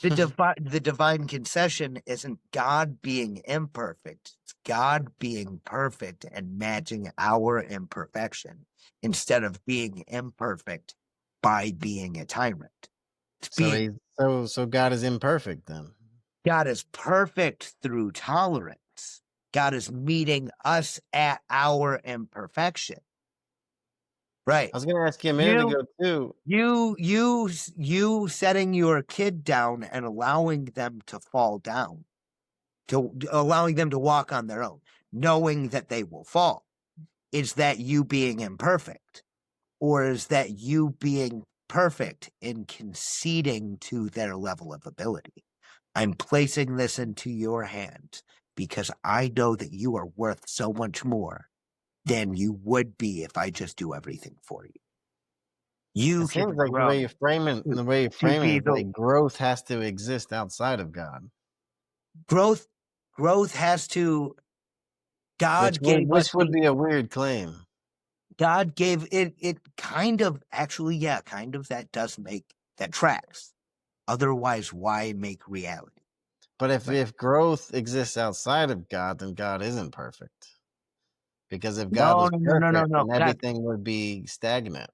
it's the divine concession isn't God being imperfect. It's God being perfect and matching our imperfection instead of being imperfect by being a tyrant. It's so being he's so God is imperfect then. God is perfect through tolerance. God is meeting us at our imperfection. Right. I was gonna ask you a minute You ago too. you setting your kid down and allowing them to fall down, to allowing them to walk on their own, knowing that they will fall. Is that you being imperfect? Or is that you being perfect in conceding to their level of ability? I'm placing this into your hands because I know that you are worth so much more than you would be if I just do everything for you. It You can seems like the way grow you frame it, to, the way you to frame it be is the like growth has to exist outside of God. growth. Growth has to, Which God would gave us which would the, be a weird claim. God gave it. It kind of that does that tracks. Otherwise, why make reality? But But if growth exists outside of God, then God isn't perfect. Because if God no, was no, no, no, no, perfect, no. then God, everything would be stagnant.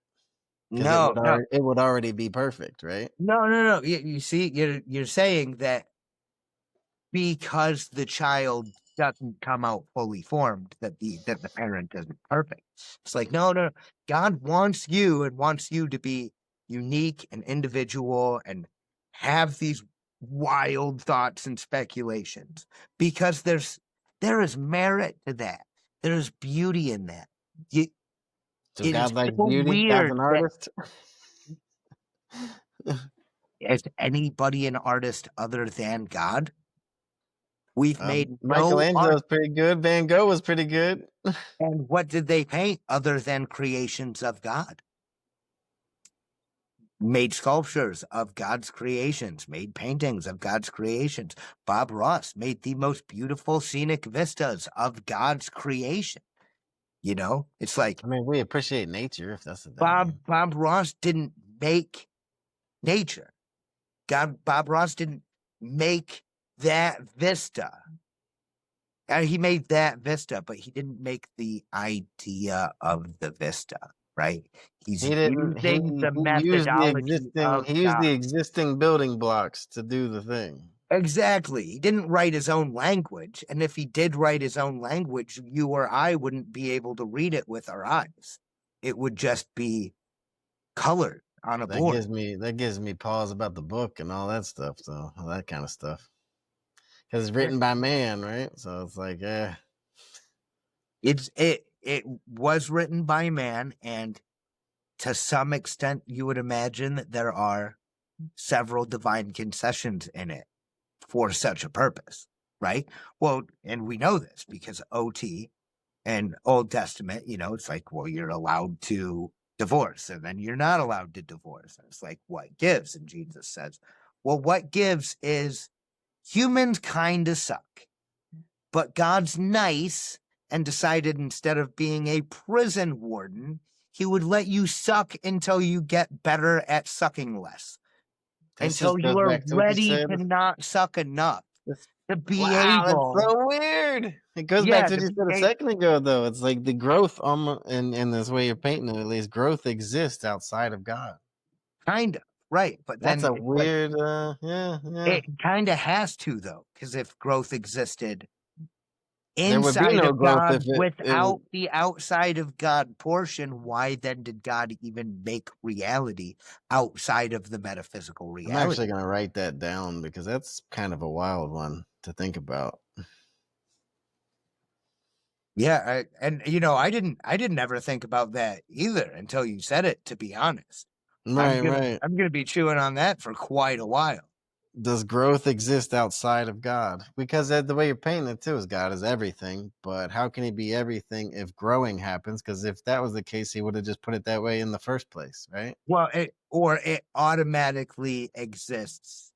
Because no, no, it would already be perfect, right? no, no, no. You see, you're saying that because the child doesn't come out fully formed, that the parent isn't perfect. It's like no, no. God wants you and wants you to be unique and individual and have these wild thoughts and speculations because there is merit to that. There is beauty in that. You, So it is God likes so beauty. God's weird an that artist. is anybody an artist other than God? We've made no Michelangelo art. is pretty good. Van Gogh was pretty good. And what did they paint other than creations of God? Made sculptures of God's creations, made paintings of God's creations. Bob Ross made the most beautiful scenic vistas of God's creation. You know, it's like I mean, we appreciate nature, if that's what that means. Bob Ross didn't make nature. Bob Ross didn't make that vista. He made that vista, but he didn't make the idea of the vista, right? He's He didn't. using the He used the methodology existing. of He used God. the existing building blocks to do the thing. Exactly. He didn't write his own language. And if he did write his own language, you or I wouldn't be able to read it with our eyes. It would just be colored on a board. That gives me pause about the book and all that stuff. So all that kind of stuff, because it's written by man, right? So it's like, It was written by man, and to some extent, you would imagine that there are several divine concessions in it for such a purpose, right? Well, and we know this because OT and Old Testament, it's like, well, you're allowed to divorce and then you're not allowed to divorce. And it's like, what gives? And Jesus says, well, what gives is humans kind of suck, but God's nice and decided instead of being a prison warden, he would let you suck until you get better at sucking less, this until just you goes are back to what you ready said. to not suck enough This- to be Wow, that's able, so weird. It goes back yeah, to what to you be said a able, second ago, though. It's like the growth, in this way you're painting it, at least growth exists outside of God. kind of, right. But That's then a it's like, weird. Yeah, yeah. it kind of has to, though, because if growth existed There would be inside no of growth if God it was. without the outside of God portion, why then did God even make reality outside of the metaphysical I'm actually reality? gonna write that down because that's kind of a wild one to think about. Yeah, I didn't ever think about that either until you said it, to be honest. Right, right. I'm gonna be chewing on that for quite a while. Does growth exist outside of God? Because the way you're painting it too is God is everything, but how can he be everything if growing happens? Because if that was the case, he would have just put it that way in the first place, right? Well, it automatically exists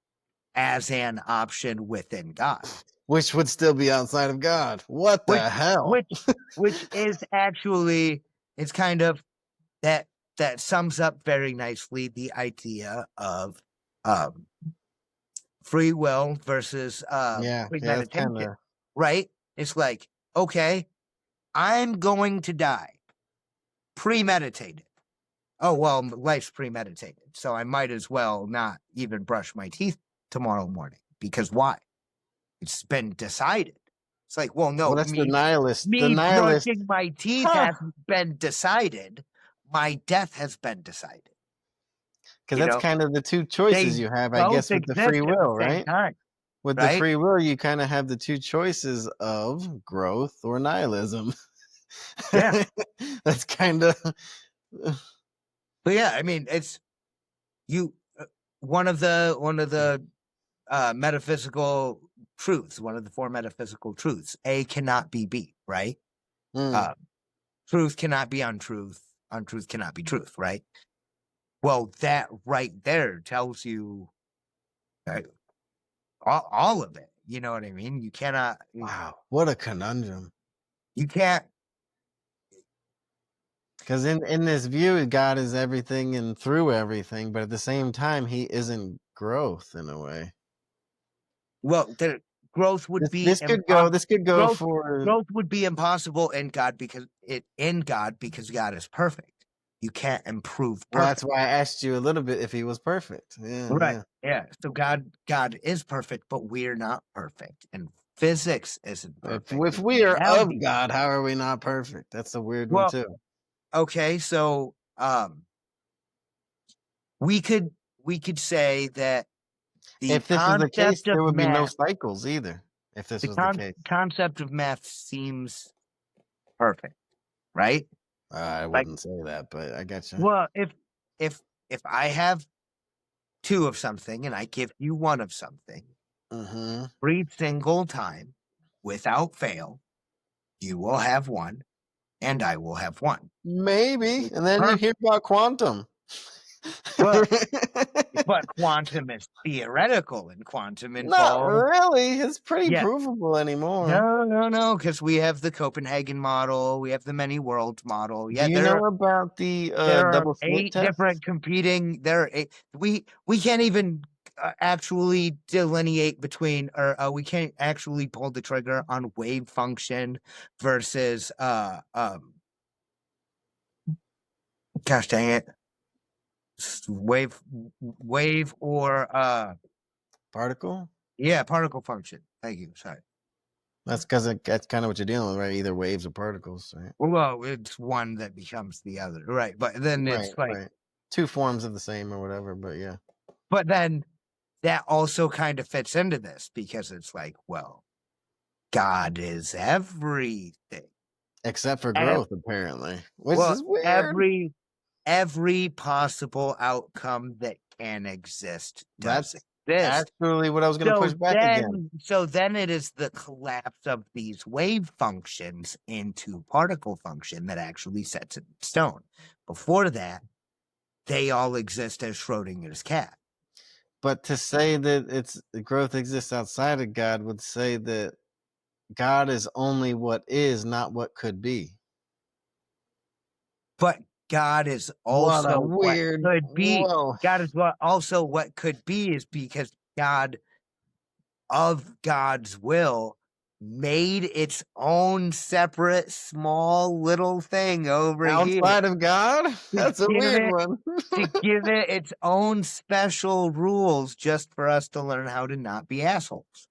as an option within God. Which would still be outside of God. What which the hell? which which is actually, it's kind of that sums up very nicely the idea of um free will versus Yeah, yeah, that's kind premeditation, of. right? It's like, okay, I'm going to die, premeditated. Oh well, life's premeditated, so I might as well not even brush my teeth tomorrow morning, because why? It's been decided. It's like, well, Well, no, that's the nihilist. The me nihilist. brushing my teeth Huh. hasn't been decided. My death has been decided. Because You that's know, kind of the two they choices you have, I both guess, with the exist free at the will, same right? time, With the right? free will, you kind of have the two choices of growth or nihilism. Yeah. That's kind of. But yeah, I mean, it's you. One of the metaphysical truths, one of the four metaphysical truths. A cannot be B, right? Mm, Uh, Truth cannot be untruth. Untruth cannot be truth, right? Well, that right there tells you uh, all of it. You know what I mean? You cannot. wow, what a conundrum. You can't. Because in this view, God is everything and through everything, but at the same time, he isn't growth in a way. Well, the growth would This be this could go. This could go growth for. growth would be impossible in God because God is perfect. You can't improve Well, that's perfect. why I asked you a little bit if he was perfect. Yeah, Right. yeah. Yeah. So God is perfect, but we're not perfect. And physics isn't perfect. If And we are of reality. God, how are we not perfect? That's a weird one Well, too. okay, so we could say that the If this is the case, concept of there would be no math, cycles either. If this was the case, concept of math seems perfect, right? I Like, wouldn't say that, but I got you. well, if I have two of something and I give you one of something, Hmm. every single time, without fail, you will have one and I will have one. Maybe, and then you Perfect. hear about quantum. Well, but quantum is theoretical and quantum Not involves, really. It's pretty yeah. provable anymore. No, because we have the Copenhagen model, we have the many worlds model. Do Yeah, you know about the there are double slit eight test? different competing. There are eight. We can't even actually delineate between, or we can't actually pull the trigger on wave function versus gosh dang it, wave or Particle? yeah, particle function. Thank you. Sorry. That's because that's kind of what you're dealing with, right? Either waves or particles, right? Well, it's one that becomes the other, right? But then Right, it's like, right. Two forms of the same or whatever, but yeah. but then that also kind of fits into this because it's like, well, God is everything. Except for Ev- growth, apparently, which well, is weird. every possible outcome that can exist does That's exist. actually what I was going to push back again. So then it is the collapse of these wave functions into particle function that actually sets it in stone. Before that, they all exist as Schrodinger's cat. But to say that it's growth exists outside of God would say that God is only what is, not what could be. But God is What a also what weird. could be. Whoa. God is also what could be is because God of God's will made its own separate small little thing over here Outside of God? to That's a give weird it one. its own special rules just for us to learn how to not be assholes.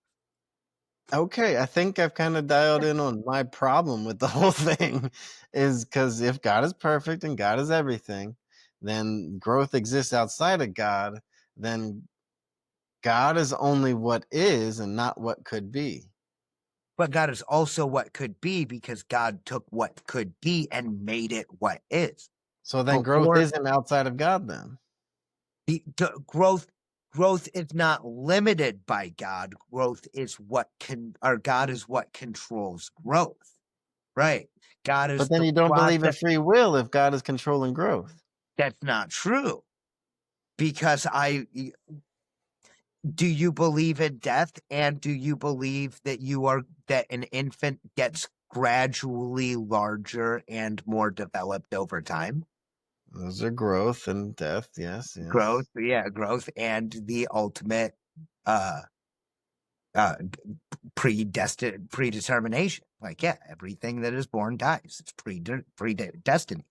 Okay, I think I've kind of dialed in on my problem with the whole thing is because if God is perfect and God is everything, then growth exists outside of God, then God is only what is and not what could be. But God is also what could be because God took what could be and made it what is. So then growth Before isn't outside of God then. growth is not limited by God. Growth is God is what controls growth. Right. God But is then the you don't believe in process. free will if God is controlling growth. That's not true. Because do you believe in death, and do you believe that that an infant gets gradually larger and more developed over time? Those are growth and death. Yes, Growth, yes. yeah, growth and the ultimate uh uh predetermination. Like, yeah, everything that is born dies. It's predestined.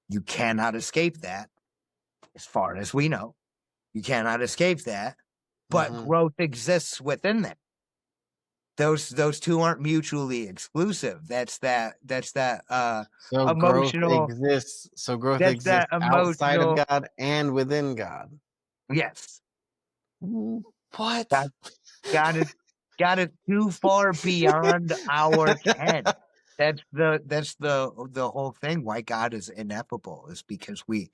You cannot escape that, as far as we know. You cannot escape that. But Hmm. growth exists within that. Those two aren't mutually exclusive. So growth Emotional exists. So growth that's that exists outside of emotional God and within God. yes. What? God God is God is too far beyond our ken. That's the whole thing why God is ineffable is because we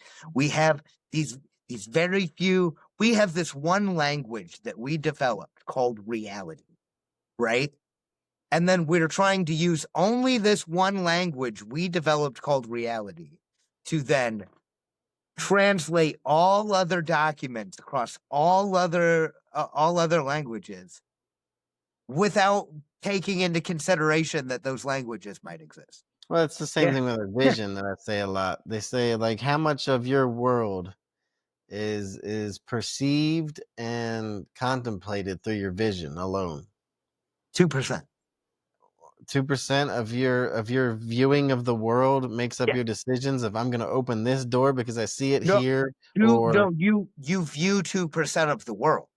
have these very few we have this one language that we developed called reality, right? And then we're trying to use only this one language we developed called reality to then translate all other documents across all other languages without taking into consideration that those languages might exist. Well, it's the same Yeah, thing with a vision that I say a lot. They say like how much of your world is perceived and contemplated through your vision alone. 2%. 2% of your viewing of the world makes up Yeah. your decisions. If I'm going to open this door because I see it No, here, or you view 2% of the world.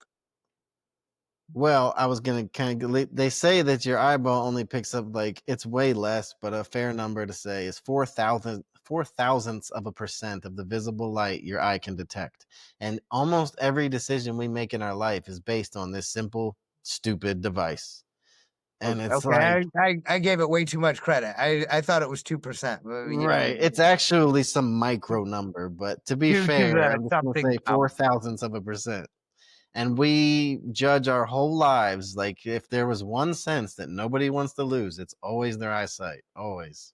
well, I was going to kind of. They say that your eyeball only picks up like it's way less, but a fair number to say is 4 thousandths of a percent of the visible light your eye can detect. And almost every decision we make in our life is based on this simple, stupid device. And it's Okay, like, I gave it way too much credit. I thought it was 2%. You know, right. It's actually some micro number, but to be due to fair, the I'm just going to something say power. 4 thousandths of a percent. And we judge our whole lives like if there was one sense that nobody wants to lose, it's always their eyesight. Always.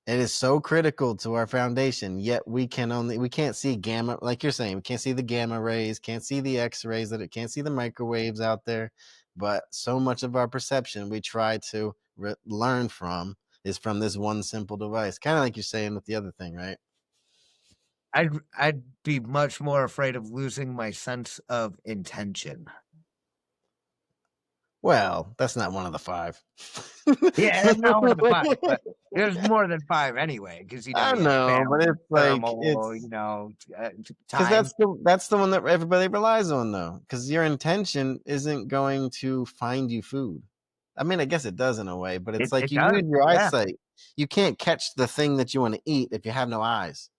It is so critical to our foundation, yet we can't see gamma, like you're saying, we can't see the gamma rays, can't see the X-rays, that it can't see the microwaves out there. But so much of our perception we try to learn from is from this one simple device. Kind of like you're saying with the other thing, right? I'd be much more afraid of losing my sense of intention. Well, that's not one of the five. Yeah, that's not one of the 5, but there's more than 5 anyway, because, I you have know, but family, it's like thermal, it's because time. that's the one that everybody relies on though. Because your intention isn't going to find you food. I mean, I guess it does in a way, but it's like It you does, use your yeah. eyesight. You can't catch the thing that you want to eat if you have no eyes.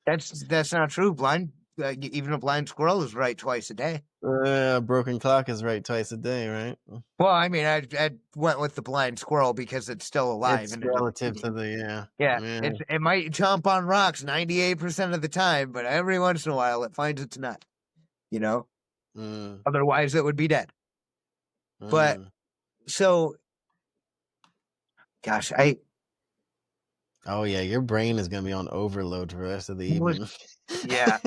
That's not true. Even a blind squirrel is right twice a day. Broken clock is right twice a day, right? Well, I mean, I went with the blind squirrel because it's still alive It's and it is relative to eating. the Yeah, yeah. it might jump on rocks 98% of the time, but every once in a while it finds its nut, you know? Mm, Otherwise it would be dead. But mm. so gosh, I Oh yeah, your brain is gonna be on overload for the rest of the was evening. yeah.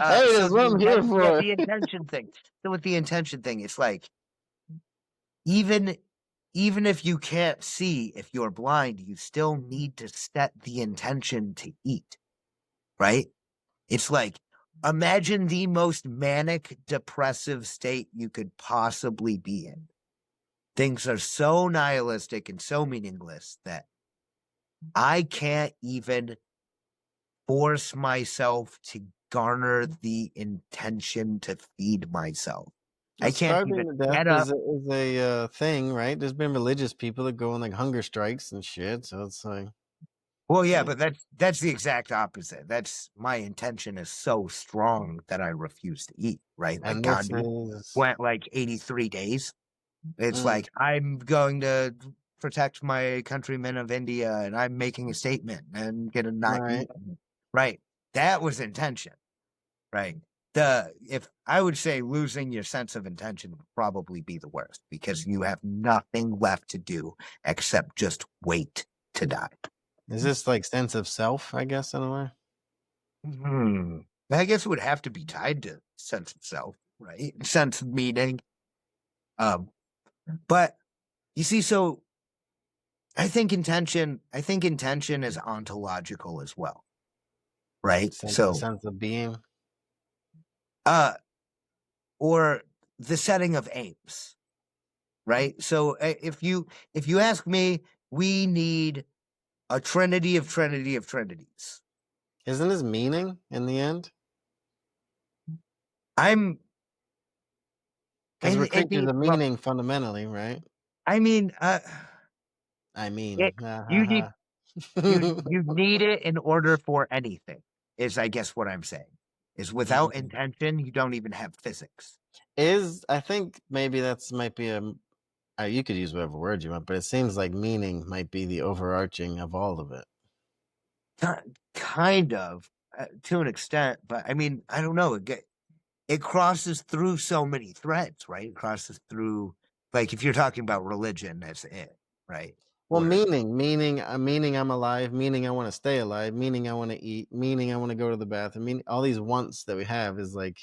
Hey, So that's what I'm here for. the intention thing. So with the intention thing, it's like even even if you can't see, if you're blind, you still need to set the intention to eat, right? It's like, imagine the most manic, depressive state you could possibly be in. Things are so nihilistic and so meaningless that I can't even force myself to garner the intention to feed myself. I Well, can't starving even to death get up. is a thing, right? There's been religious people that go on like hunger strikes and shit. So it's like, Well, yeah, yeah. but that's the exact opposite. That's my intention is so strong that I refuse to eat, right? Like And this Gandhi is, went like 83 days. It's mm, like I'm going to protect my countrymen of India and I'm making a statement and gonna not right. eat. Right. That was intention. Right. The if I would say losing your sense of intention would probably be the worst because you have nothing left to do except just wait to die. Is this like sense of self? I guess in a way. Hmm. I guess it would have to be tied to sense of self, right? Sense of meaning. Um, but you see, so I think intention is ontological as well, right? So Sense of being. uh or the setting of aims, right? So if you ask me, we need a trinity of trinities. Isn't this meaning in the end? I'm Because we're in creatures the of well, meaning fundamentally, right? I mean, I it, mean, ha ha you need ha. you need it in order for anything. Is I guess what I'm saying is without Mm. intention, you don't even have physics. Is I think maybe that's might be a you could use whatever word you want, but it seems like meaning might be the overarching of all of it. Kind of to an extent, but I mean, I don't know. It crosses through so many threads, right? It crosses through, like, if you're talking about religion, that's it, right? Well, Or meaning I'm alive, meaning I want to stay alive, meaning I want to eat, meaning I want to go to the bathroom, meaning all these wants that we have is like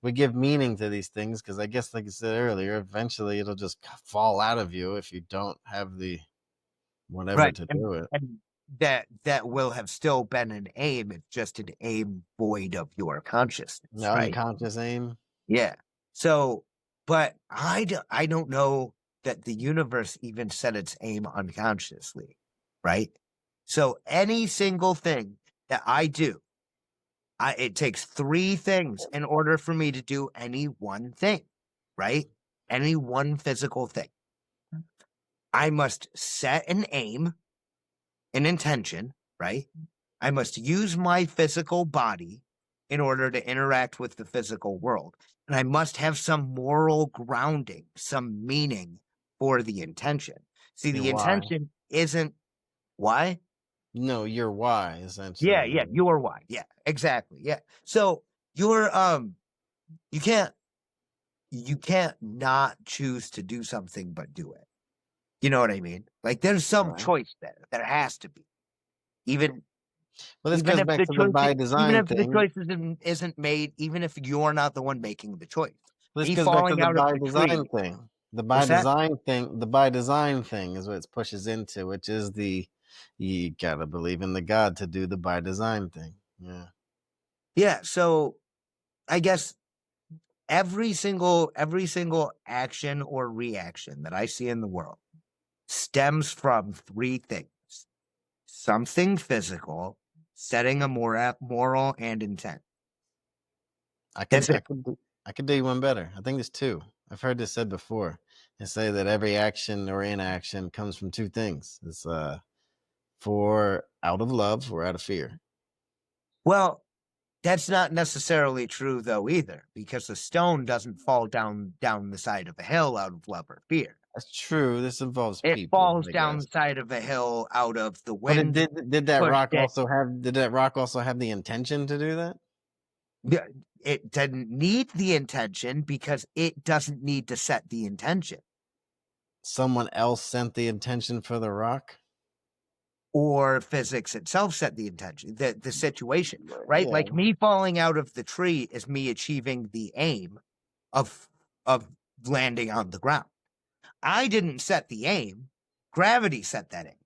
we give meaning to these things because I guess, like I said earlier, eventually it'll just fall out of you if you don't have the whatever Right. to And do it. and that will have still been an aim. It's just an aim void of your consciousness, The right? unconscious aim. Yeah. So, but I don't know that the universe even set its aim unconsciously, right? So any single thing that I do, it takes three things in order for me to do any one thing, right? Any one physical thing. I must set an aim, an intention, right? I must use my physical body in order to interact with the physical world. And I must have some moral grounding, some meaning for the intention. See, Your the why. intention isn't why? No, your why Yeah, essentially. yeah, your why. Yeah, exactly. Yeah. So you're you can't you can't not choose to do something but do it. You know what I mean? Like there's some Right. choice there. There has to be. Even Well, this Even goes if back the to the choice by even design if the thing. choice isn't made, even if you're not the one making the choice. This Me goes back to falling the out of by the design tree. thing. The by What's that? design thing. The by design thing is what it pushes into, which is the you gotta believe in the God to do the by design thing. Yeah. Yeah, so I guess every single action or reaction that I see in the world stems from three things. Something physical, setting a moral and intent. I could That's I it. could do, I could do you one better. I think there's two. I've heard this said before. They say that every action or inaction comes from two things. It's for out of love or out of fear. Well, that's not necessarily true though either, because a stone doesn't fall down the side of a hill out of love or fear. That's true. This involves It people, falls I down guess. the side of a hill out of the But it wind did that pushed rock it. also have did that rock also have the intention to do that? Yeah, it didn't need the intention because it doesn't need to set the intention. Someone else sent the intention for the rock? Or physics itself set the intention, the situation, right? Yeah. Like me falling out of the tree is me achieving the aim of of landing on the ground. I didn't set the aim. Gravity set that aim.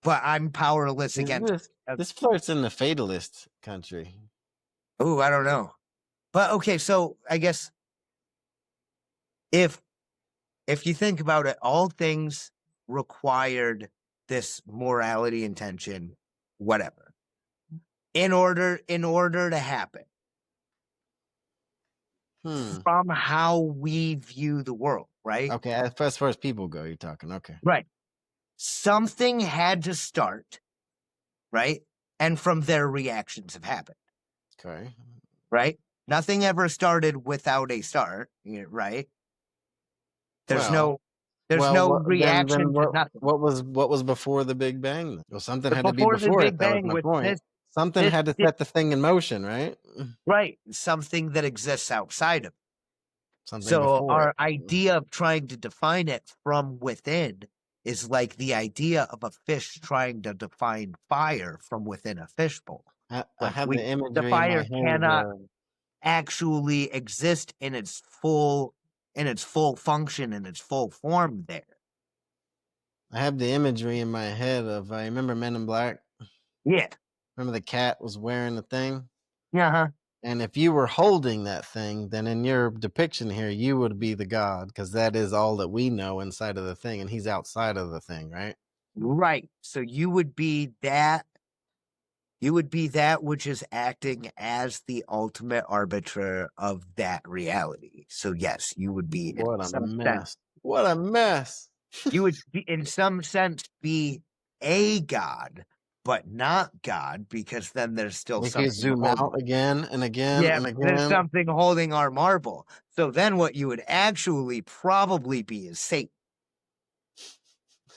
But I'm powerless Is against. this flirts in the fatalist country. Oh, I don't know. But okay, so I guess if if you think about it, all things required this morality intention, whatever, in order to happen Hmm. from how we view the world, right? Okay, as far as people go, you're talking. Okay. Right. Something had to start, right? And from there, reactions have happened, Okay. right? Nothing ever started without a start, right? There's Well, no there's well, no then reaction to nothing. what was before the Big Bang? Then? Well, something But had to be before the before it. Big That was Bang my with point. this Something this had to set the thing in motion, right? right, something that exists outside of it. Something So before it. our idea of trying to define it from within is like the idea of a fish trying to define fire from within a fishbowl. I Like have the the imagery in my fire head. cannot actually exist in its full function, in its full form there. I have the imagery in my head of I remember Men in Black. Yeah. Remember the cat was wearing the thing? Uh-huh. And if you were holding that thing, then in your depiction here, you would be the god, because that is all that we know inside of the thing, and he's outside of the thing, right? Right. So you would be that which is acting as the ultimate arbiter of that reality. So yes, you would be in What a some sense, mess. What a mess. you would be in some sense be a god, but not God, because then there's still We could something zoom holding. out again and again Yeah, and there's again. something holding our marble. So then what you would actually probably be is Satan.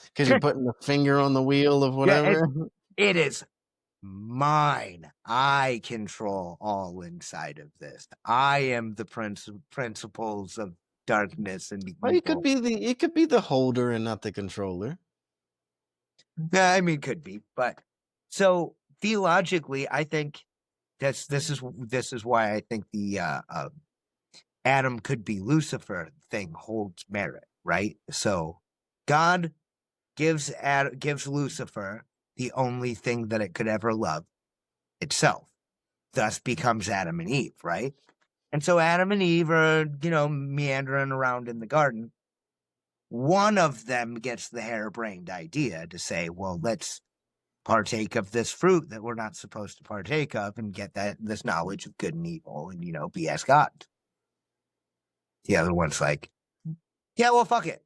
Because you're putting the finger on the wheel of Yeah, whatever. it is mine. I control all inside of this. I am the principles of darkness and Well, evil. it could be the holder and not the controller. Yeah, I mean, could be, but so theologically, I think this is why I think Adam could be Lucifer thing holds merit, right? So God gives Lucifer the only thing that it could ever love, itself. Thus becomes Adam and Eve, right? And so Adam and Eve are, meandering around in the garden. One of them gets the harebrained idea to say, well, let's partake of this fruit that we're not supposed to partake of and get this knowledge of good and evil and, be as God. The other one's like, yeah, well, fuck it.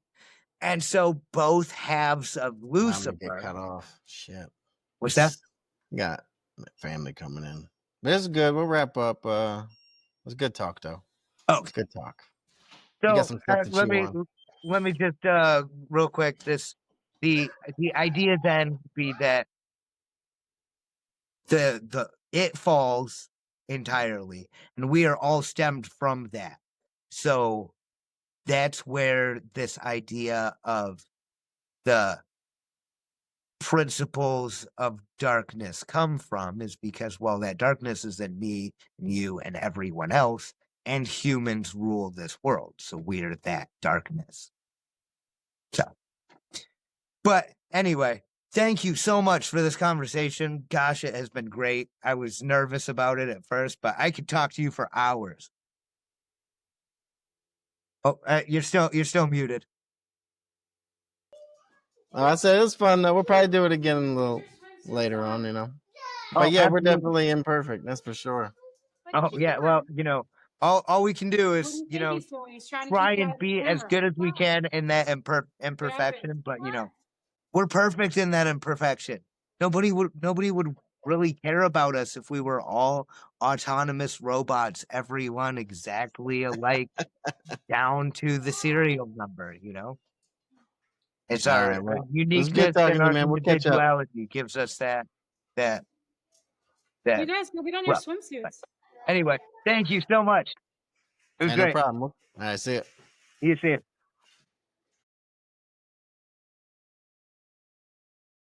And so both halves of I'm gonna get Lucifer. cut off. Shit. What's that? Got family coming in. But it's good. We'll wrap up. It was good talk though. Oh, It's good talk. You got so some stuff to chew on. let me just real quick. The idea then would be that it falls entirely, and we are all stemmed from that. So that's where this idea of the principles of darkness come from, is because, well, that darkness is in me and you and everyone else, and humans rule this world. So we're that darkness. So, but anyway, thank you so much for this conversation. Gosh, it has been great. I was nervous about it at first, but I could talk to you for hours. Oh, you're still muted. I said it was fun though. We'll probably do it again a little later on, But yeah, we're definitely imperfect. That's for sure. Oh yeah, well, all we can do is, try and be as good as we can in that imperfection. But we're perfect in that imperfection. Nobody would really care about us if we were all autonomous robots, everyone exactly alike, down to the serial number. It's All our right. Well, it was good uniqueness talking and to you, our man. We'll catch up. individuality gives us that. You guys go get on your Well, swimsuits. anyway, thank you so much. It was Hey, no great. problem. All right, see ya. You see it.